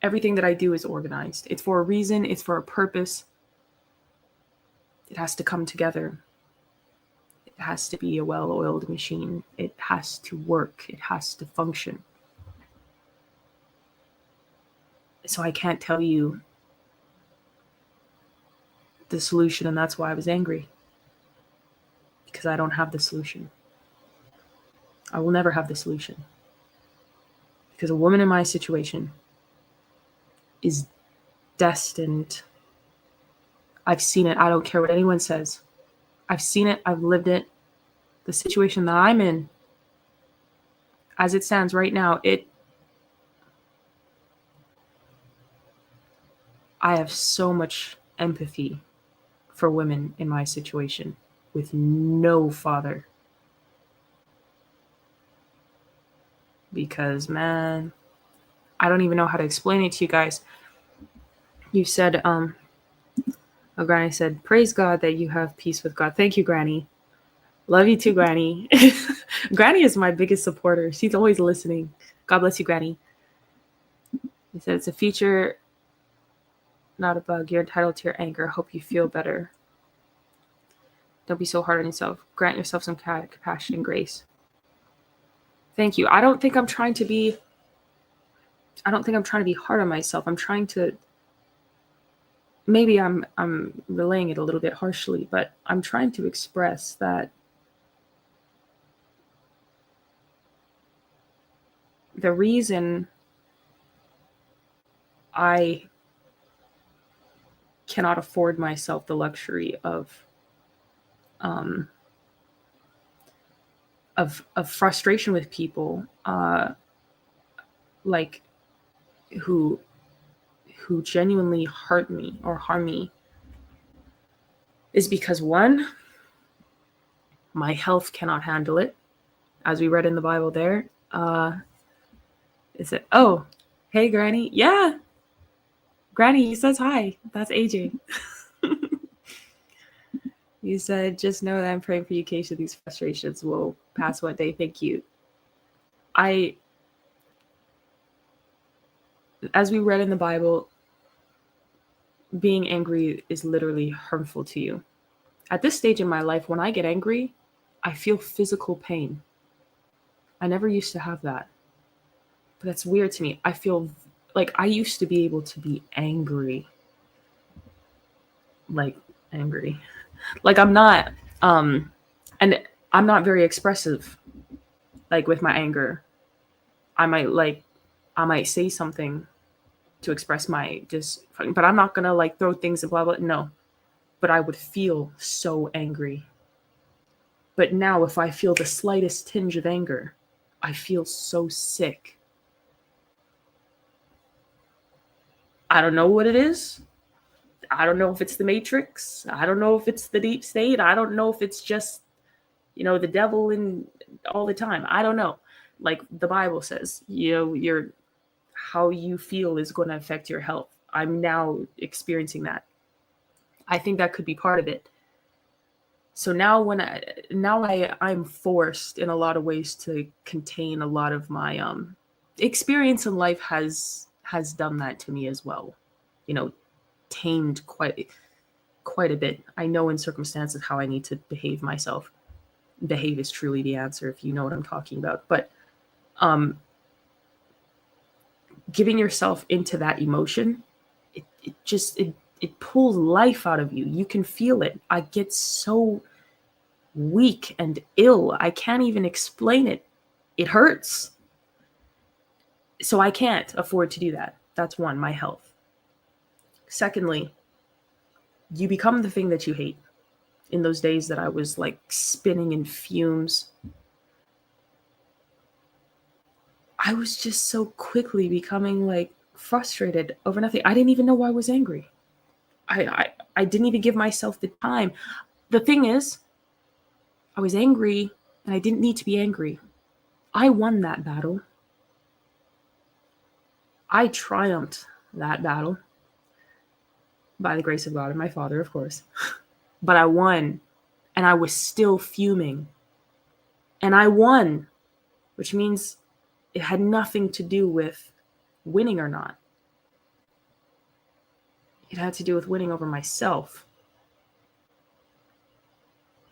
everything that I do is organized. It's for a reason. It's for a purpose. It has to come together. It has to be a well-oiled machine. It has to work. It has to function. So I can't tell you the solution, and that's why I was angry. Because I don't have the solution. I will never have the solution. Because a woman in my situation is destined. I've seen it. I don't care what anyone says. I've seen it. I've lived it. the situation that I'm in, as it stands right now, I have so much empathy for women in my situation with no father. Because, man, I don't even know how to explain it to you guys. You said, Granny said, praise God that you have peace with God. Thank you, Granny. Love you too, Granny. Granny is my biggest supporter. She's always listening. God bless you, Granny. He said, it's a feature, not a bug. You're entitled to your anger. Hope you feel better. Don't be so hard on yourself. Grant yourself some compassion and grace. Thank you. I don't think I'm trying to be hard on myself. I'm trying to, maybe I'm relaying it a little bit harshly, but I'm trying to express that the reason I cannot afford myself the luxury of frustration with people, like who genuinely hurt me or harm me, is because, one, my health cannot handle it, as we read in the Bible there. Is it? Oh, hey, Granny. Yeah, Granny says hi. That's AJ. You said, just know that I'm praying for you, Kaysha. These frustrations will pass one day. Thank you. As we read in the Bible, being angry is literally harmful to you. At this stage in my life, when I get angry, I feel physical pain. I never used to have that. But that's weird to me. I feel like I used to be able to be angry. Like, angry. Like, I'm not, and I'm not very expressive, like, with my anger. I might say something to express my but I'm not gonna like throw things and blah blah. No, but I would feel so angry. But now, if I feel the slightest tinge of anger, I feel so sick. I don't know what it is. I don't know if it's the Matrix. I don't know if it's the deep state. I don't know if it's just, the devil in all the time. I don't know. Like the Bible says, how you feel is going to affect your health. I'm now experiencing that. I think that could be part of it. So now I'm forced in a lot of ways to contain a lot of my experience in life has done that to me as well. Tamed quite a bit. I know in circumstances how I need to behave myself. Behave is truly the answer, if you know what I'm talking about. But giving yourself into that emotion, it pulls life out of you. You can feel it. I get so weak and ill. I can't even explain it. It hurts. So I can't afford to do that. That's one, my health. Secondly, you become the thing that you hate. In those days that I was like spinning in fumes, I was just so quickly becoming like frustrated over nothing. I didn't even know why I was angry. I didn't even give myself the time. The thing is, I was angry and I didn't need to be angry. I won that battle. I triumphed that battle by the grace of God and my Father, of course. But I won, and I was still fuming. And I won, which means it had nothing to do with winning or not. It had to do with winning over myself.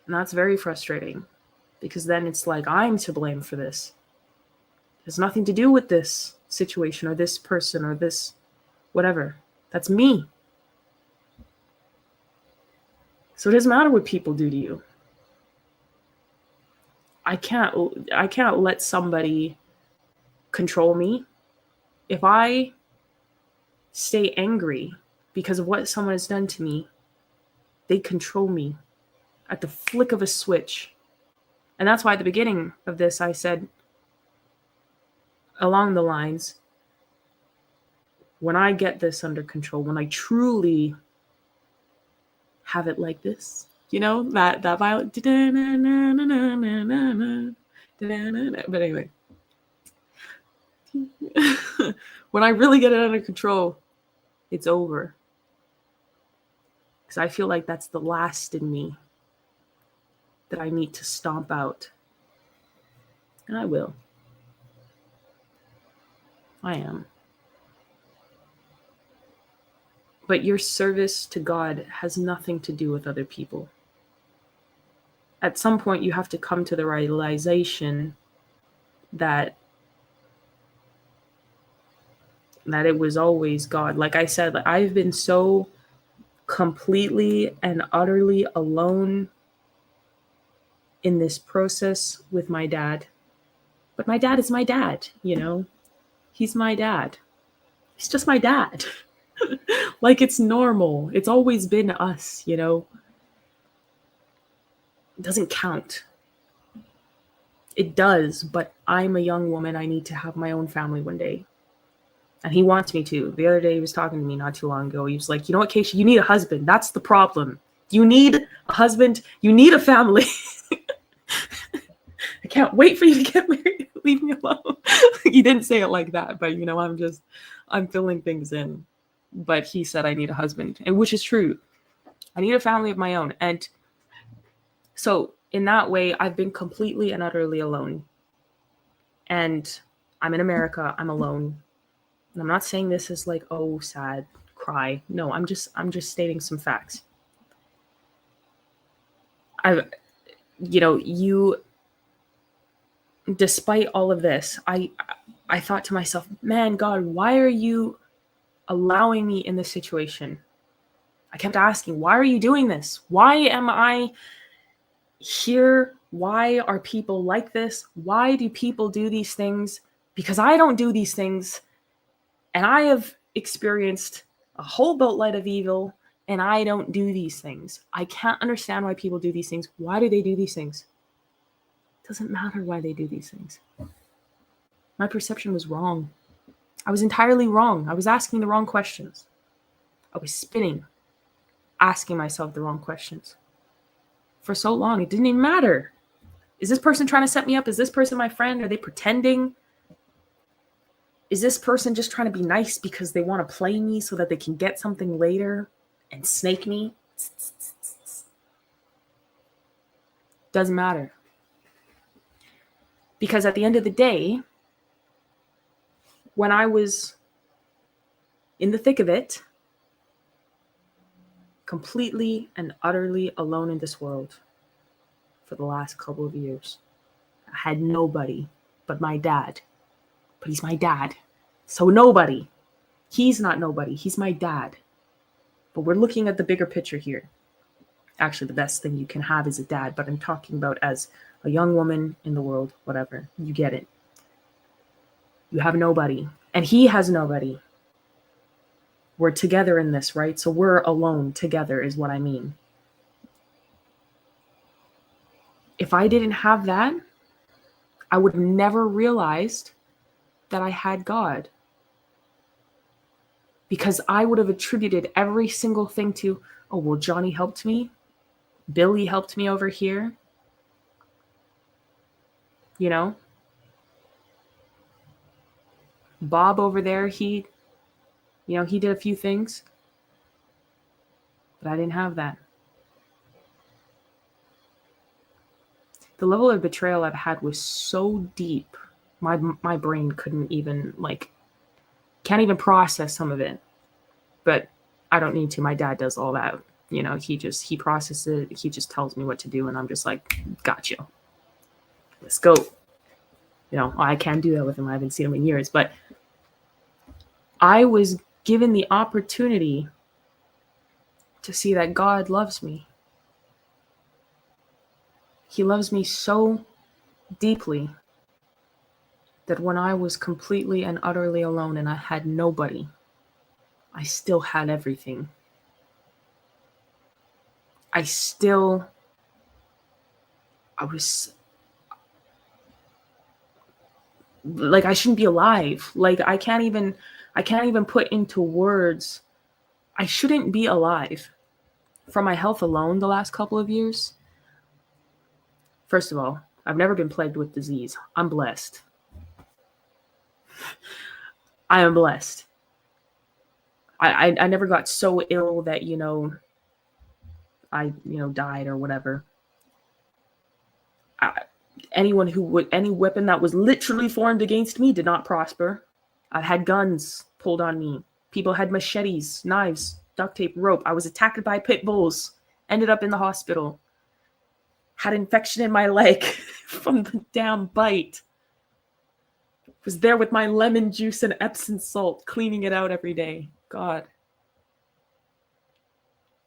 And that's very frustrating, because then it's like I'm to blame for this. It has nothing to do with this situation or this person or this whatever. That's me. So it doesn't matter what people do to you. I can't let somebody control me. If I stay angry because of what someone has done to me, they control me at the flick of a switch. And that's why at the beginning of this, I said along the lines, when I get this under control, when I truly have it like this, you know, that violent. But anyway, when I really get it under control, it's over. Because I feel like that's the last in me that I need to stomp out. And I will. I am. But your service to God has nothing to do with other people. At some point, you have to come to the realization that it was always God. Like I said, I've been so completely and utterly alone in this process with my dad. But my dad is my dad, you know? He's my dad. He's just my dad. Like it's normal. It's always been us, you know? It doesn't count. It does, but I'm a young woman. I need to have my own family one day. And he wants me to. The other day he was talking to me not too long ago. He was like, you know what, Kaysha, you need a husband. That's the problem. You need a husband. You need a family. I can't wait for you to get married. Leave me alone. He didn't say it like that, but you know, I'm filling things in. But he said I need a husband, and which is true. I need a family of my own. And so in that way, I've been completely and utterly alone. And I'm in America. I'm alone. And I'm not saying this is like, oh, sad, cry. No, I'm just stating some facts. Despite all of this, I thought to myself, man, God, why are you allowing me in this situation? I kept asking, why are you doing this? Why am I here? Why are people like this? Why do people do these things? Because I don't do these things. And I have experienced a whole boatload of evil, and I don't do these things. I can't understand why people do these things. Why do they do these things? It doesn't matter why they do these things. My perception was wrong. I was entirely wrong. I was asking the wrong questions. I was spinning, asking myself the wrong questions. For so long, it didn't even matter. Is this person trying to set me up? Is this person my friend? Are they pretending? Is this person just trying to be nice because they want to play me so that they can get something later and snake me? Doesn't matter. Because at the end of the day, when I was in the thick of it, completely and utterly alone in this world for the last couple of years, I had nobody but my dad. But he's my dad. So nobody. He's not nobody. He's my dad. But we're looking at the bigger picture here. Actually, the best thing you can have is a dad, but I'm talking about as a young woman in the world, whatever. You get it. You have nobody. And he has nobody. We're together in this, right? So we're alone together is what I mean. If I didn't have that, I would have never realized that I had God. Because I would have attributed every single thing to, oh, well, Johnny helped me. Billy helped me over here. You know? Bob over there, he did a few things. But I didn't have that. The level of betrayal I've had was so deep. My brain couldn't even, can't even process some of it. But I don't need to. My dad does all that. You know, he processes it. He just tells me what to do. And I'm just like, got you. Let's go. You know, I can't do that with him. I haven't seen him in years. But I was given the opportunity to see that God loves me. He loves me so deeply that when I was completely and utterly alone and I had nobody, I still had everything. I was like I shouldn't be alive. Like I can't even put into words. I shouldn't be alive. For my health alone the last couple of years. First of all, I've never been plagued with disease. I'm blessed. I am blessed. I never got so ill that, I, died or whatever. Any weapon that was literally formed against me did not prosper. I've had guns pulled on me. People had machetes, knives, duct tape, rope. I was attacked by pit bulls. Ended up in the hospital. Had infection in my leg from the damn bite. Was there with my lemon juice and Epsom salt, cleaning it out every day. God.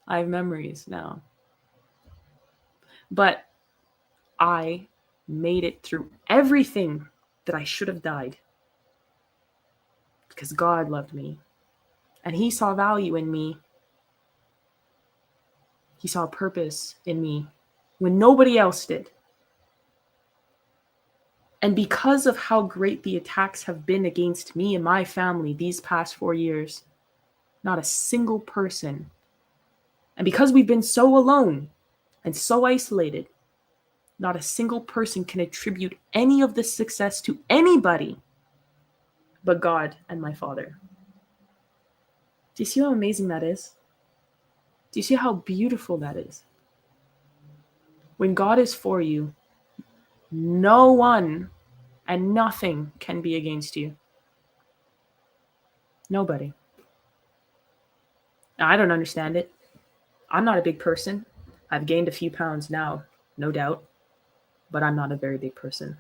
I have memories now. But I made it through everything that I should have died. Because God loved me. And He saw value in me. He saw purpose in me when nobody else did. And because of how great the attacks have been against me and my family these past 4 years, not a single person. And because we've been so alone and so isolated, not a single person can attribute any of this success to anybody but God and my Father. Do you see how amazing that is? Do you see how beautiful that is? When God is for you, no one and nothing can be against you. Nobody. Now, I don't understand it. I'm not a big person. I've gained a few pounds now, no doubt. But I'm not a very big person.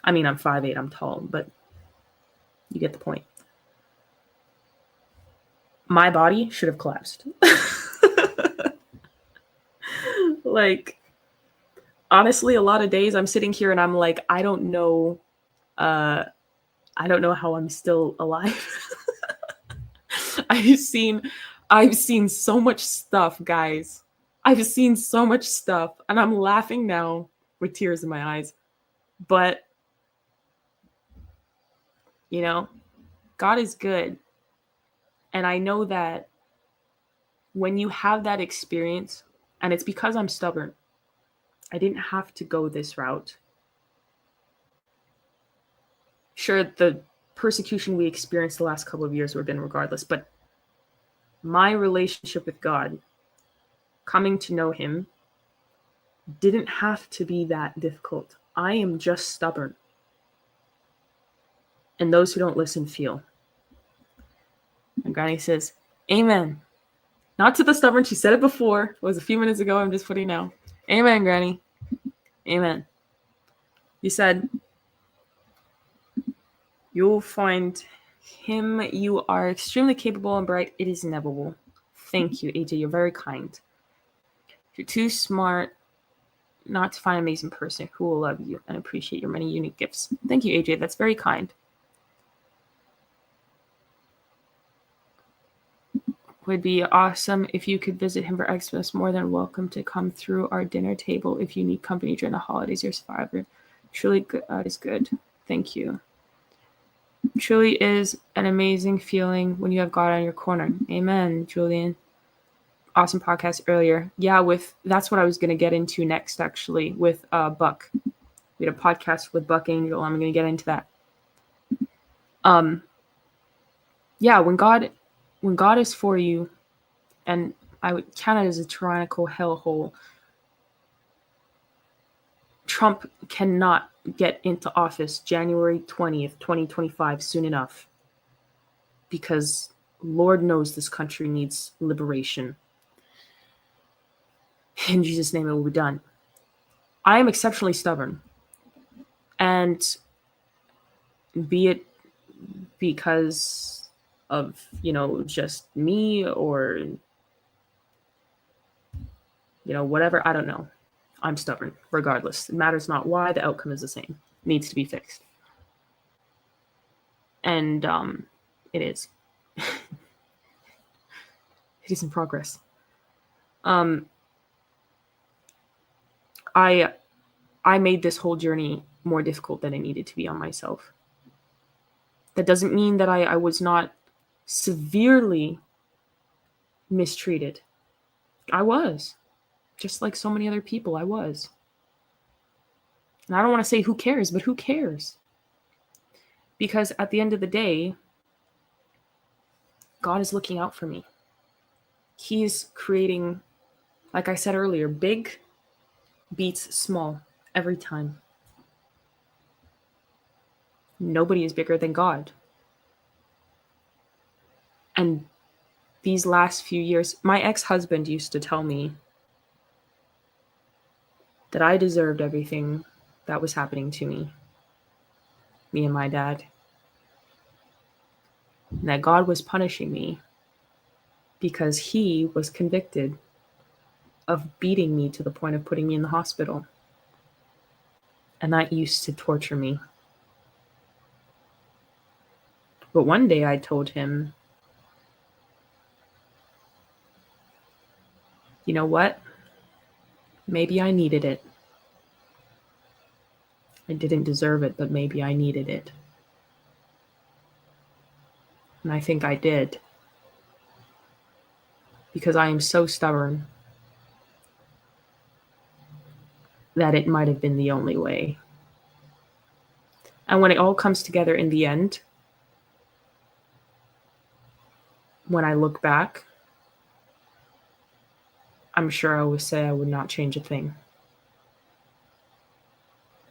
I mean, I'm 5'8", I'm tall, but you get the point. My body should have collapsed. Like, honestly, a lot of days I'm sitting here and I'm like, I don't know how I'm still alive. I've seen so much stuff, guys. I've seen so much stuff, and I'm laughing now with tears in my eyes. But, God is good. And I know that when you have that experience, and it's because I'm stubborn, I didn't have to go this route. Sure, the persecution we experienced the last couple of years would have been regardless, but my relationship with God, coming to know Him, didn't have to be that difficult. I am just stubborn. And those who don't listen feel. And Granny says, Amen. Not to the stubborn. She said it before. It was a few minutes ago. I'm just putting now. Amen, Granny. Amen. You said, you'll find Him. You are extremely capable and bright. It is inevitable. Thank you, AJ. You're very kind. You're too smart not to find an amazing person who will love you and appreciate your many unique gifts. Thank you, AJ. That's very kind. Would be awesome if you could visit him for Xmas. More than welcome to come through our dinner table if you need company during the holidays. You're a survivor. Truly good. Is good. Thank you. Truly is an amazing feeling when you have God on your corner. Amen, Julian. Awesome podcast earlier. Yeah, that's what I was going to get into next, actually, with Buck. We had a podcast with Buck Angel. I'm going to get into that. Yeah, when God is for you, and I would count it as a tyrannical hellhole, Trump cannot get into office January 20th, 2025 soon enough, because Lord knows this country needs liberation. In Jesus' name, it will be done. I am exceptionally stubborn. And be it because of, just me or, whatever, I don't know. I'm stubborn, regardless. It matters not why, the outcome is the same. It needs to be fixed. And it is. It is in progress. I made this whole journey more difficult than it needed to be on myself. That doesn't mean that I was not severely mistreated. I was. Just like so many other people, I was. And I don't want to say who cares, but who cares? Because at the end of the day, God is looking out for me. He's creating, like I said earlier, big beats small every time. Nobody is bigger than God. And these last few years, my ex-husband used to tell me that I deserved everything that was happening to me and my dad. And that God was punishing me because he was convicted of beating me to the point of putting me in the hospital. And that used to torture me. But one day I told him, you know what? Maybe I needed it. I didn't deserve it, but maybe I needed it. And I think I did. Because I am so stubborn that it might have been the only way. And when it all comes together in the end, when I look back, I'm sure I would say I would not change a thing.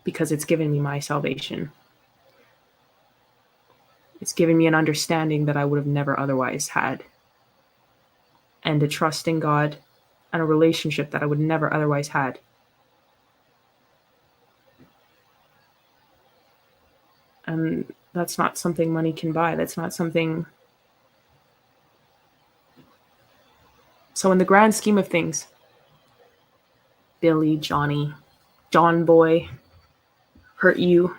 Because it's given me my salvation. It's given me an understanding that I would have never otherwise had. And a trust in God and a relationship that I would never otherwise had. And that's not something money can buy. That's not something. So in the grand scheme of things, Billy, Johnny, John Boy hurt you.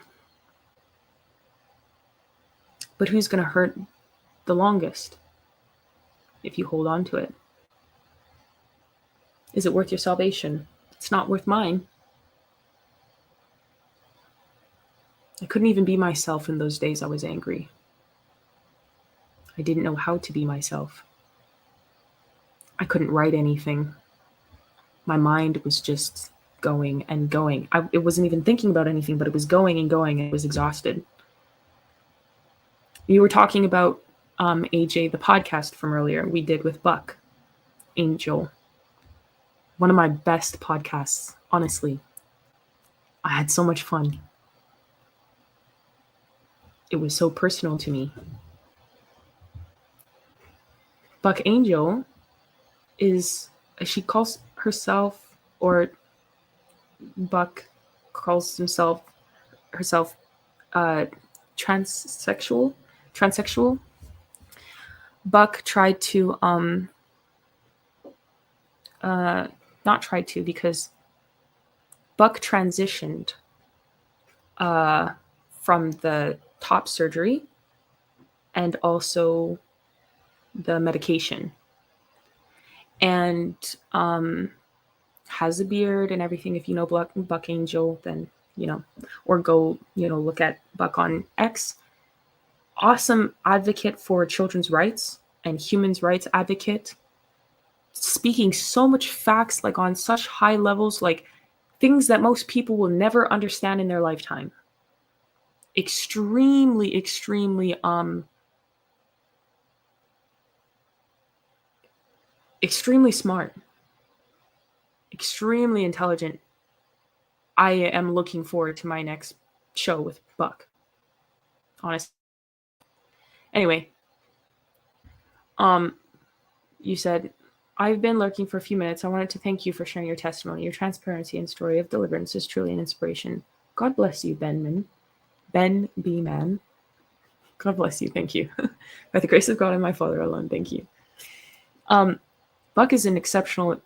But who's going to hurt the longest if you hold on to it? Is it worth your salvation? It's not worth mine. I couldn't even be myself in those days I was angry. I didn't know how to be myself. I couldn't write anything. My mind was just going and going. It wasn't even thinking about anything, but it was going and going, and it was exhausted. You were talking about AJ, the podcast from earlier we did with Buck Angel. One of my best podcasts, honestly. I had so much fun. It was so personal to me. Buck Angel she calls herself, or Buck calls herself transsexual. Buck tried to not tried to, because Buck transitioned from the top surgery and also the medication, and has a beard and everything. If you know Buck Angel, then or go look at Buck on X. Awesome advocate for children's rights and human rights advocate, speaking so much facts, like on such high levels, like things that most people will never understand in their lifetime. Extremely smart, extremely intelligent. I am looking forward to my next show with Buck, honestly. Anyway, you said, I've been lurking for a few minutes. I wanted to thank you for sharing your testimony. Your transparency and story of deliverance is truly an inspiration. God bless you, Ben B. Man. God bless you. Thank you. By the grace of God and my Father alone, thank you. Buck is an exceptional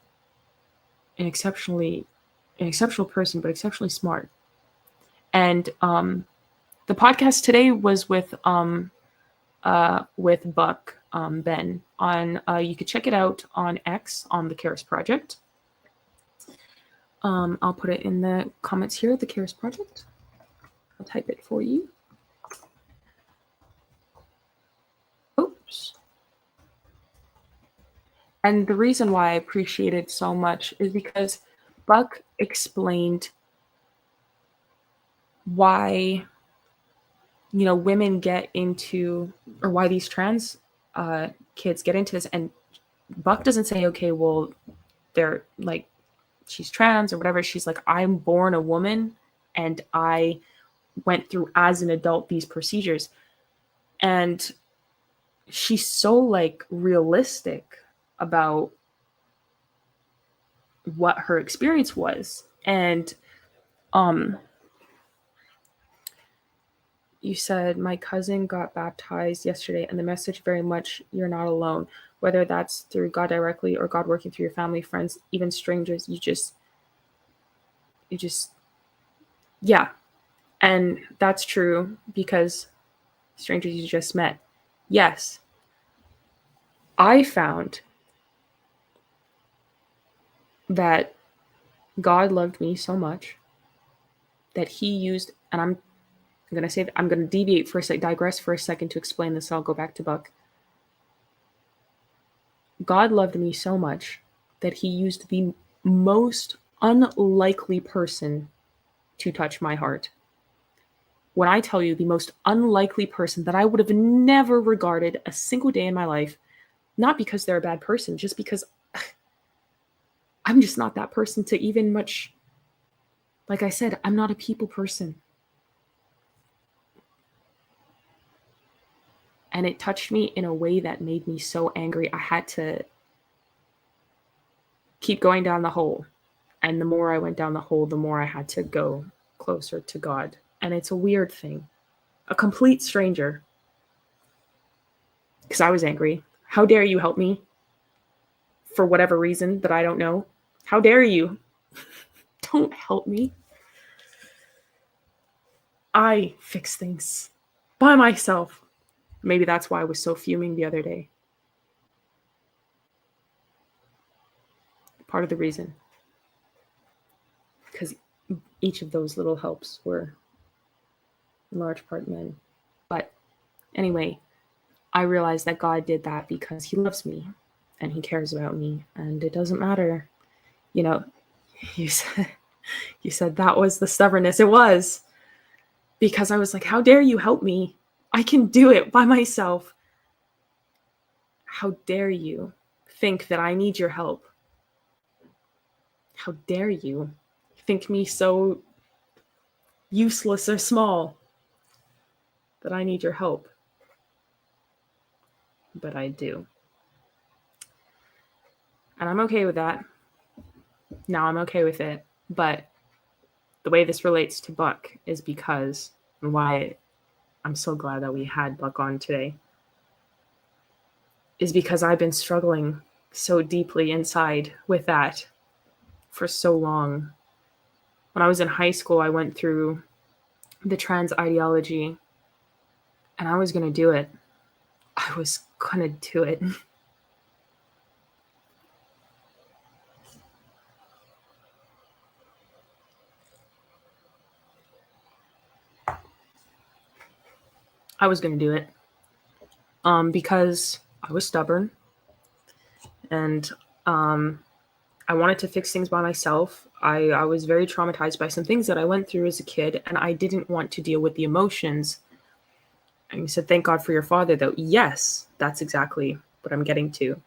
person, but exceptionally smart. And the podcast today was with Buck, Ben, on you could check it out on X on the Karis Project. I'll put it in the comments here, the Karis Project. I'll type it for you. And the reason why I appreciate it so much is because Buck explained why, women get into, or why these trans kids get into this. And Buck doesn't say, okay, well, they're like, she's trans or whatever. She's like, I'm born a woman and I went through as an adult these procedures. And she's so like realistic about what her experience was. And you said my cousin got baptized yesterday, and the message very much, you're not alone, whether that's through God directly or God working through your family, friends, even strangers. You just yeah. And that's true, because strangers you just met. Yes, I found that God loved me so much that he used, and I'm going to say that I'm going to deviate for a sec, digress for a second to explain this. I'll go back to Buck. God loved me so much that he used the most unlikely person to touch my heart. When I tell you the most unlikely person that I would have never regarded a single day in my life, not because they're a bad person, just because I'm just not that person to even much. Like I said, I'm not a people person. And it touched me in a way that made me so angry. I had to keep going down the hole. And the more I went down the hole, the more I had to go closer to God. And it's a weird thing. A complete stranger. Because I was angry. How dare you help me? For whatever reason that I don't know. How dare you? Don't help me. I fix things by myself. Maybe that's why I was so fuming the other day. Part of the reason. Because each of those little helps were in large part men. But anyway, I realized that God did that because he loves me and he cares about me, and it doesn't matter. You said that was the stubbornness. It was, because I was like, how dare you help me? I can do it by myself. How dare you think that I need your help? How dare you think me so useless or small that I need your help? But I do. And I'm okay with that. Now I'm okay with it. But the way this relates to Buck is because, and why I'm so glad that we had Buck on today, is because I've been struggling so deeply inside with that for so long. When I was in high school, I went through the trans ideology, and I was going to do it. I was going to do it. I was going to do it. Because I was stubborn, and I wanted to fix things by myself. I was very traumatized by some things that I went through as a kid, and I didn't want to deal with the emotions. And you said, thank God for your father, though. Yes, that's exactly what I'm getting to.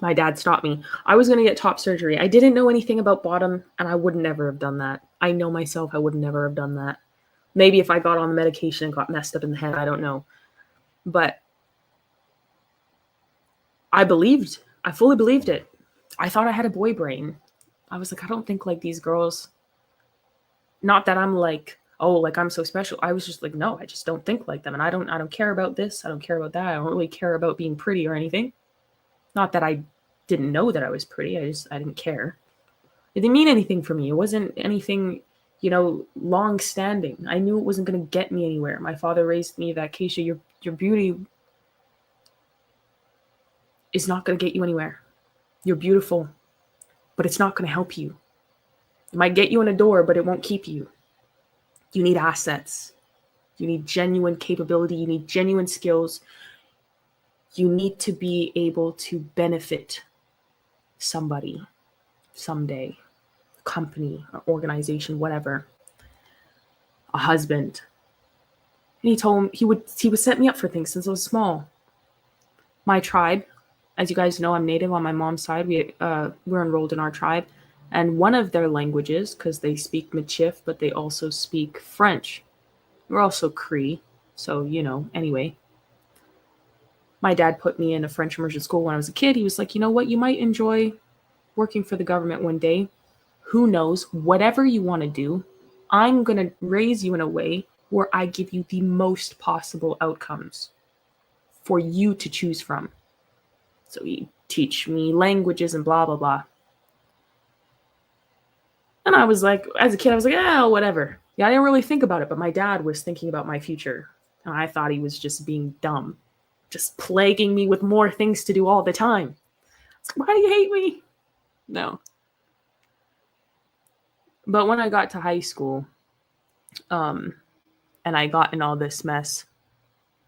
My dad stopped me. I was going to get top surgery. I didn't know anything about bottom, and I would never have done that. I know myself, I would never have done that. Maybe if I got on the medication and got messed up in the head, I don't know. But I fully believed it. I thought I had a boy brain. I was like, I don't think like these girls. Not that I'm like, oh, like I'm so special. I was just like, no, I just don't think like them. And I don't care about this. I don't care about that. I don't really care about being pretty or anything. Not that I didn't know that I was pretty. I didn't care. It didn't mean anything for me. It wasn't anything, long standing. I knew it wasn't going to get me anywhere. My father raised me that, Kaysha, your beauty is not going to get you anywhere. You're beautiful, but it's not going to help you. It might get you in a door, but it won't keep you. You need assets. You need genuine capability. You need genuine skills. You need to be able to benefit somebody, someday, company, or organization, whatever, a husband. And he told him he would set me up for things since I was small. My tribe, as you guys know, I'm Native on my mom's side. We're enrolled in our tribe, and one of their languages, because they speak Michif, but they also speak French. We're also Cree, so anyway. My dad put me in a French immersion school when I was a kid. He was like, you know what, you might enjoy working for the government one day. Who knows? Whatever you want to do, I'm going to raise you in a way where I give you the most possible outcomes for you to choose from. So he teach me languages and blah, blah, blah. And I was like, as a kid, I was like, whatever. Yeah, I didn't really think about it, but my dad was thinking about my future. And I thought he was just being dumb, just plaguing me with more things to do all the time. Why do you hate me? No. But when I got to high school, and I got in all this mess,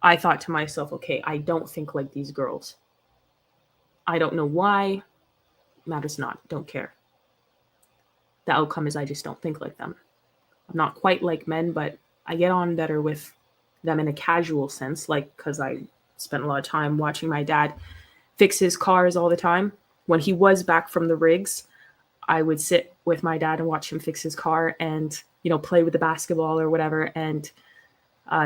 I thought to myself, okay, I don't think like these girls. I don't know why. Matters not. Don't care. The outcome is I just don't think like them. I'm not quite like men, but I get on better with them in a casual sense, like because I spent a lot of time watching my dad fix his cars all the time. When he was back from the rigs, I would sit with my dad and watch him fix his car and, play with the basketball or whatever and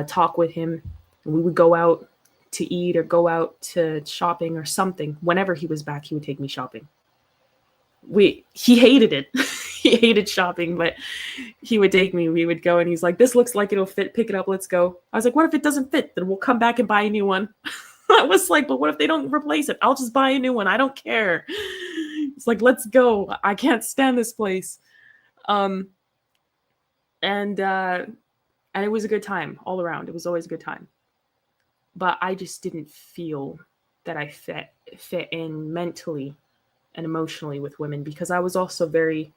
talk with him. And we would go out to eat or go out to shopping or something. Whenever he was back, he would take me shopping. He hated it. He hated shopping, but he would take me. We would go and he's like, this looks like it'll fit. Pick it up. Let's go. I was like, what if it doesn't fit? Then we'll come back and buy a new one. I was like, but what if they don't replace it? I'll just buy a new one. I don't care. It's like, let's go. I can't stand this place. And it was a good time all around. It was always a good time. But I just didn't feel that I fit in mentally and emotionally with women because I was also very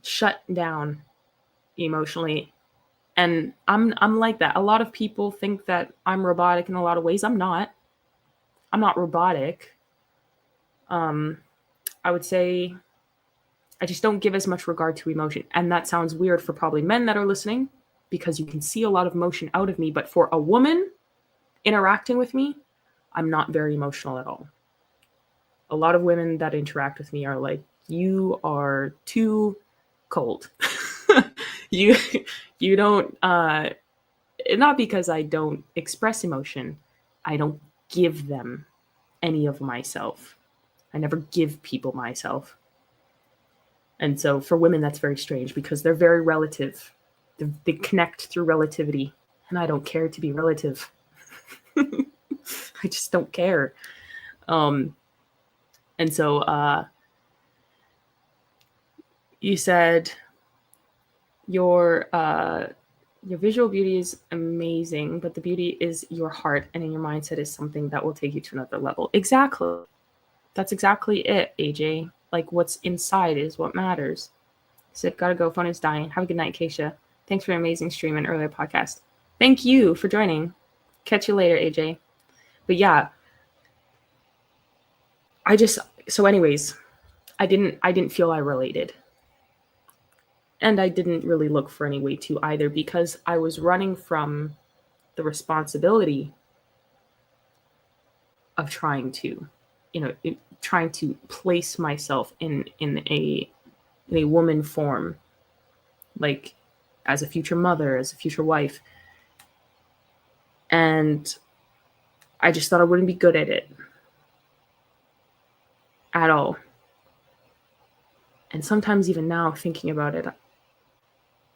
shut down emotionally. And I'm like that. A lot of people think that I'm robotic in a lot of ways. I'm not robotic. I would say I just don't give as much regard to emotion. And that sounds weird for probably men that are listening because you can see a lot of emotion out of me. But for a woman interacting with me, I'm not very emotional at all. A lot of women that interact with me are like, you are too cold. you don't, not because I don't express emotion. I don't give them any of myself. I never give people myself. And so for women, that's very strange because they're very relative. They connect through relativity. And I don't care to be relative. I just don't care. And so you said your visual beauty is amazing, but the beauty is your heart and in your mindset is something that will take you to another level. Exactly. That's exactly it, AJ. Like what's inside is what matters. He said, gotta go. Phone is dying. Have a good night, Kaysha. Thanks for an amazing stream and earlier podcast. Thank you for joining. Catch you later, AJ. But yeah, anyways, I didn't feel I related. And I didn't really look for any way to either because I was running from the responsibility of trying to place myself in a woman form, like as a future mother, as a future wife. And I just thought I wouldn't be good at it at all. And sometimes even now thinking about it,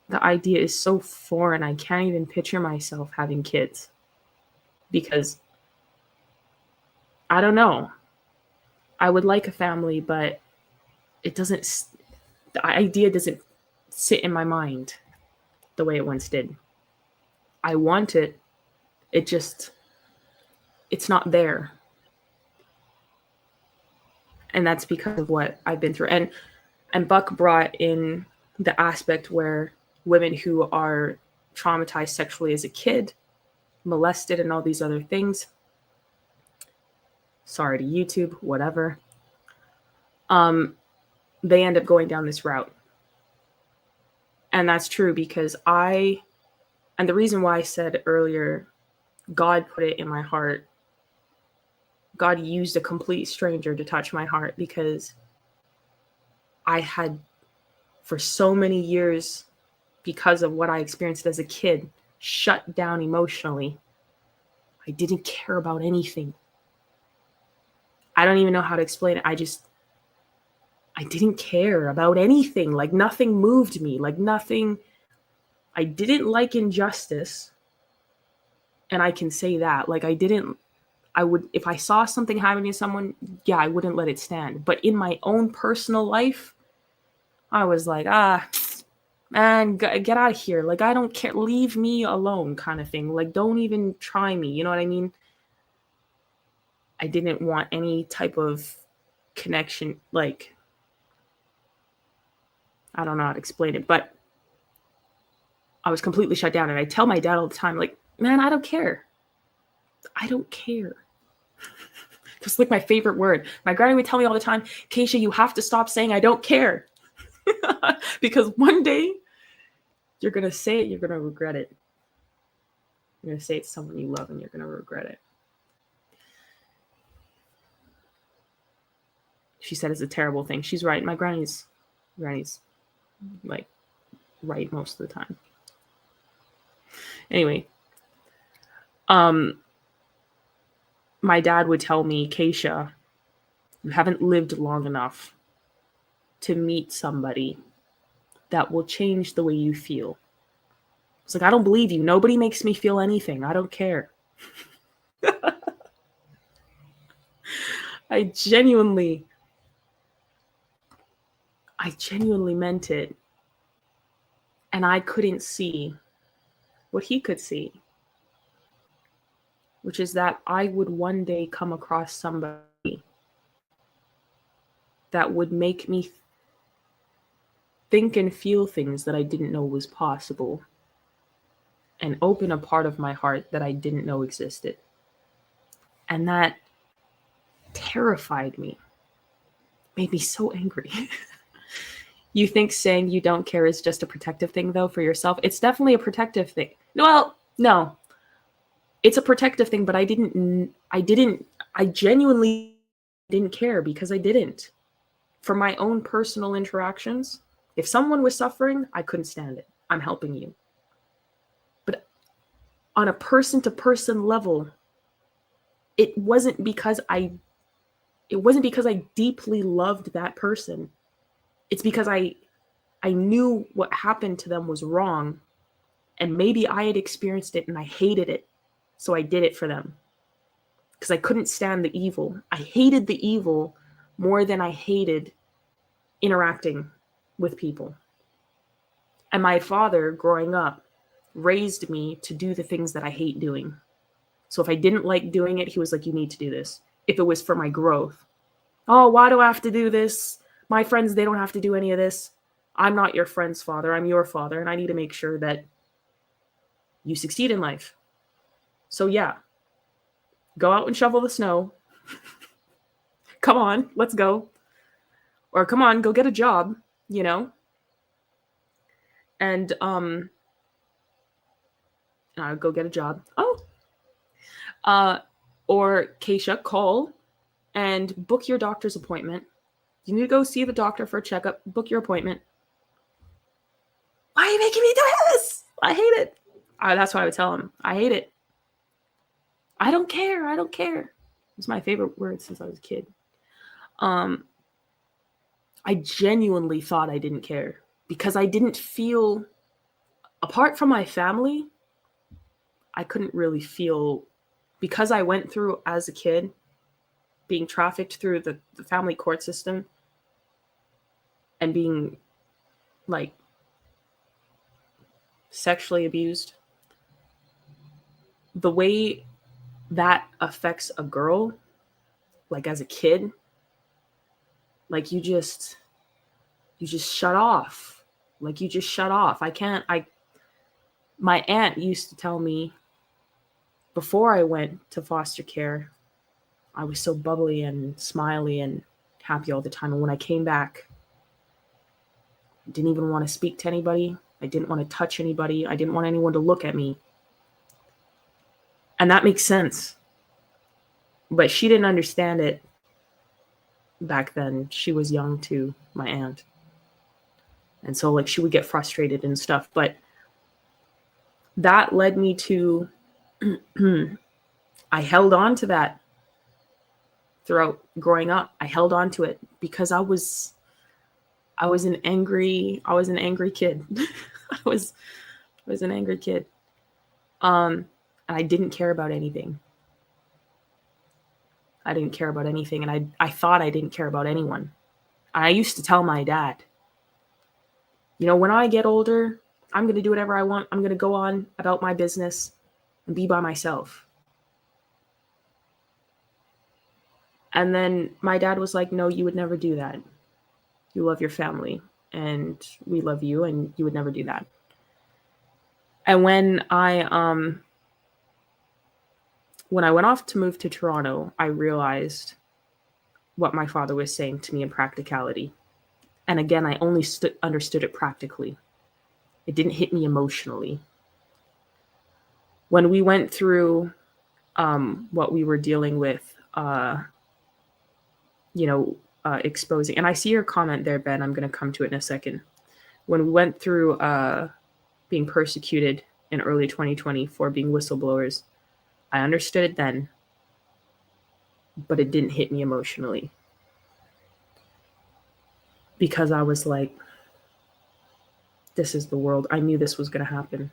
the idea is so foreign. I can't even picture myself having kids because I don't know. I would like a family, but the idea doesn't sit in my mind the way it once did. I want it. It's not there. And that's because of what I've been through. And Buck brought in the aspect where women who are traumatized sexually as a kid, molested and all these other things. sorry to YouTube, whatever, they end up going down this route. And that's true because and the reason why I said earlier, God put it in my heart. God used a complete stranger to touch my heart because I had, for so many years, because of what I experienced as a kid, shut down emotionally. I didn't care about anything. I don't even know how to explain it. I didn't care about anything. Like nothing moved me. Like nothing. I didn't like injustice. And I can say that. Like I would, if I saw something happening to someone, yeah, I wouldn't let it stand. But in my own personal life, I was like, man, get out of here. Like, I don't care. Leave me alone kind of thing. Like, don't even try me. You know what I mean? I didn't want any type of connection. Like, I don't know how to explain it, but I was completely shut down. And I tell my dad all the time, like, man, I don't care. I don't care. It's like my favorite word. My granny would tell me all the time, Kaysha, you have to stop saying I don't care. Because one day you're going to say it, you're going to regret it. You're going to say it to someone you love and you're going to regret it. She said it's a terrible thing. She's right. My granny's like right most of the time. Anyway, my dad would tell me, Kaysha, you haven't lived long enough to meet somebody that will change the way you feel. It's like, I don't believe you. Nobody makes me feel anything. I don't care. I genuinely meant it. And I couldn't see what he could see, which is that I would one day come across somebody that would make me think and feel things that I didn't know was possible and open a part of my heart that I didn't know existed. And that terrified me, made me so angry. You think saying you don't care is just a protective thing, though, for yourself? It's definitely a protective thing. Well, no. It's a protective thing, but I genuinely didn't care because I didn't. For my own personal interactions, if someone was suffering, I couldn't stand it. I'm helping you. But on a person-to-person level, it wasn't because I deeply loved that person. It's because I knew what happened to them was wrong, and maybe I had experienced it and I hated it, so I did it for them. Because I couldn't stand the evil. I hated the evil more than I hated interacting with people. And my father, growing up, raised me to do the things that I hate doing. So if I didn't like doing it, he was like, you need to do this. If it was for my growth. Oh, why do I have to do this? My friends, they don't have to do any of this. I'm not your friend's father. I'm your father. And I need to make sure that you succeed in life. So yeah, go out and shovel the snow. Come on, let's go. Or come on, go get a job, you know? And go get a job. Or Kaysha, call and book your doctor's appointment. You need to go see the doctor for a checkup. Book your appointment. Why are you making me do this? I hate it. That's what I would tell him. I hate it. I don't care. I don't care. It's my favorite word since I was a kid. I genuinely thought I didn't care because I didn't feel, apart from my family, I couldn't really feel, because I went through as a kid being trafficked through the family court system and being like sexually abused. The way that affects a girl, like as a kid, like you just shut off. Like you just shut off. My aunt used to tell me before I went to foster care, I was so bubbly and smiley and happy all the time. And when I came back, I didn't even want to speak to anybody. I didn't want to touch anybody. I didn't want anyone to look at me. And that makes sense. But she didn't understand it back then. She was young too, my aunt. And so like she would get frustrated and stuff. But that led me to, I held on to that throughout growing up. I held on to it because I was an angry kid. I was an angry kid. And I didn't care about anything. I didn't care about anything. And I thought I didn't care about anyone. I used to tell my dad, when I get older, I'm going to do whatever I want. I'm going to go on about my business and be by myself. And then my dad was like, no, you would never do that. You love your family and we love you and you would never do that. And when I went off to move to Toronto, I realized what my father was saying to me in practicality. And again, I only understood it practically. It didn't hit me emotionally. When we went through what we were dealing with, exposing, and I see your comment there, Ben, I'm going to come to it in a second. When we went through being persecuted in early 2020 for being whistleblowers, I understood it then, but it didn't hit me emotionally. Because I was like, this is the world. I knew this was going to happen.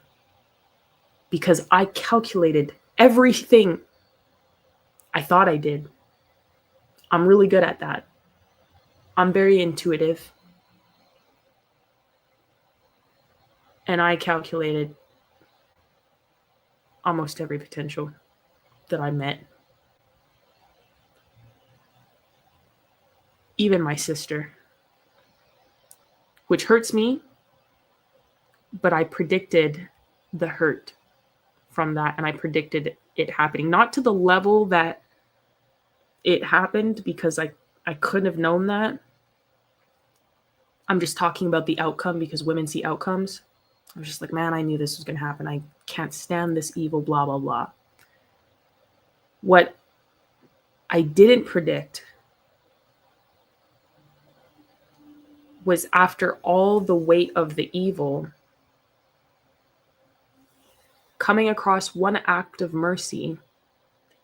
Because I calculated everything I thought I did. I'm really good at that. I'm very intuitive. And I calculated almost every potential that I met. Even my sister. Which hurts me, but I predicted the hurt from that, and I predicted it happening. Not to the level that it happened, because I couldn't have known that. I'm just talking about the outcome because women see outcomes. I was just like, man, I knew this was going to happen. I can't stand this evil, blah, blah, blah. What I didn't predict was after all the weight of the evil, coming across one act of mercy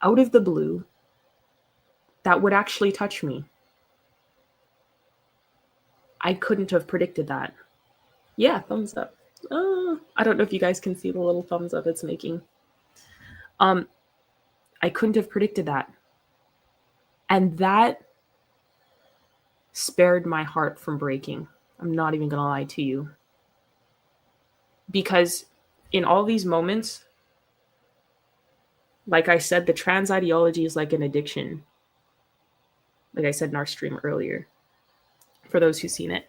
out of the blue that would actually touch me. I couldn't have predicted that. Yeah, thumbs up. I don't know if you guys can see the little thumbs up it's making. I couldn't have predicted that. And that spared my heart from breaking. I'm not even going to lie to you. Because in all these moments, like I said, the trans ideology is like an addiction. Like I said in our stream earlier, for those who've seen it.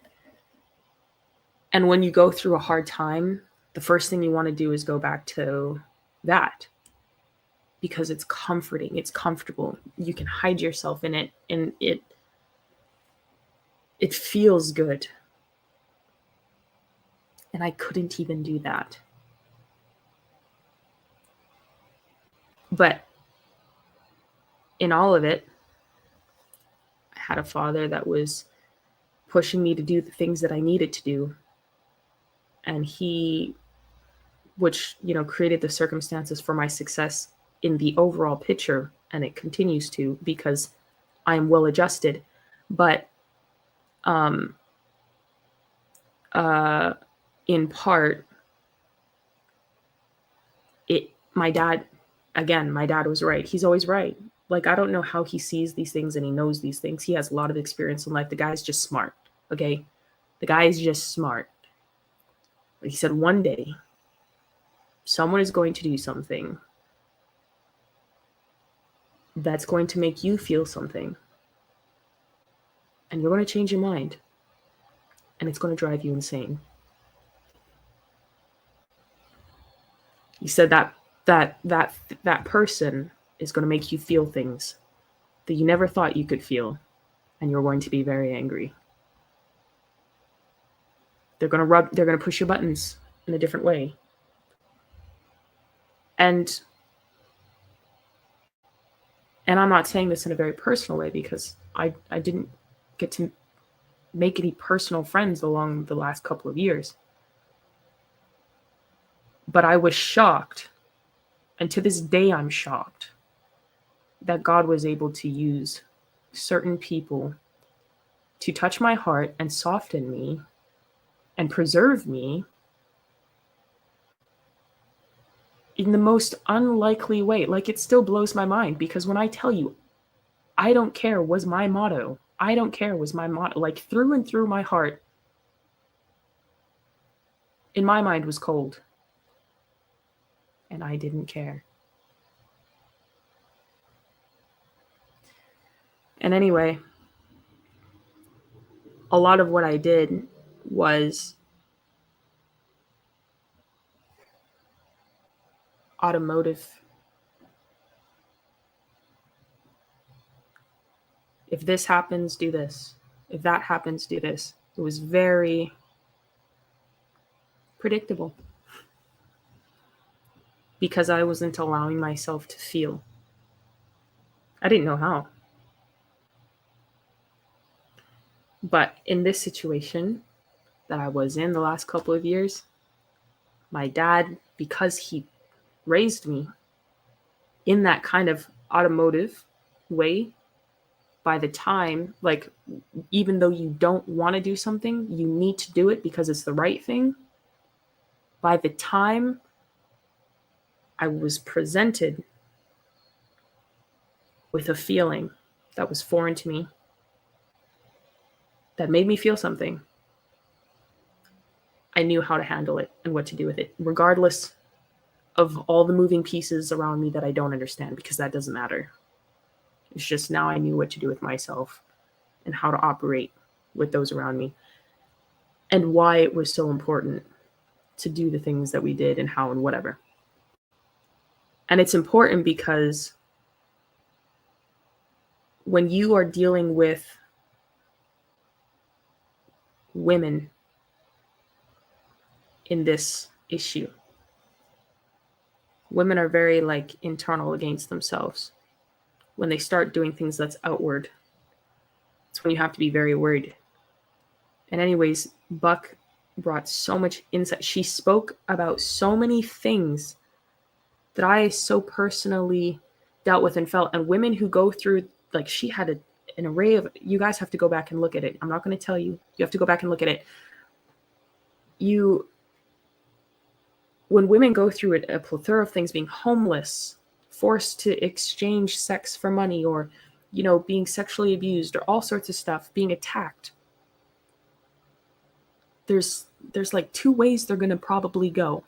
And when you go through a hard time, the first thing you want to do is go back to that. Because it's comforting, it's comfortable. You can hide yourself in it, and it feels good. And I couldn't even do that. But in all of it, I had a father that was pushing me to do the things that I needed to do. And he, which, created the circumstances for my success in the overall picture, and it continues to, because I am well adjusted. But in part, my dad was right. He's always right. Like, I don't know how he sees these things and he knows these things. He has a lot of experience in life. The guy's just smart. Okay. The guy's just smart. He said, one day someone is going to do something that's going to make you feel something. And you're going to change your mind. And it's going to drive you insane. He said that person is going to make you feel things that you never thought you could feel, and you're going to be very angry. They're going to push your buttons in a different way. And I'm not saying this in a very personal way, because I didn't get to make any personal friends along the last couple of years. But I was shocked, and to this day I'm shocked, that God was able to use certain people to touch my heart and soften me and preserve me in the most unlikely way. Like, it still blows my mind, because when I tell you, I don't care was my motto. I don't care was my motto. Like, through and through, my heart, in my mind, was cold. And I didn't care. And anyway, a lot of what I did was automotive. If this happens, do this. If that happens, do this. It was very predictable, because I wasn't allowing myself to feel. I didn't know how. But in this situation that I was in the last couple of years, my dad, because he raised me in that kind of automotive way, by the time, like, even though you don't want to do something, you need to do it because it's the right thing. By the time I was presented with a feeling that was foreign to me, that made me feel something, I knew how to handle it and what to do with it, regardless of all the moving pieces around me that I don't understand, because that doesn't matter. It's just, now I knew what to do with myself and how to operate with those around me, and why it was so important to do the things that we did, and how and whatever. And it's important because when you are dealing with women in this issue, women are very, like, internal against themselves. When they start doing things that's outward, it's when you have to be very worried. And anyways, Buck brought so much insight. She spoke about so many things that I so personally dealt with and felt. And women who go through, like, she had an array of, you guys have to go back and look at it. I'm not going to tell you. You have to go back and look at it. When women go through it, a plethora of things, being homeless, forced to exchange sex for money, or, being sexually abused, or all sorts of stuff, being attacked. There's like two ways they're going to probably go.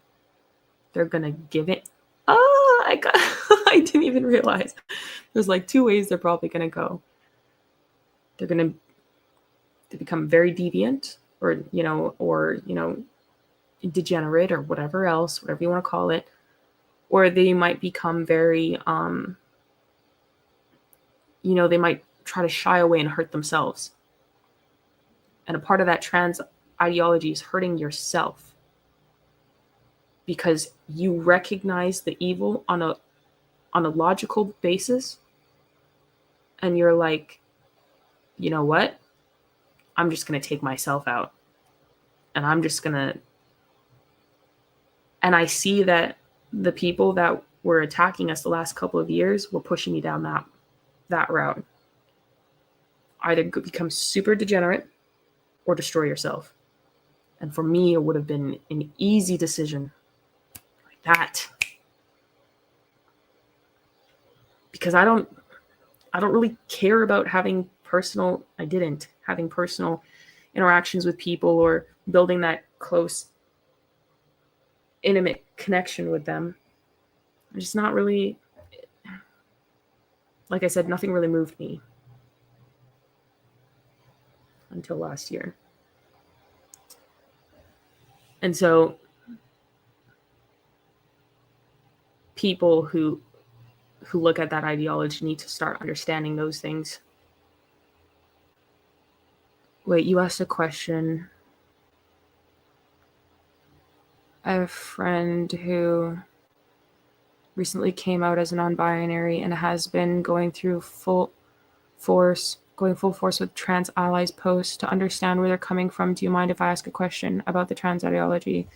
They're going to give it. I didn't even realize. There's like two ways they're probably going to go. They're going to become very deviant, or degenerate, or whatever else, whatever you want to call it. Or they might become very, they might try to shy away and hurt themselves. And a part of that trans ideology is hurting yourself, because you recognize the evil on a logical basis, and you're like, you know what? I'm just going to take myself out, and I'm just going to. And I see that the people that were attacking us the last couple of years were pushing me down that route. Either become super degenerate or destroy yourself. And for me, it would have been an easy decision like that. Because I don't really care about having personal interactions with people, or building that close, intimate connection with them. I'm just not really, like I said, nothing really moved me until last year. And so people who who look at that ideology need to start understanding those things. Wait, you asked a question. I have a friend who recently came out as non-binary and has been going full force with trans allies posts to understand where they're coming from. Do you mind if I ask a question about the trans ideology?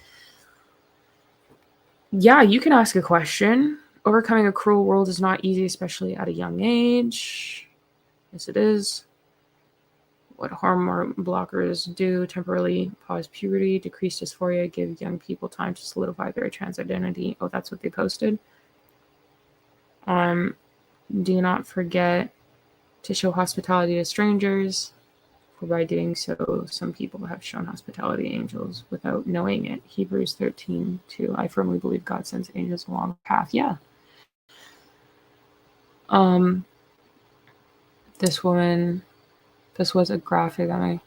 Yeah, you can ask a question. Overcoming a cruel world is not easy, especially at a young age. Yes, it is. What hormone blockers do: temporarily pause puberty, decrease dysphoria, give young people time to solidify their trans identity. Oh, that's what they posted. Do not forget to show hospitality to strangers. For by doing so, some people have shown hospitality to angels without knowing it. Hebrews 13:2. I firmly believe God sends angels along the path. Yeah. This was a graphic that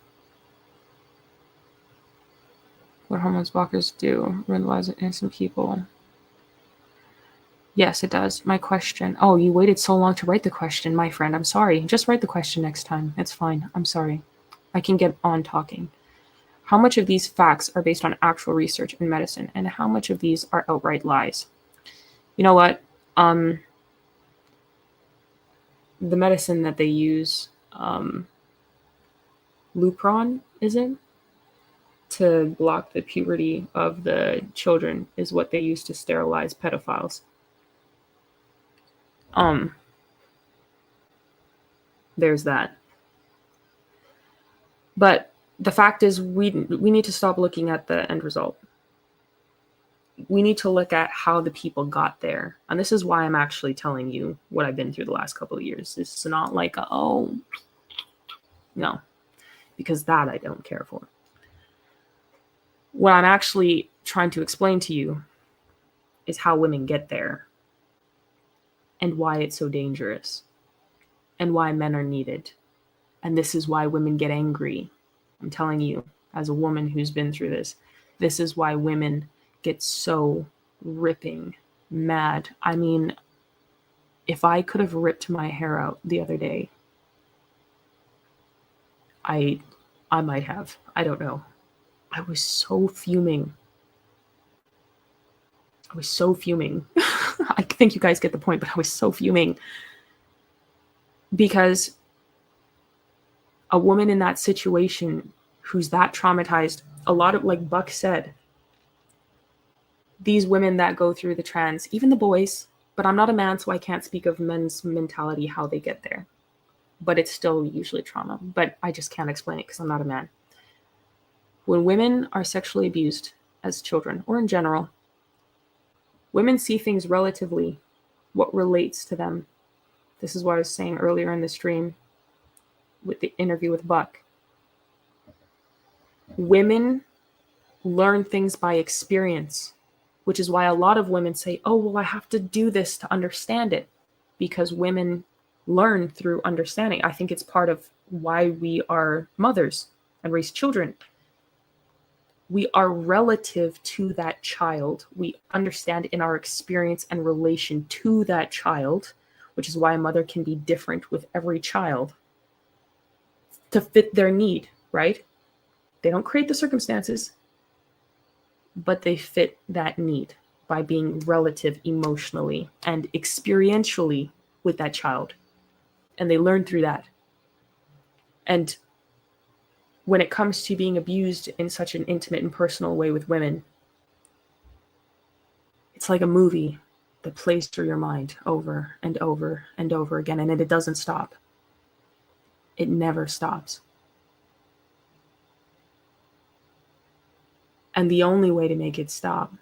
what hormones blockers do, ruin the lives of innocent people. Yes, it does. My question. Oh, you waited so long to write the question, my friend. I'm sorry. Just write the question next time. It's fine. I'm sorry. I can get on talking. How much of these facts are based on actual research in medicine, and how much of these are outright lies? You know what? The medicine that they use, Lupron, is it? To block the puberty of the children is what they use to sterilize pedophiles. There's that. But the fact is, we need to stop looking at the end result. We need to look at how the people got there. And this is why I'm actually telling you what I've been through the last couple of years. It's not like, oh, no, because that I don't care for. What I'm actually trying to explain to you is how women get there and why it's so dangerous and why men are needed. And this is why women get angry. I'm telling you, as a woman who's been through this, this is why women get so ripping mad. I mean, if I could have ripped my hair out the other day, I might have. I don't know. I was so fuming. I think you guys get the point, but I was so fuming. Because a woman in that situation who's that traumatized, a lot of, like Buck said, these women that go through the trans, even the boys, but I'm not a man, so I can't speak of men's mentality, how they get there. But it's still usually trauma. But I just can't explain it because I'm not a man. When women are sexually abused as children, or in general, women see things relatively, what relates to them. This is what I was saying earlier in the stream with the interview with Buck. Women learn things by experience, which is why a lot of women say, oh, well, I have to do this to understand it, because women learn through understanding. I think it's part of why we are mothers and raise children. We are relative to that child. We understand in our experience and relation to that child, which is why a mother can be different with every child to fit their need, right? They don't create the circumstances, but they fit that need by being relative emotionally and experientially with that child. And they learn through that. And when it comes to being abused in such an intimate and personal way with women, it's like a movie that plays through your mind over and over and over again, and it doesn't stop. It never stops. And the only way to make it stop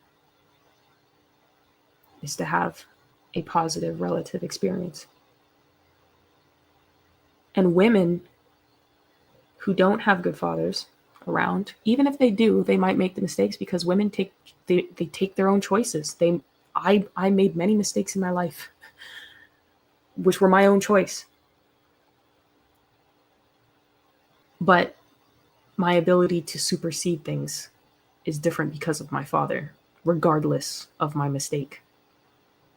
is to have a positive relative experience. And women who don't have good fathers around, even if they do, they might make the mistakes, because women take their own choices. I made many mistakes in my life, which were my own choice. But my ability to supersede things is different because of my father, regardless of my mistake.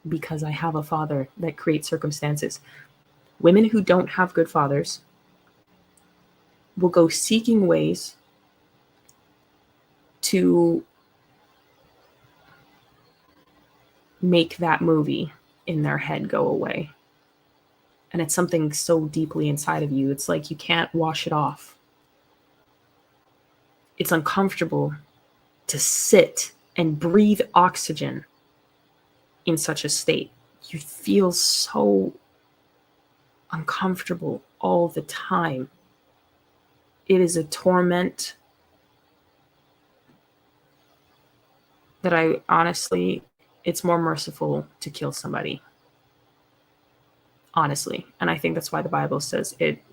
because I have a father that creates circumstances. Women who don't have good fathers will go seeking ways to make that movie in their head go away. And it's something so deeply inside of you. It's like you can't wash it off. It's uncomfortable to sit and breathe oxygen in such a state. You feel so uncomfortable all the time. It is a torment that I honestly, it's more merciful to kill somebody. Honestly. And I think that's why the Bible says it,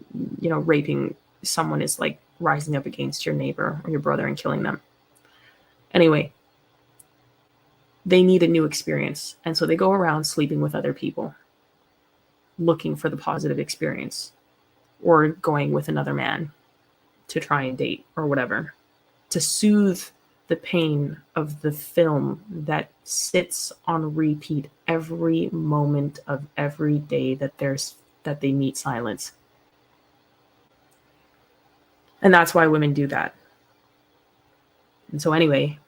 raping someone is like rising up against your neighbor or your brother and killing them. Anyway, they need a new experience. And so they go around sleeping with other people, looking for the positive experience, or going with another man to try and date or whatever, to soothe the pain of the film that sits on repeat every moment of every day that they meet silence. And that's why women do that. And so anyway,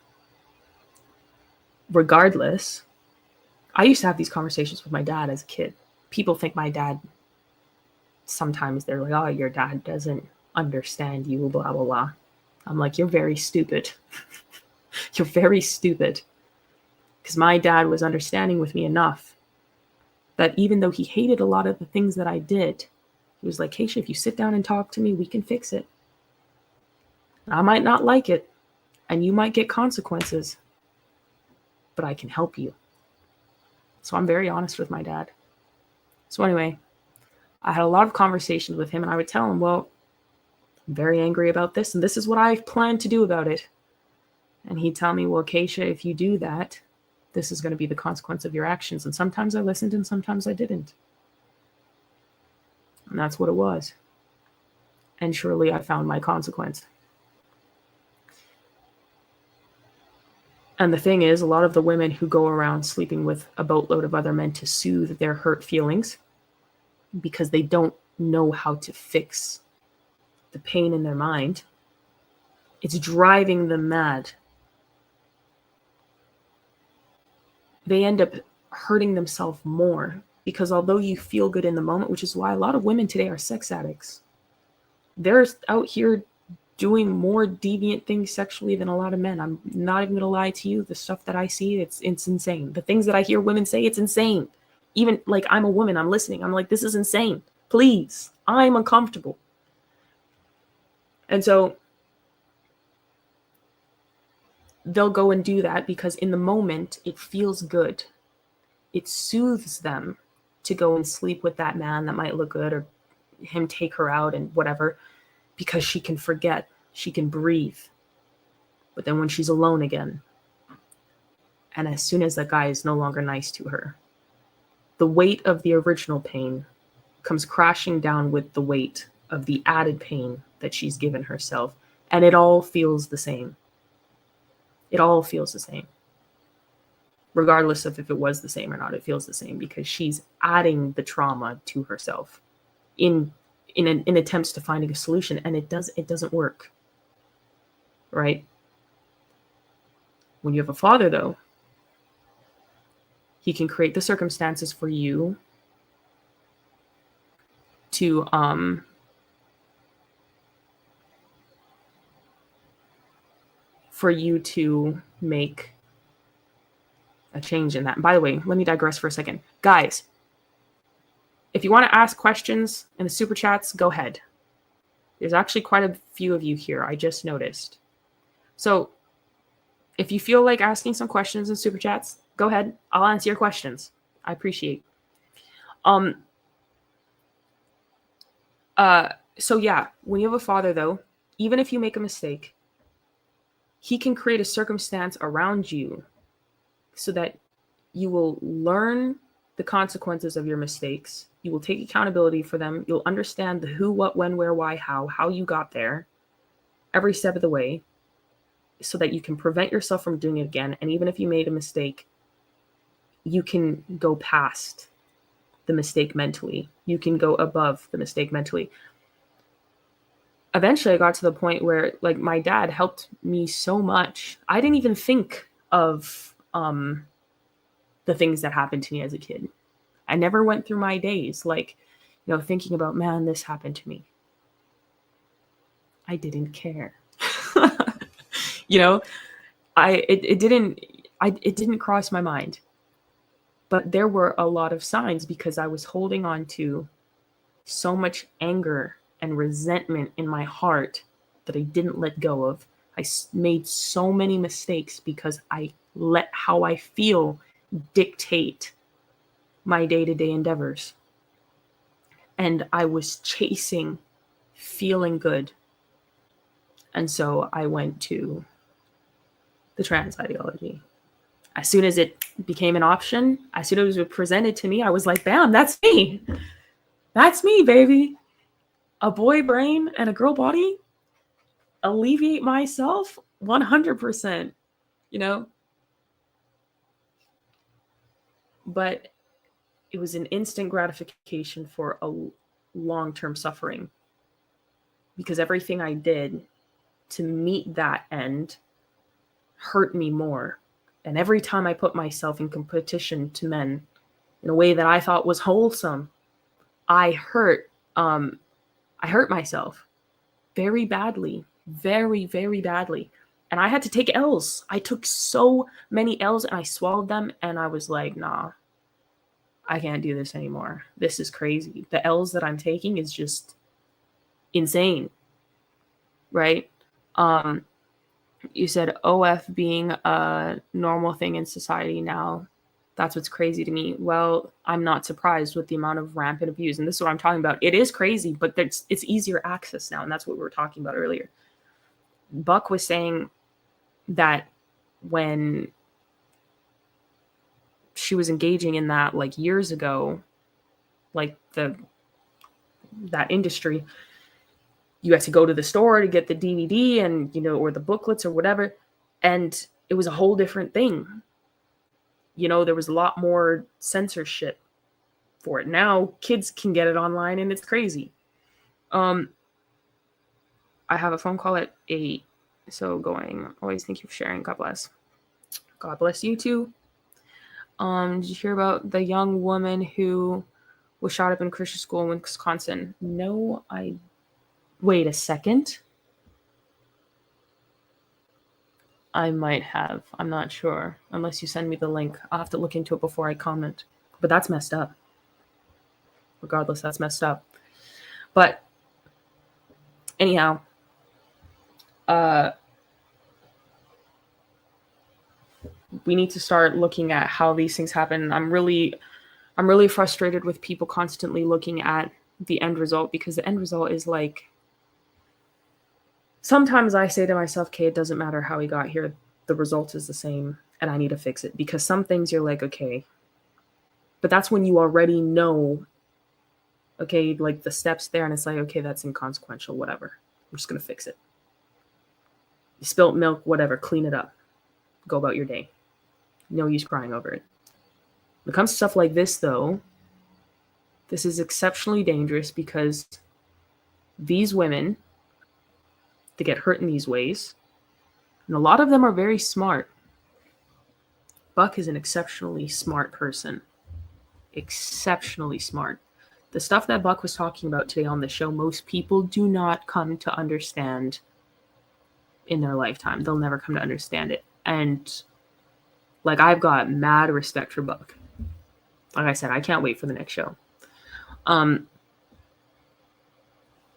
regardless, I used to have these conversations with my dad as a kid. People think my dad, sometimes they're like, oh, your dad doesn't understand you, blah, blah, blah. I'm like, you're very stupid. You're very stupid. Because my dad was understanding with me enough that even though he hated a lot of the things that I did, he was like, Kaysha, if you sit down and talk to me, we can fix it. I might not like it, and you might get consequences, but I can help you. So I'm very honest with my dad. So anyway, I had a lot of conversations with him, and I would tell him, well, I'm very angry about this, and this is what I plan to do about it. And he'd tell me, well, Kaysha, if you do that, this is going to be the consequence of your actions. And sometimes I listened and sometimes I didn't. And that's what it was. And surely I found my consequence. And the thing is, a lot of the women who go around sleeping with a boatload of other men to soothe their hurt feelings, because they don't know how to fix the pain in their mind, it's driving them mad. They end up hurting themselves more, because although you feel good in the moment, which is why a lot of women today are sex addicts. They're out here doing more deviant things sexually than a lot of men. I'm not even going to lie to you. The stuff that I see, it's insane. The things that I hear women say, it's insane. Even like, I'm a woman, I'm listening. I'm like, this is insane. Please, I'm uncomfortable. And so they'll go and do that because in the moment it feels good. It soothes them to go and sleep with that man that might look good, or him take her out and whatever, because she can forget, she can breathe. But then when she's alone again, and as soon as that guy is no longer nice to her, the weight of the original pain comes crashing down with the weight of the added pain that she's given herself. And it all feels the same. It all feels the same. Regardless of if it was the same or not, it feels the same because she's adding the trauma to herself in attempts to finding a solution, and it doesn't work. Right? When you have a father, though, he can create the circumstances for you to make a change in that. And by the way, let me digress for a second. Guys, if you want to ask questions in the super chats, go ahead. There's actually quite a few of you here, I just noticed. So if you feel like asking some questions in super chats, go ahead. I'll answer your questions. I appreciate. So yeah, when you have a father, though, even if you make a mistake, he can create a circumstance around you so that you will learn the consequences of your mistakes. You will take accountability for them. You'll understand the who, what, when, where, why, how you got there every step of the way, so that you can prevent yourself from doing it again. And even if you made a mistake, you can go past the mistake mentally. You can go above the mistake mentally. Eventually I got to the point where like my dad helped me so much. I didn't even think of the things that happened to me as a kid. I never went through my days like, thinking about, man, this happened to me. I didn't care. you know, it didn't cross my mind. But there were a lot of signs because I was holding on to so much anger and resentment in my heart that I didn't let go of. I made so many mistakes because I let how I feel dictate my day-to-day endeavors. And I was chasing feeling good. And so I went to the trans ideology. As soon as it became an option, as soon as it was presented to me, I was like, bam, that's me. That's me, baby. A boy brain and a girl body. Alleviate myself 100%, But it was an instant gratification for a long-term suffering. Because everything I did to meet that end hurt me more. And every time I put myself in competition to men in a way that I thought was wholesome, I hurt myself very badly, very, very badly. And I had to take L's. I took so many L's and I swallowed them. And I was like, nah, I can't do this anymore. This is crazy. The L's that I'm taking is just insane. Right? You said OF being a normal thing in society now. That's what's crazy to me. Well, I'm not surprised with the amount of rampant abuse. And this is what I'm talking about. It is crazy, but it's easier access now. And that's what we were talking about earlier. Buck was saying that when she was engaging in that like years ago, like that industry, you had to go to the store to get the DVD and, or the booklets or whatever. And it was a whole different thing. There was a lot more censorship for it. Now kids can get it online and it's crazy. I have a phone call at 8. So going, always thank you for sharing. God bless. God bless you too. Did you hear about the young woman who was shot up in Christian school in Wisconsin? No, wait a second. I might have. I'm not sure. Unless you send me the link. I'll have to look into it before I comment. But that's messed up. Regardless, that's messed up. But anyhow, we need to start looking at how these things happen. I'm really frustrated with people constantly looking at the end result, because the end result is like, sometimes I say to myself, okay, it doesn't matter how we got here. The result is the same and I need to fix it, because some things you're like, okay, but that's when you already know, okay, like the steps there, and it's like, okay, that's inconsequential, whatever. I'm just going to fix it. You spilt milk, whatever, clean it up. Go about your day. No use crying over it. When it comes to stuff like this, though, this is exceptionally dangerous, because these women, they get hurt in these ways, and a lot of them are very smart. Buck is an exceptionally smart person. Exceptionally smart. The stuff that Buck was talking about today on the show, most people do not come to understand in their lifetime. They'll never come to understand it. And like, I've got mad respect for Buck. Like I said, I can't wait for the next show.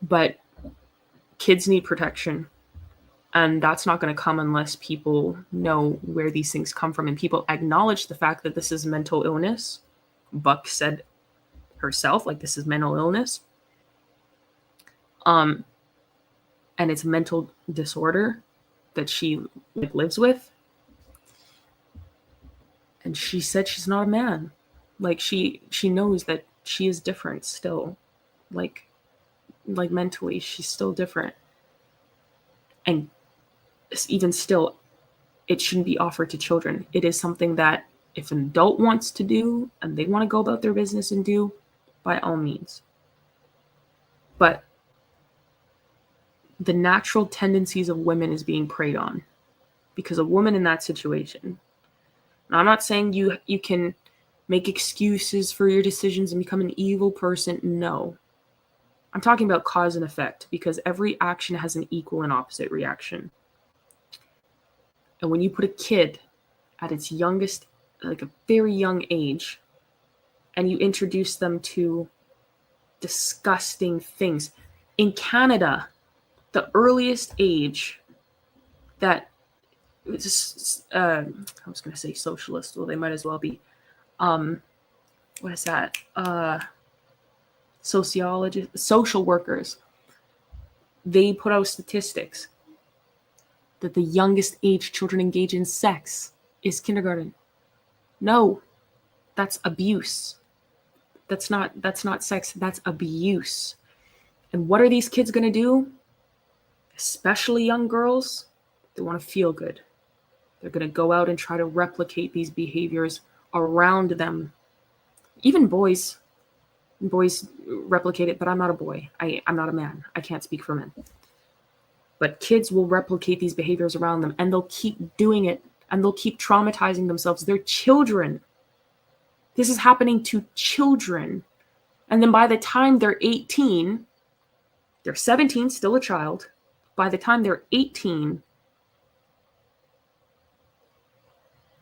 But kids need protection. And that's not going to come unless people know where these things come from and people acknowledge the fact that this is mental illness. Buck said herself, like, this is mental illness. And it's a mental disorder that she lives with. And she said she's not a man. Like, she knows that she is different still. Like mentally, she's still different. And even still, it shouldn't be offered to children. It is something that If an adult wants to do and they want to go about their business and do, by all means. But the natural tendencies of women is being preyed on because a woman in that situation. Now, I'm not saying you can make excuses for your decisions and become an evil person. No. I'm talking about cause and effect because every action has an equal and opposite reaction. And when you put a kid at its youngest, like a very young age, and you introduce them to disgusting things. In Canada, the earliest age that I was going to say socialist. Well, they might as well be. What is that? Sociologists, social workers. They put out statistics that the youngest age children engage in sex is kindergarten. No, that's abuse. That's not sex. That's abuse. And what are these kids going to do? Especially young girls, they want to feel good. They're going to go out and try to replicate these behaviors around them. Even boys replicate it, but I'm not a boy. I'm not a man. I can't speak for men. But kids will replicate these behaviors around them, and they'll keep doing it, and they'll keep traumatizing themselves. They're children. This is happening to children. And then by the time they're 18, they're 17, still a child. By the time they're 18,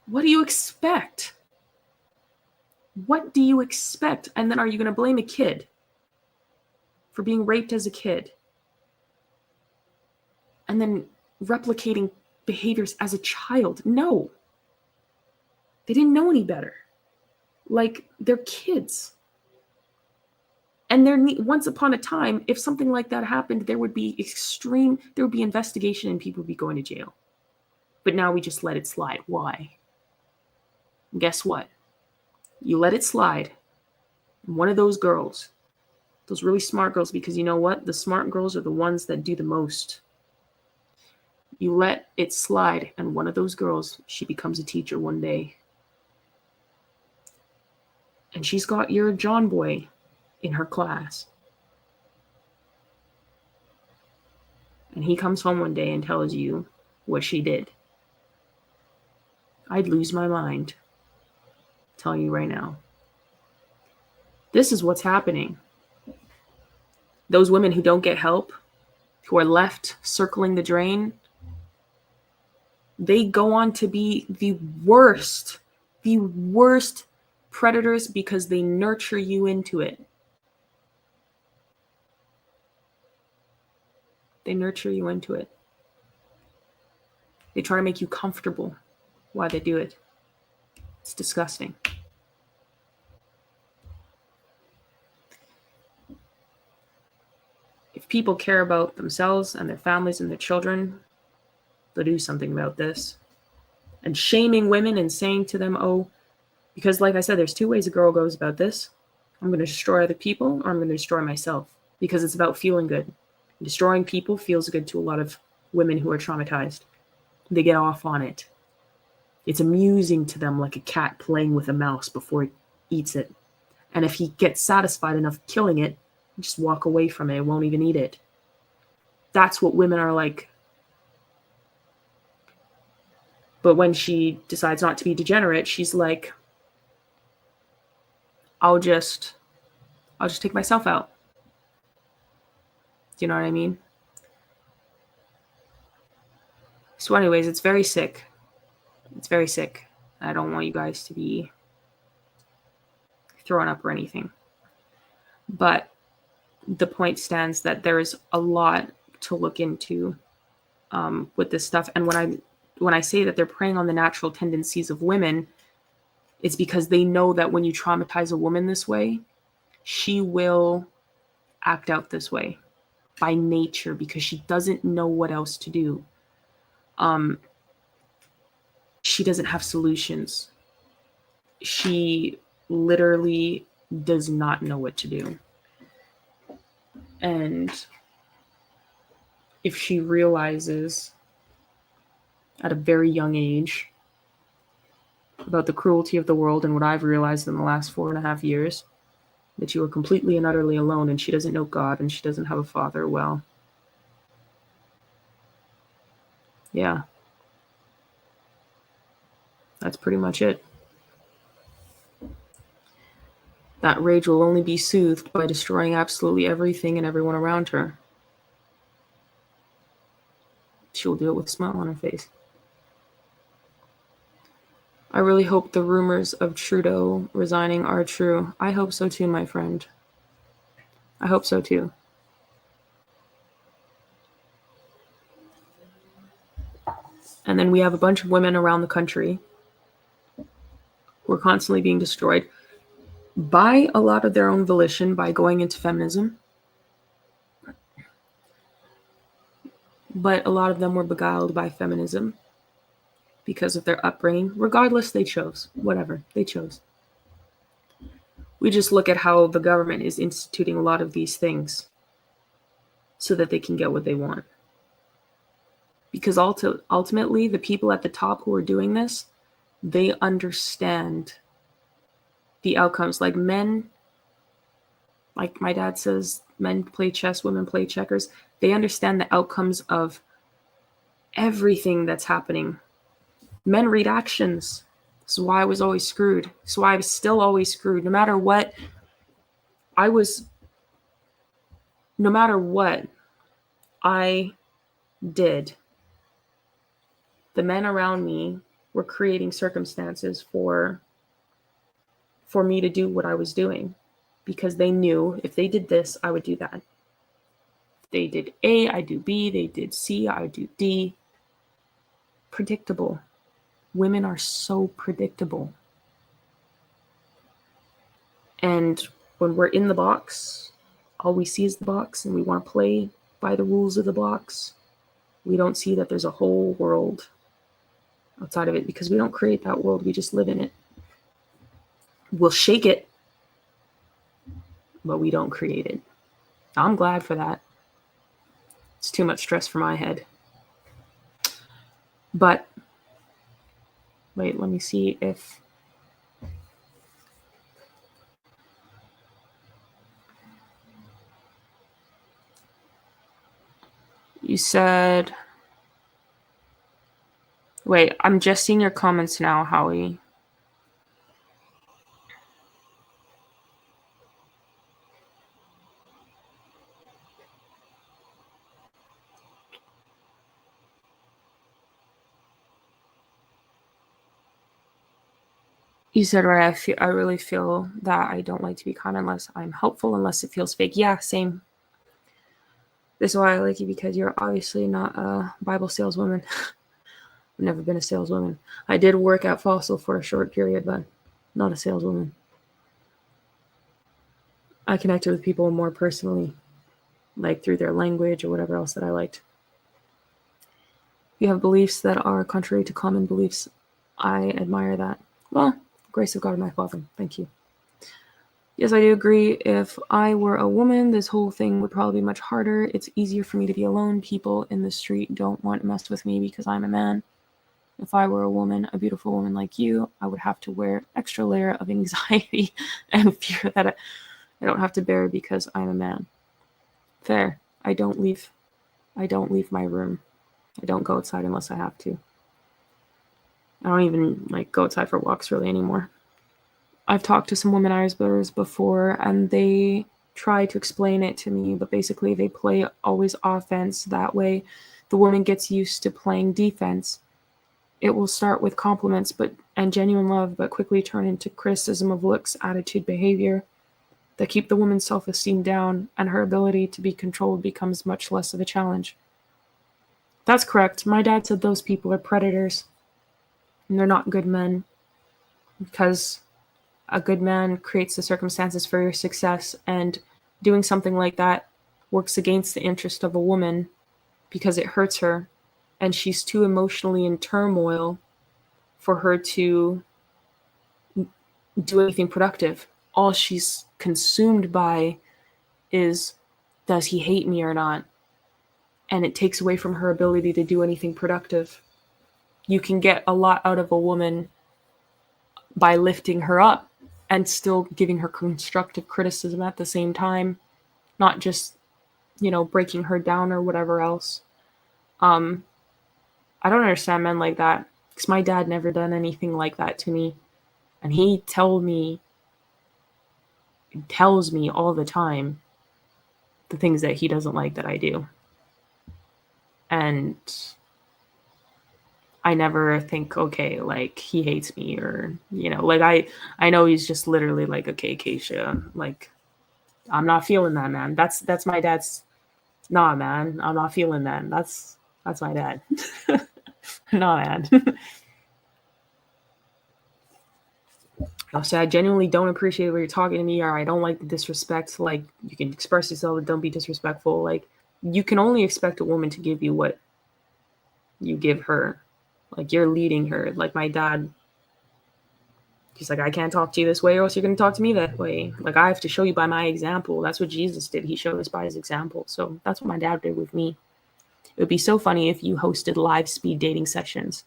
what do you expect? What do you expect? And then are you going to blame a kid for being raped as a kid? And then replicating behaviors as a child? No. They didn't know any better. Like, they're kids. And once upon a time, if something like that happened, there would be investigation and people would be going to jail. But now we just let it slide. Why? And guess what? You let it slide. And one of those girls, those really smart girls, because you know what? The smart girls are the ones that do the most. You let it slide, and one of those girls, she becomes a teacher one day. And she's got your John boy in her class. And he comes home one day and tells you what she did. I'd lose my mind. I'm telling you right now. This is what's happening. Those women who don't get help, who are left circling the drain, they go on to be the worst predators because they nurture you into it. They nurture you into it. They try to make you comfortable while they do it. It's disgusting. If people care about themselves and their families and their children, they'll do something about this. And shaming women and saying to them, oh, because like I said, there's two ways a girl goes about this. I'm going to destroy other people, or I'm going to destroy myself, because it's about feeling good. Destroying people feels good to a lot of women who are traumatized. They get off on it. It's amusing to them, like a cat playing with a mouse before it eats it. And if he gets satisfied enough killing it, just walk away from it. Won't even eat it. That's what women are like. But when she decides not to be degenerate, she's like, I'll just take myself out. Do you know what I mean? So anyways, it's very sick. It's very sick. I don't want you guys to be thrown up or anything. But the point stands that there is a lot to look into with this stuff. And when I say that they're preying on the natural tendencies of women, it's because they know that when you traumatize a woman this way, she will act out this way by nature because she doesn't know what else to do. She doesn't have solutions. She literally does not know what to do. And if she realizes at a very young age about the cruelty of the world and what I've realized in the last 4.5 years, that you are completely and utterly alone and she doesn't know God and she doesn't have a father, well, yeah, that's pretty much it. That rage will only be soothed by destroying absolutely everything and everyone around her. She will do it with a smile on her face. I really hope the rumors of Trudeau resigning are true. I hope so too, my friend. I hope so too. And then we have a bunch of women around the country who are constantly being destroyed by a lot of their own volition by going into feminism. But a lot of them were beguiled by feminism because of their upbringing. Regardless, they chose. Whatever, they chose. We just look at how the government is instituting a lot of these things so that they can get what they want. Because ultimately, the people at the top who are doing this, they understand the outcomes. Like men, like my dad says, men play chess, women play checkers. They understand the outcomes of everything that's happening. Men read actions. This is why I was always screwed. This is why I was still always screwed. No matter what I did, the men around me were creating circumstances for me to do what I was doing, because they knew if they did this, I would do that. If they did A, I do B. They did C, I do D. Predictable. Women are so predictable. And when we're in the box, all we see is the box, and we want to play by the rules of the box. We don't see that there's a whole world outside of it, because we don't create that world. We just live in it. We'll shake it, but we don't create it. I'm glad for that. It's too much stress for my head. But wait, let me see if you said, wait, I'm just seeing your comments now, Howie. You said, right, I really feel that I don't like to be kind unless I'm helpful, unless it feels fake. Yeah, same. This is why I like you, because you're obviously not a Bible saleswoman. I've never been a saleswoman. I did work at Fossil for a short period, but not a saleswoman. I connected with people more personally, like through their language or whatever else that I liked. You have beliefs that are contrary to common beliefs. I admire that. Well, grace of God, my Father. Thank you. Yes, I do agree. If I were a woman, this whole thing would probably be much harder. It's easier for me to be alone. People in the street don't want to mess with me because I'm a man. If I were a woman, a beautiful woman like you, I would have to wear an extra layer of anxiety and fear that I don't have to bear because I'm a man. Fair. I don't leave my room. I don't go outside unless I have to. I don't even go outside for walks really anymore. I've talked to some womanizers before, and they try to explain it to me, but basically they play always offense. That way the woman gets used to playing defense. It will start with compliments and genuine love, but quickly turn into criticism of looks, attitude, behavior that keep the woman's self-esteem down, and her ability to be controlled becomes much less of a challenge. That's correct. My dad said those people are predators, and they're not good men, because a good man creates the circumstances for your success, and doing something like that works against the interest of a woman because it hurts her, and she's too emotionally in turmoil for her to do anything productive. All she's consumed by is, does he hate me or not? And it takes away from her ability to do anything productive. You can get a lot out of a woman by lifting her up and still giving her constructive criticism at the same time, not just, breaking her down or whatever else. Um, I don't understand men like that because my dad never done anything like that to me. And he tells me all the time the things that he doesn't like that I do. And I never think, okay, like he hates me or, like I know he's just literally like, okay, Kaysha, like I'm not feeling that, man. That's my dad's. Nah, man, I'm not feeling that. That's my dad. Nah, man. I'll say I genuinely don't appreciate when you're talking to me, or I don't like the disrespect. Like you can express yourself, but don't be disrespectful. Like you can only expect a woman to give you what you give her. Like you're leading her. Like my dad, he's like, I can't talk to you this way, or else you're gonna talk to me that way. Like I have to show you by my example. That's what Jesus did. He showed us by his example. So that's what my dad did with me. It would be so funny if you hosted live speed dating sessions.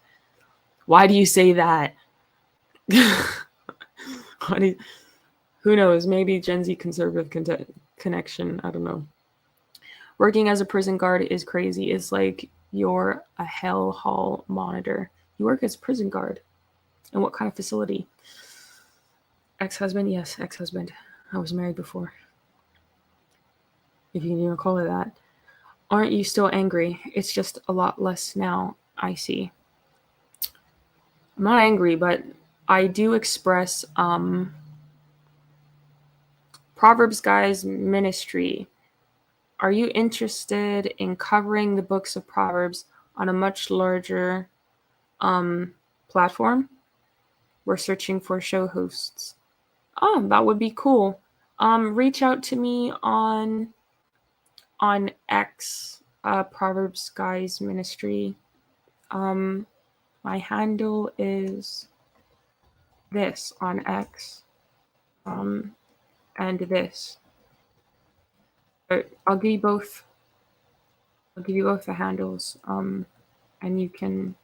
Why do you say that? Who knows? Maybe Gen Z conservative connection. I don't know. Working as a prison guard is crazy. It's like you're a hell hall monitor. You work as a prison guard. And what kind of facility? Ex-husband? Yes, ex-husband. I was married before. If you can even call it that. Aren't you still angry? It's just a lot less now, I see. I'm not angry, but I do express Proverbs Guys Ministry. Are you interested in covering the books of Proverbs on a much larger platform? We're searching for show hosts. Oh, that would be cool. Reach out to me on X, Proverbs Guys Ministry. My handle is this on X, and this. I'll give you both. I'll give you both the handles. And you can.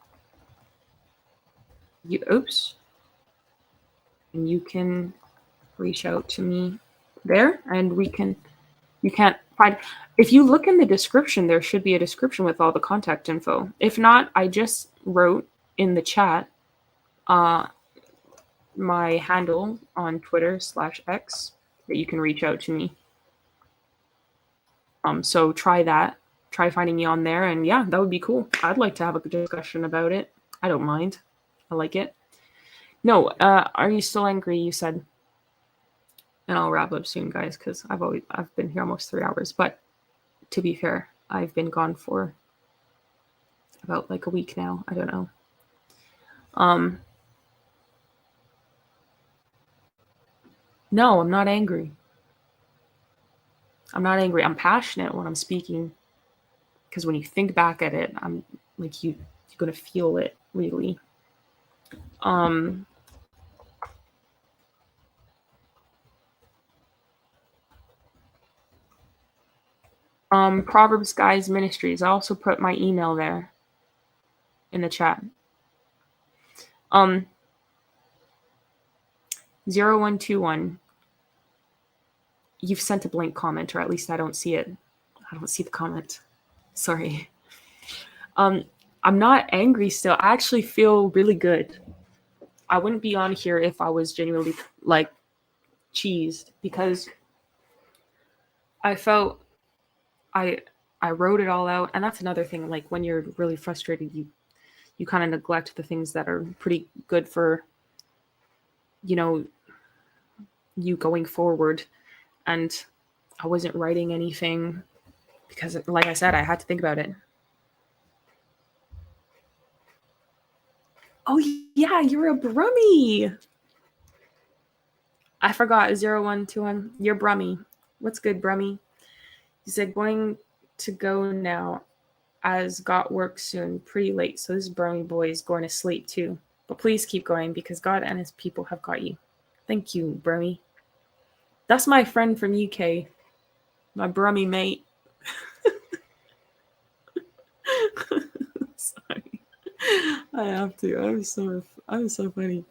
And you can reach out to me there, and you can't find. If you look in the description, there should be a description with all the contact info. If not, I just wrote in the chat my handle on Twitter /X that you can reach out to me. So try that. Try finding me on there, and yeah, that would be cool. I'd like to have a discussion about it. I don't mind. I like it. No, are you still angry? You said. And I'll wrap up soon, guys, because I've been here almost 3 hours. But to be fair, I've been gone for about like a week now. I don't know. No, I'm not angry. I'm not angry. I'm passionate when I'm speaking, because when you think back at it, I'm like you're gonna feel it really. Proverbs Guys Ministries. I also put my email there in the chat. 0121. You've sent a blank comment, or at least I don't see it. I don't see the comment. Sorry. I'm not angry still. I actually feel really good. I wouldn't be on here if I was genuinely like cheesed, because I felt I wrote it all out. And that's another thing. Like when you're really frustrated, you kind of neglect the things that are pretty good for, you going forward. And I wasn't writing anything because, like I said, I had to think about it. Oh, yeah, you're a Brummie. I forgot. 0121. You're Brummie. What's good, Brummie? He said, going to go now, as got work soon, pretty late. So this Brummie boy is going to sleep too. But please keep going, because God and his people have got you. Thank you, Brummie. That's my friend from UK. My Brummie mate. Sorry. I have to. I'm so funny.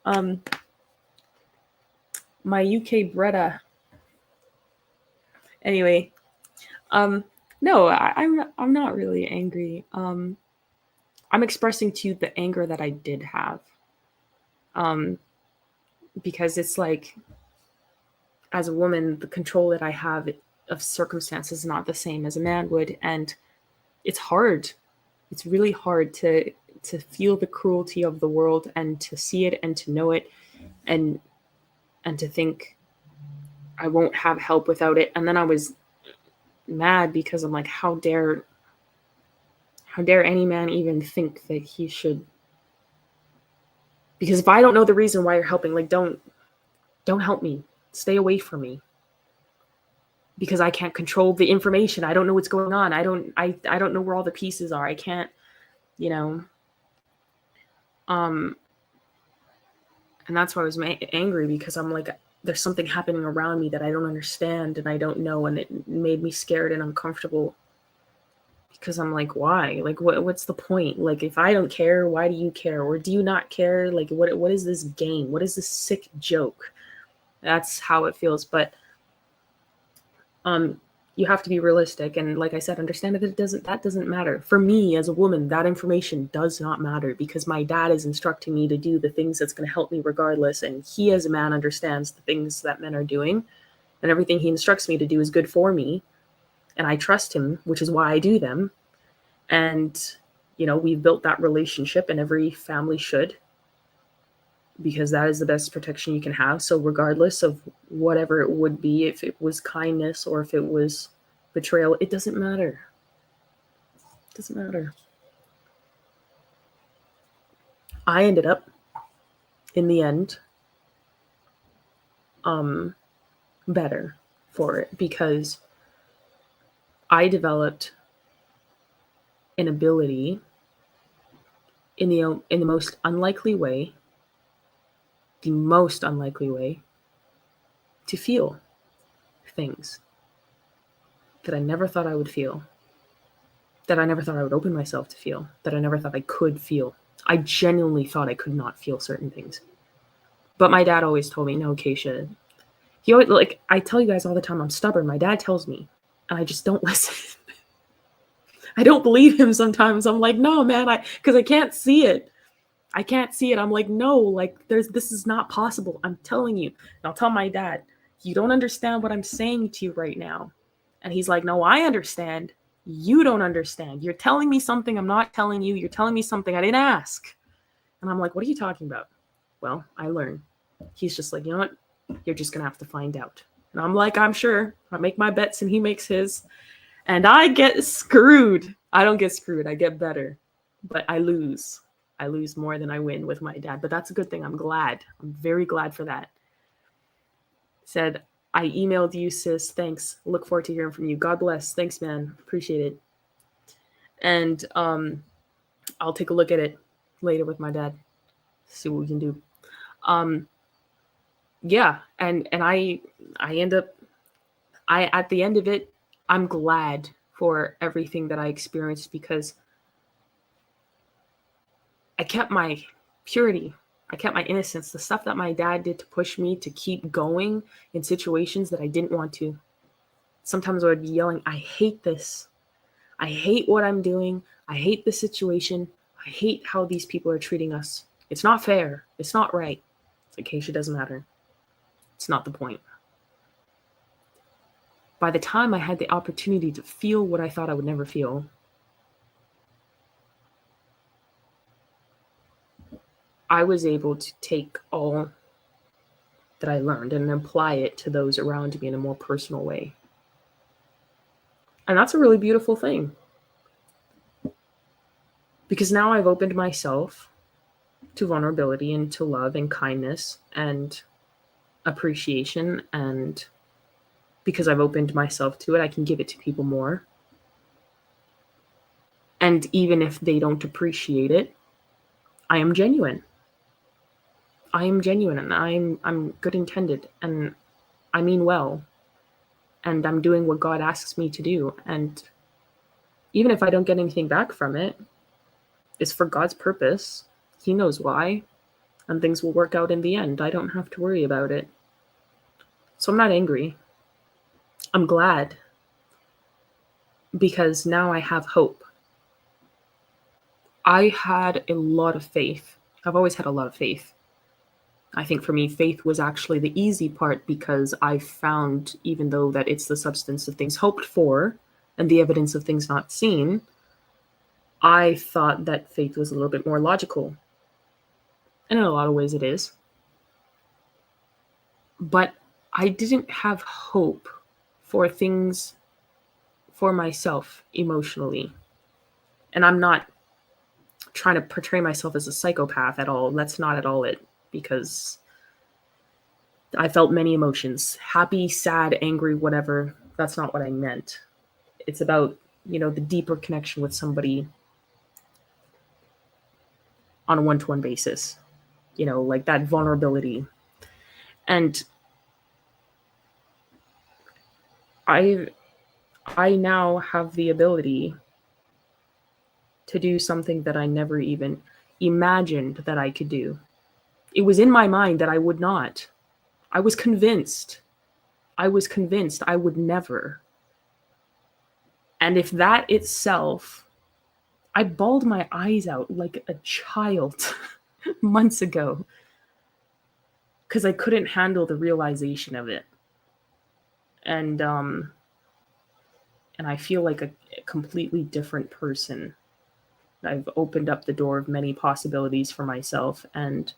My UK Bretta. Anyway, no, I'm not really angry. I'm expressing to you the anger that I did have. Because it's like, as a woman, the control that I have of circumstances is not the same as a man would, and it's hard. It's really hard to feel the cruelty of the world and to see it and to know it, and to think I won't have help without it. And then I was mad because I'm like, how dare any man even think that he should? Because if I don't know the reason why you're helping, like, don't help me. Stay away from me. Because I can't control the information. I don't know what's going on. I don't know where all the pieces are. I can't, you know. And that's why I was angry, because I'm like, there's something happening around me that I don't understand and I don't know, and it made me scared and uncomfortable. Because I'm like, why? Like, what's the point? Like, if I don't care, why do you care? Or do you not care? Like, what is this game? What is this sick joke? That's how it feels. But you have to be realistic, and like I said, understand that that doesn't matter. For me as a woman, that information does not matter, because my dad is instructing me to do the things that's going to help me regardless, and he as a man understands the things that men are doing, and everything he instructs me to do is good for me, and I trust him, which is why I do them. And we've built that relationship, and every family should, because that is the best protection you can have. So regardless of whatever it would be, if it was kindness or if it was betrayal, it doesn't matter. It doesn't matter. I ended up, in the end, better for it, because I developed an ability in the most unlikely way, to feel things that I never thought I would feel, that I never thought I would open myself to feel, that I never thought I could feel. I genuinely thought I could not feel certain things. But my dad always told me, no, Kaysha. He always, like, I tell you guys all the time, I'm stubborn. My dad tells me, and I just don't listen. I don't believe him sometimes. I'm like, no, man, because I can't see it. I can't see it. I'm like, no, like, this is not possible. I'm telling you. And I'll tell my dad, you don't understand what I'm saying to you right now. And he's like, no, I understand. You don't understand. You're telling me something I'm not telling you. You're telling me something I didn't ask. And I'm like, what are you talking about? Well, I learned. He's just like, you know what? You're just going to have to find out. And I'm like, I'm sure. I make my bets and he makes his. And I get screwed. I don't get screwed. I get better. But I lose. I lose more than I win with my dad. But that's a good thing. I'm glad. I'm very glad for that. Said, I emailed you, sis. Thanks. Look forward to hearing from you. God bless. Thanks, man. Appreciate it. And I'll take a look at it later with my dad. See what we can do. Yeah. And I end up, at the end of it, I'm glad for everything that I experienced, because I kept my purity. I kept my innocence. The stuff that my dad did to push me to keep going in situations that I didn't want to. Sometimes I would be yelling, I hate this. I hate what I'm doing. I hate the situation. I hate how these people are treating us. It's not fair. It's not right. It's like, Kaysha, doesn't matter. It's not the point. By the time I had the opportunity to feel what I thought I would never feel, I was able to take all that I learned and apply it to those around me in a more personal way. And that's a really beautiful thing. Because now I've opened myself to vulnerability and to love and kindness and appreciation. And because I've opened myself to it, I can give it to people more. And even if they don't appreciate it, I am genuine. I am genuine, and I'm good intended, and I mean well, and I'm doing what God asks me to do. And even if I don't get anything back from it, it's for God's purpose. He knows why. and things will work out in the end. I don't have to worry about it. So I'm not angry. I'm glad because now I have hope. I had a lot of faith. I've always had a lot of faith. I think for me, faith was actually the easy part because I found, even though that it's the substance of things hoped for and the evidence of things not seen, I thought that faith was a little bit more logical. And in a lot of ways it is. But I didn't have hope for things for myself emotionally. And I'm not trying to portray myself as a psychopath at all. That's not at all it, because I felt many emotions, happy, sad, angry, whatever. That's not what I meant. It's about, the deeper connection with somebody on a one-to-one basis, like that vulnerability. And I now have the ability to do something that I never even imagined that I could do. It was in my mind that I would not. I was convinced I would never. And if that itself, I bawled my eyes out like a child months ago because I couldn't handle the realization of it. And I feel like a completely different person. I've opened up the door of many possibilities for myself and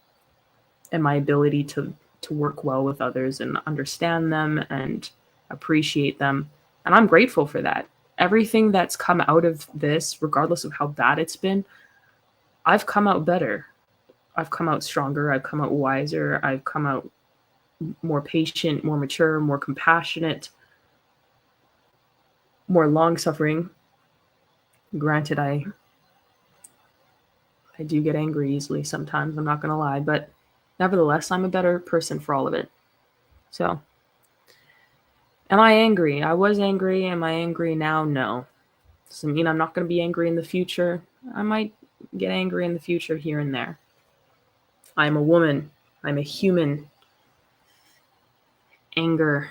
my ability to work well with others and understand them and appreciate them. And I'm grateful for that. Everything that's come out of this, regardless of how bad it's been, I've come out better. I've come out stronger. I've come out wiser. I've come out more patient, more mature, more compassionate, more long-suffering. Granted, I do get angry easily sometimes, I'm not going to lie, but nevertheless, I'm a better person for all of it. So, am I angry? I was angry. Am I angry now? No. Doesn't mean I'm not going to be angry in the future. I might get angry in the future here and there. I'm a woman. I'm a human. Anger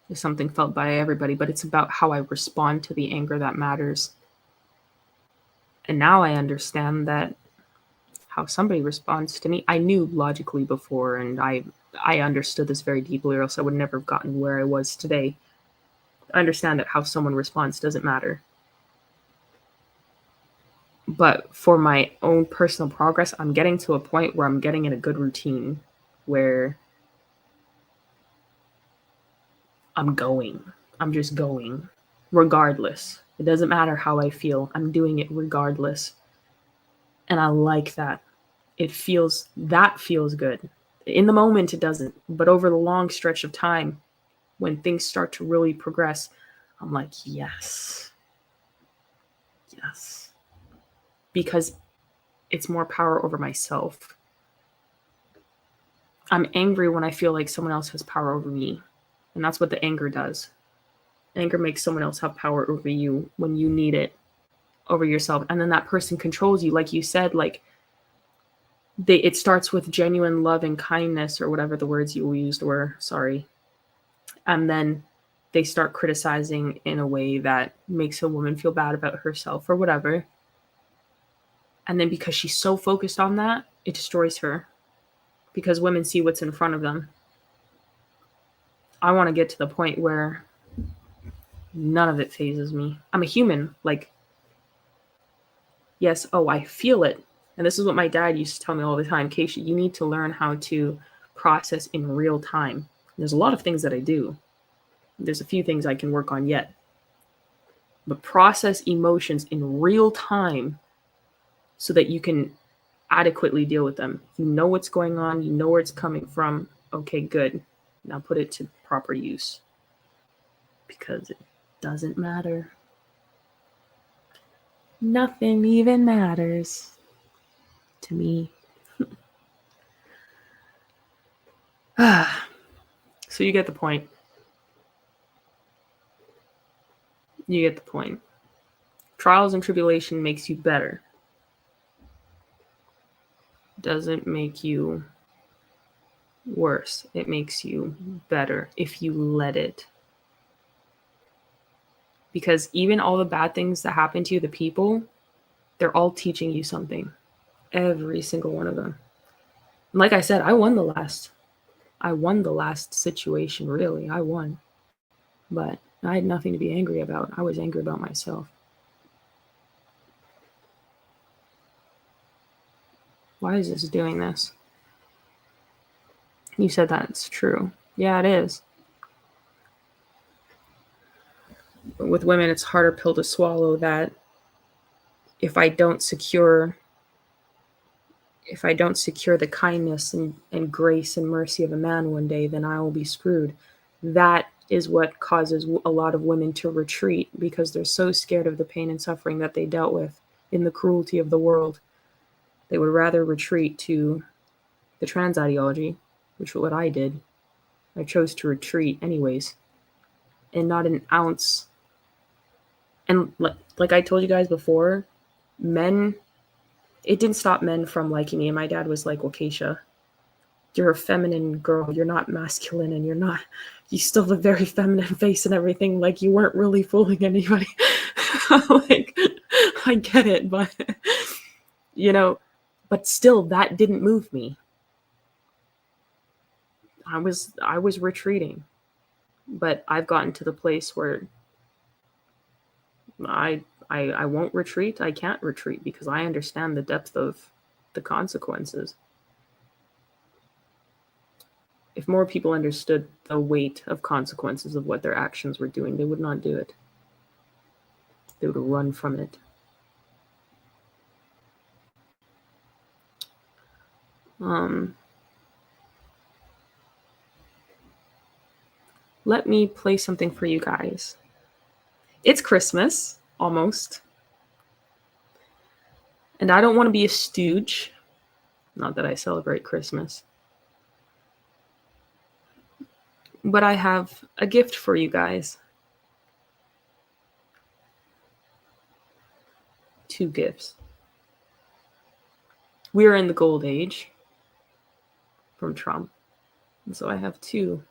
is something felt by everybody, but it's about how I respond to the anger that matters. And now I understand that how somebody responds to me, I knew logically before, and I understood this very deeply, or else I would never have gotten where I was today. I understand that how someone responds doesn't matter. But for my own personal progress, I'm getting to a point where I'm getting in a good routine where I'm just going regardless. It doesn't matter how I feel. I'm doing it regardless. And I like that. That feels good. In the moment, it doesn't. But over the long stretch of time, when things start to really progress, I'm like, yes. Yes. Because it's more power over myself. I'm angry when I feel like someone else has power over me. And that's what the anger does. Anger makes someone else have power over you when you need it over yourself. And then that person controls you. Like you said, like it starts with genuine love and kindness, or whatever the words you used were. Sorry. And then they start criticizing in a way that makes a woman feel bad about herself or whatever. And then because she's so focused on that, it destroys her. Because women see what's in front of them. I want to get to the point where none of it phases me. I'm a human. Like, yes, I feel it. And this is what my dad used to tell me all the time. Kaysha, you need to learn how to process in real time. There's a lot of things that I do. There's a few things I can work on yet. But process emotions in real time so that you can adequately deal with them. You know what's going on. You know where it's coming from. Okay, good. Now put it to proper use. Because it doesn't matter. Nothing even matters to me. So you get the point. You get the point. Trials and tribulation makes you better. doesn't make you worse. It makes you better if you let it. Because even all the bad things that happen to you, the people, they're all teaching you something. Every single one of them. And like I said, I won the last situation, really. I won. But I had nothing to be angry about. I was angry about myself. Why is this doing this? You said that's true. Yeah, it is. But with women, it's a harder pill to swallow that if I don't secure the kindness and grace and mercy of a man one day, then I will be screwed. That is what causes a lot of women to retreat, because they're so scared of the pain and suffering that they dealt with in the cruelty of the world. They would rather retreat to the trans ideology, which is what I did. I chose to retreat anyways, and not an ounce. And like I told you guys before, it didn't stop men from liking me. And my dad was like, well, Kaysha, you're a feminine girl. You're not masculine, and you still have a very feminine face and everything. Like, you weren't really fooling anybody. Like, I get it, but, but still, that didn't move me. I was retreating, but I've gotten to the place where I won't retreat. I can't retreat because I understand the depth of the consequences. If more people understood the weight of consequences of what their actions were doing, they would not do it. They would run from it. Let me play something for you guys. It's Christmas, almost. And I don't want to be a stooge. Not that I celebrate Christmas. But I have a gift for you guys. 2 gifts. We are in the gold age from Trump. And so I have 2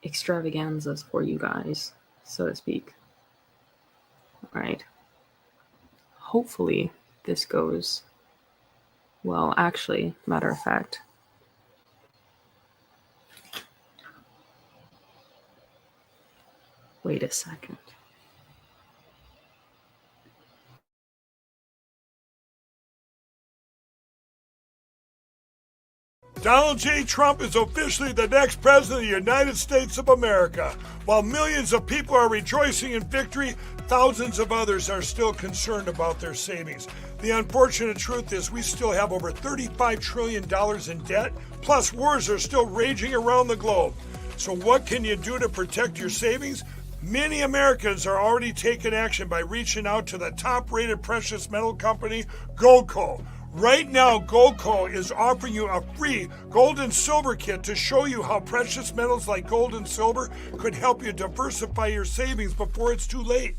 extravaganzas for you guys, so to speak. All right. Hopefully this goes well. Actually, matter of fact, wait a second. Donald J. Trump is officially the next president of the United States of America. While millions of people are rejoicing in victory, thousands of others are still concerned about their savings. The unfortunate truth is we still have over $35 trillion in debt, plus wars are still raging around the globe. So what can you do to protect your savings? Many Americans are already taking action by reaching out to the top-rated precious metal company, Goldco. Right now, Goldco is offering you a free gold and silver kit to show you how precious metals like gold and silver could help you diversify your savings before it's too late.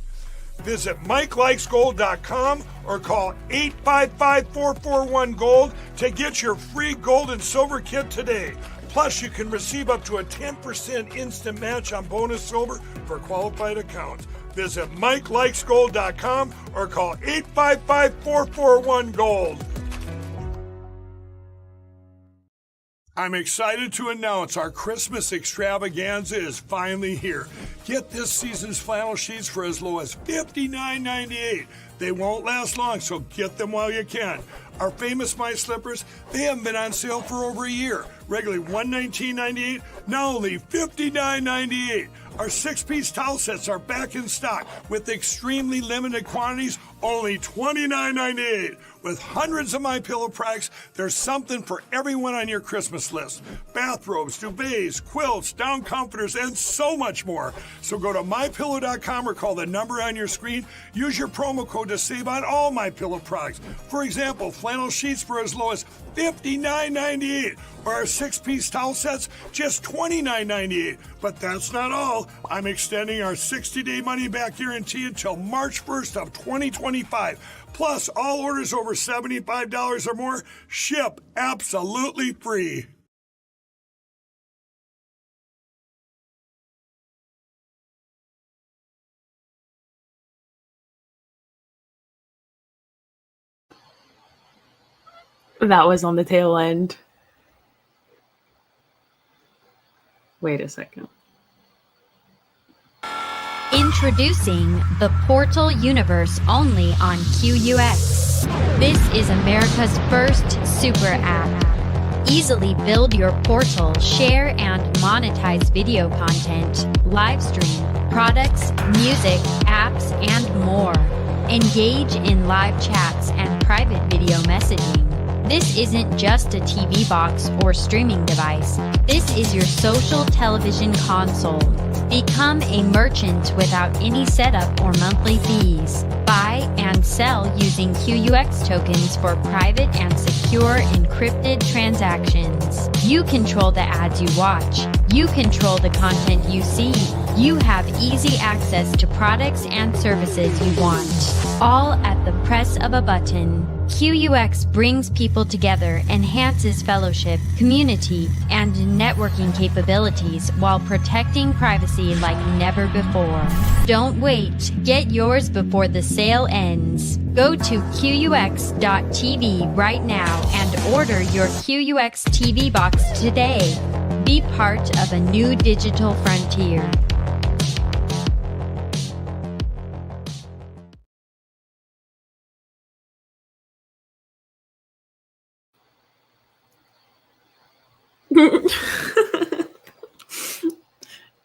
Visit MikeLikesGold.com or call 855-441-GOLD to get your free gold and silver kit today. Plus, you can receive up to a 10% instant match on bonus silver for qualified accounts. Visit MikeLikesGold.com or call 855-441-GOLD. I'm excited to announce our Christmas extravaganza is finally here. Get this season's flannel sheets for as low as $59.98. They won't last long, so get them while you can. Our famous My Slippers, they haven't been on sale for over a year. Regularly $119.98, now only $59.98. Our 6-piece towel sets are back in stock with extremely limited quantities, only $29.98. With hundreds of MyPillow products, there's something for everyone on your Christmas list. Bathrobes, duvets, quilts, down comforters, and so much more. So go to MyPillow.com or call the number on your screen. Use your promo code to save on all MyPillow products. For example, flannel sheets for as low as $59.98, or our 6-piece towel sets, just $29.98. But that's not all. I'm extending our 60-day money-back guarantee until March 1st of 2025. Plus, all orders over $75 or more ship absolutely free. That was on the tail end. Wait a second. Introducing the Portal universe only on QUX. This is America's first super app. Easily build your portal, share and monetize video content, live stream, products, music, apps, and more. Engage in live chats and private video messaging. This isn't just a TV box or streaming device. This is your social television console. Become a merchant without any setup or monthly fees. Buy and sell using QUX tokens for private and secure encrypted transactions. You control the ads you watch. You control the content you see. You have easy access to products and services you want, all at the press of a button. QUX brings people together, enhances fellowship, community, and networking capabilities while protecting privacy like never before. Don't wait. Get yours before the sale ends. Go to QUX.tv right now and order your QUX TV box today. Be part of a new digital frontier.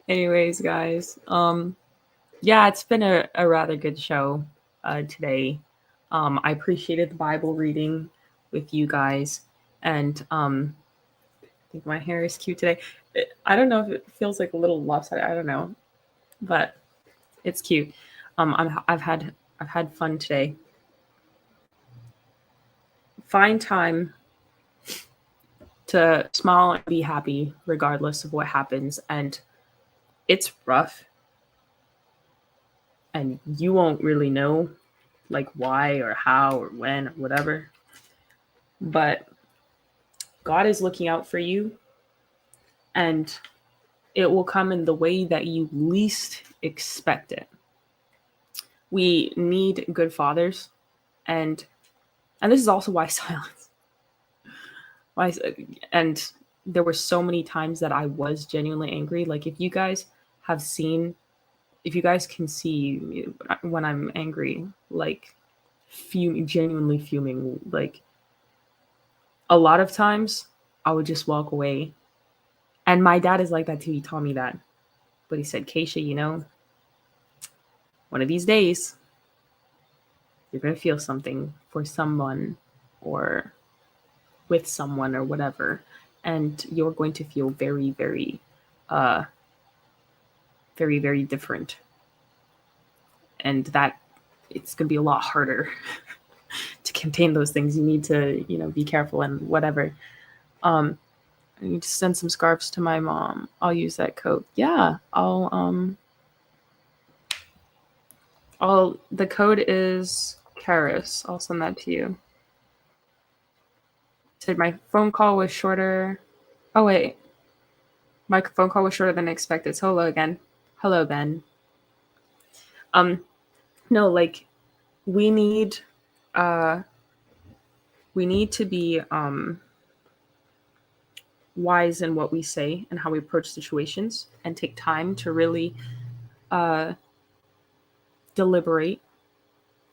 Anyways, guys, yeah, it's been a rather good show today. I appreciated the Bible reading with you guys, and I think my hair is cute today. I don't know if it feels like a little lopsided. I don't know, but it's cute. I've had fun today. Find time to smile and be happy regardless of what happens, and it's rough, and you won't really know like why or how or when or whatever, but God is looking out for you, and it will come in the way that you least expect it. We need good fathers, and this is also why silence. Why, and there were so many times that I was genuinely angry. Like if you guys can see when I'm angry, like genuinely fuming, like a lot of times I would just walk away. And my dad is like that too. He taught me that. But he said, Kaysha, one of these days, you're going to feel something for someone or with someone or whatever. And you're going to feel very, very, very, very different. And that it's going to be a lot harder to contain those things. You need to, be careful and whatever. I need to send some scarves to my mom. I'll use that code. Yeah, the code is Karis. I'll send that to you. Said my phone call was shorter. Oh wait. My phone call was shorter than expected. So hello again. Hello, Ben. No, like we need to be wise in what we say and how we approach situations, and take time to really deliberate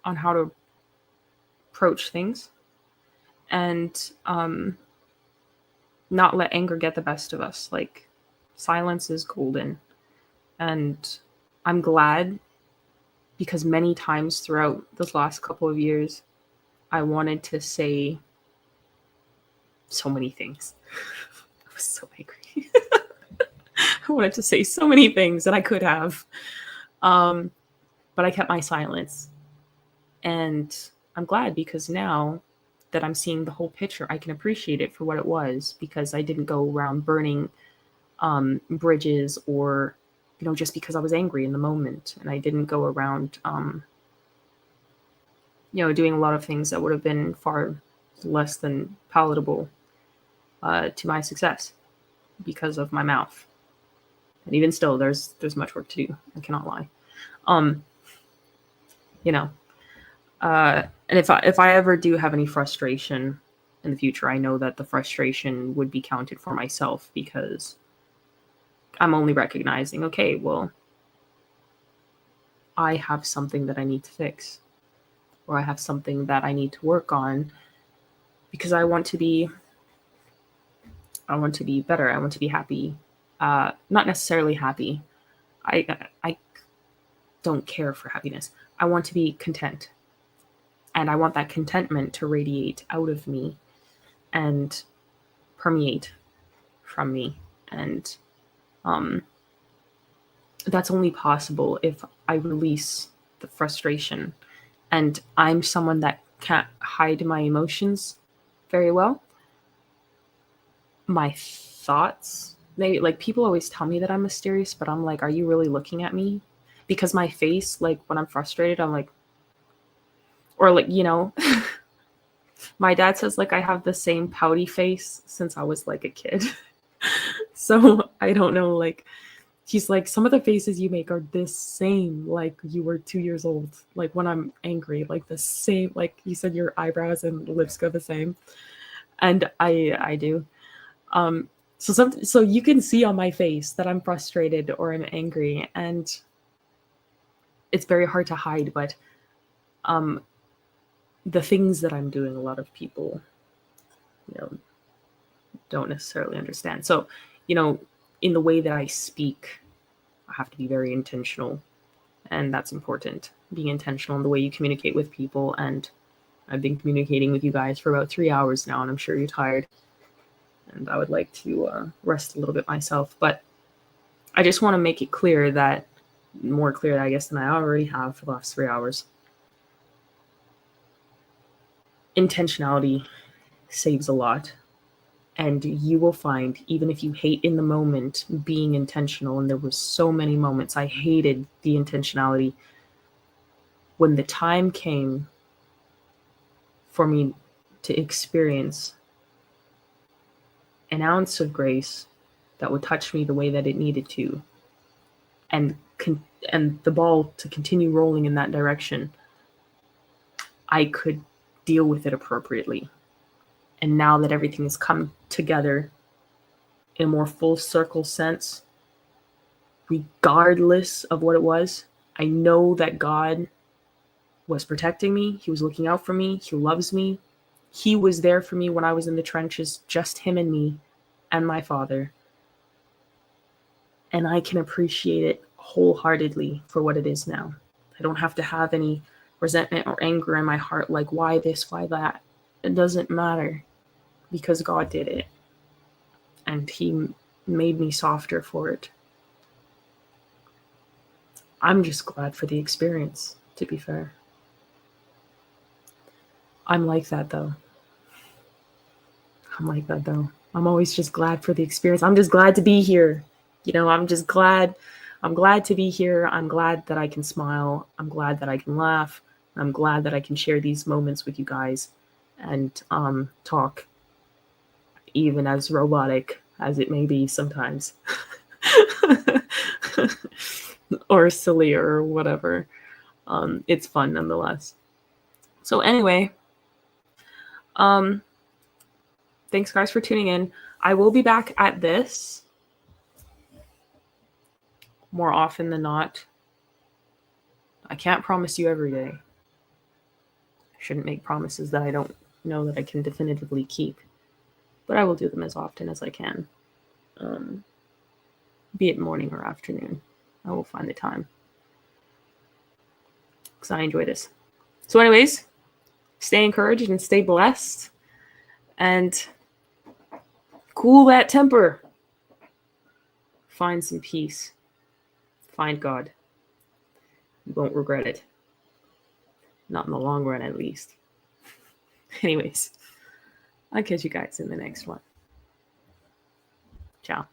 on how to approach things, and not let anger get the best of us. Like silence is golden. And I'm glad, because many times throughout this last couple of years, I wanted to say so many things. I was so angry. I wanted to say so many things that I could have. But I kept my silence. And I'm glad, because now that I'm seeing the whole picture, I can appreciate it for what it was, because I didn't go around burning bridges, or just because I was angry in the moment. And I didn't go around doing a lot of things that would have been far less than palatable to my success because of my mouth. And even still, there's much work to do. I cannot lie. You know, and if I ever do have any frustration in the future, I know that the frustration would be counted for myself, because I'm only recognizing, okay, well, I have something that I need to fix, or I have something that I need to work on, because I want to be better. I want to be happy. Not necessarily happy. I don't care for happiness. I want to be content. And I want that contentment to radiate out of me and permeate from me. And that's only possible if I release the frustration. And I'm someone that can't hide my emotions very well. My thoughts, maybe, like, people always tell me that I'm mysterious, but I'm like, are you really looking at me? Because my face, like, when I'm frustrated, I'm like, or like, my dad says, like, I have the same pouty face since I was like a kid. So I don't know, like, he's like, some of the faces you make are the same, like you were 2 years old, like when I'm angry, like the same, like you said, your eyebrows and lips go the same. And I do. So you can see on my face that I'm frustrated or I'm angry, and it's very hard to hide. But the things that I'm doing, a lot of people, don't necessarily understand. So, in the way that I speak, I have to be very intentional, and that's important. Being intentional in the way you communicate with people. And I've been communicating with you guys for about 3 hours now, and I'm sure you're tired. And I would like to rest a little bit myself. But I just want to make it clear that, more clear, I guess, than I already have for the last 3 hours. Intentionality saves a lot. And you will find, even if you hate in the moment being intentional, and there were so many moments I hated the intentionality, when the time came for me to experience an ounce of grace that would touch me the way that it needed to, and the ball to continue rolling in that direction, I could deal with it appropriately. And now that everything has come together in a more full circle sense, regardless of what it was, I know that God was protecting me. He was looking out for me. He loves me. He was there for me when I was in the trenches, just him and me and my father. And I can appreciate it wholeheartedly for what it is now. I don't have to have any resentment or anger in my heart, like, why this, why that. It doesn't matter, because God did it. And he made me softer for it. I'm just glad for the experience, to be fair. I'm like that, though. I'm always just glad for the experience. I'm just glad to be here. I'm just glad. I'm glad to be here. I'm glad that I can smile. I'm glad that I can laugh. I'm glad that I can share these moments with you guys and talk, even as robotic as it may be sometimes. Or silly or whatever. It's fun nonetheless. So anyway, thanks guys for tuning in. I will be back at this more often than not. I can't promise you every day. I shouldn't make promises that I don't know that I can definitively keep. But I will do them as often as I can. Be it morning or afternoon. I will find the time. Because I enjoy this. So anyways, stay encouraged and stay blessed. And cool that temper. Find some peace. Find God. You won't regret it. Not in the long run, at least. Anyways, I'll catch you guys in the next one. Ciao.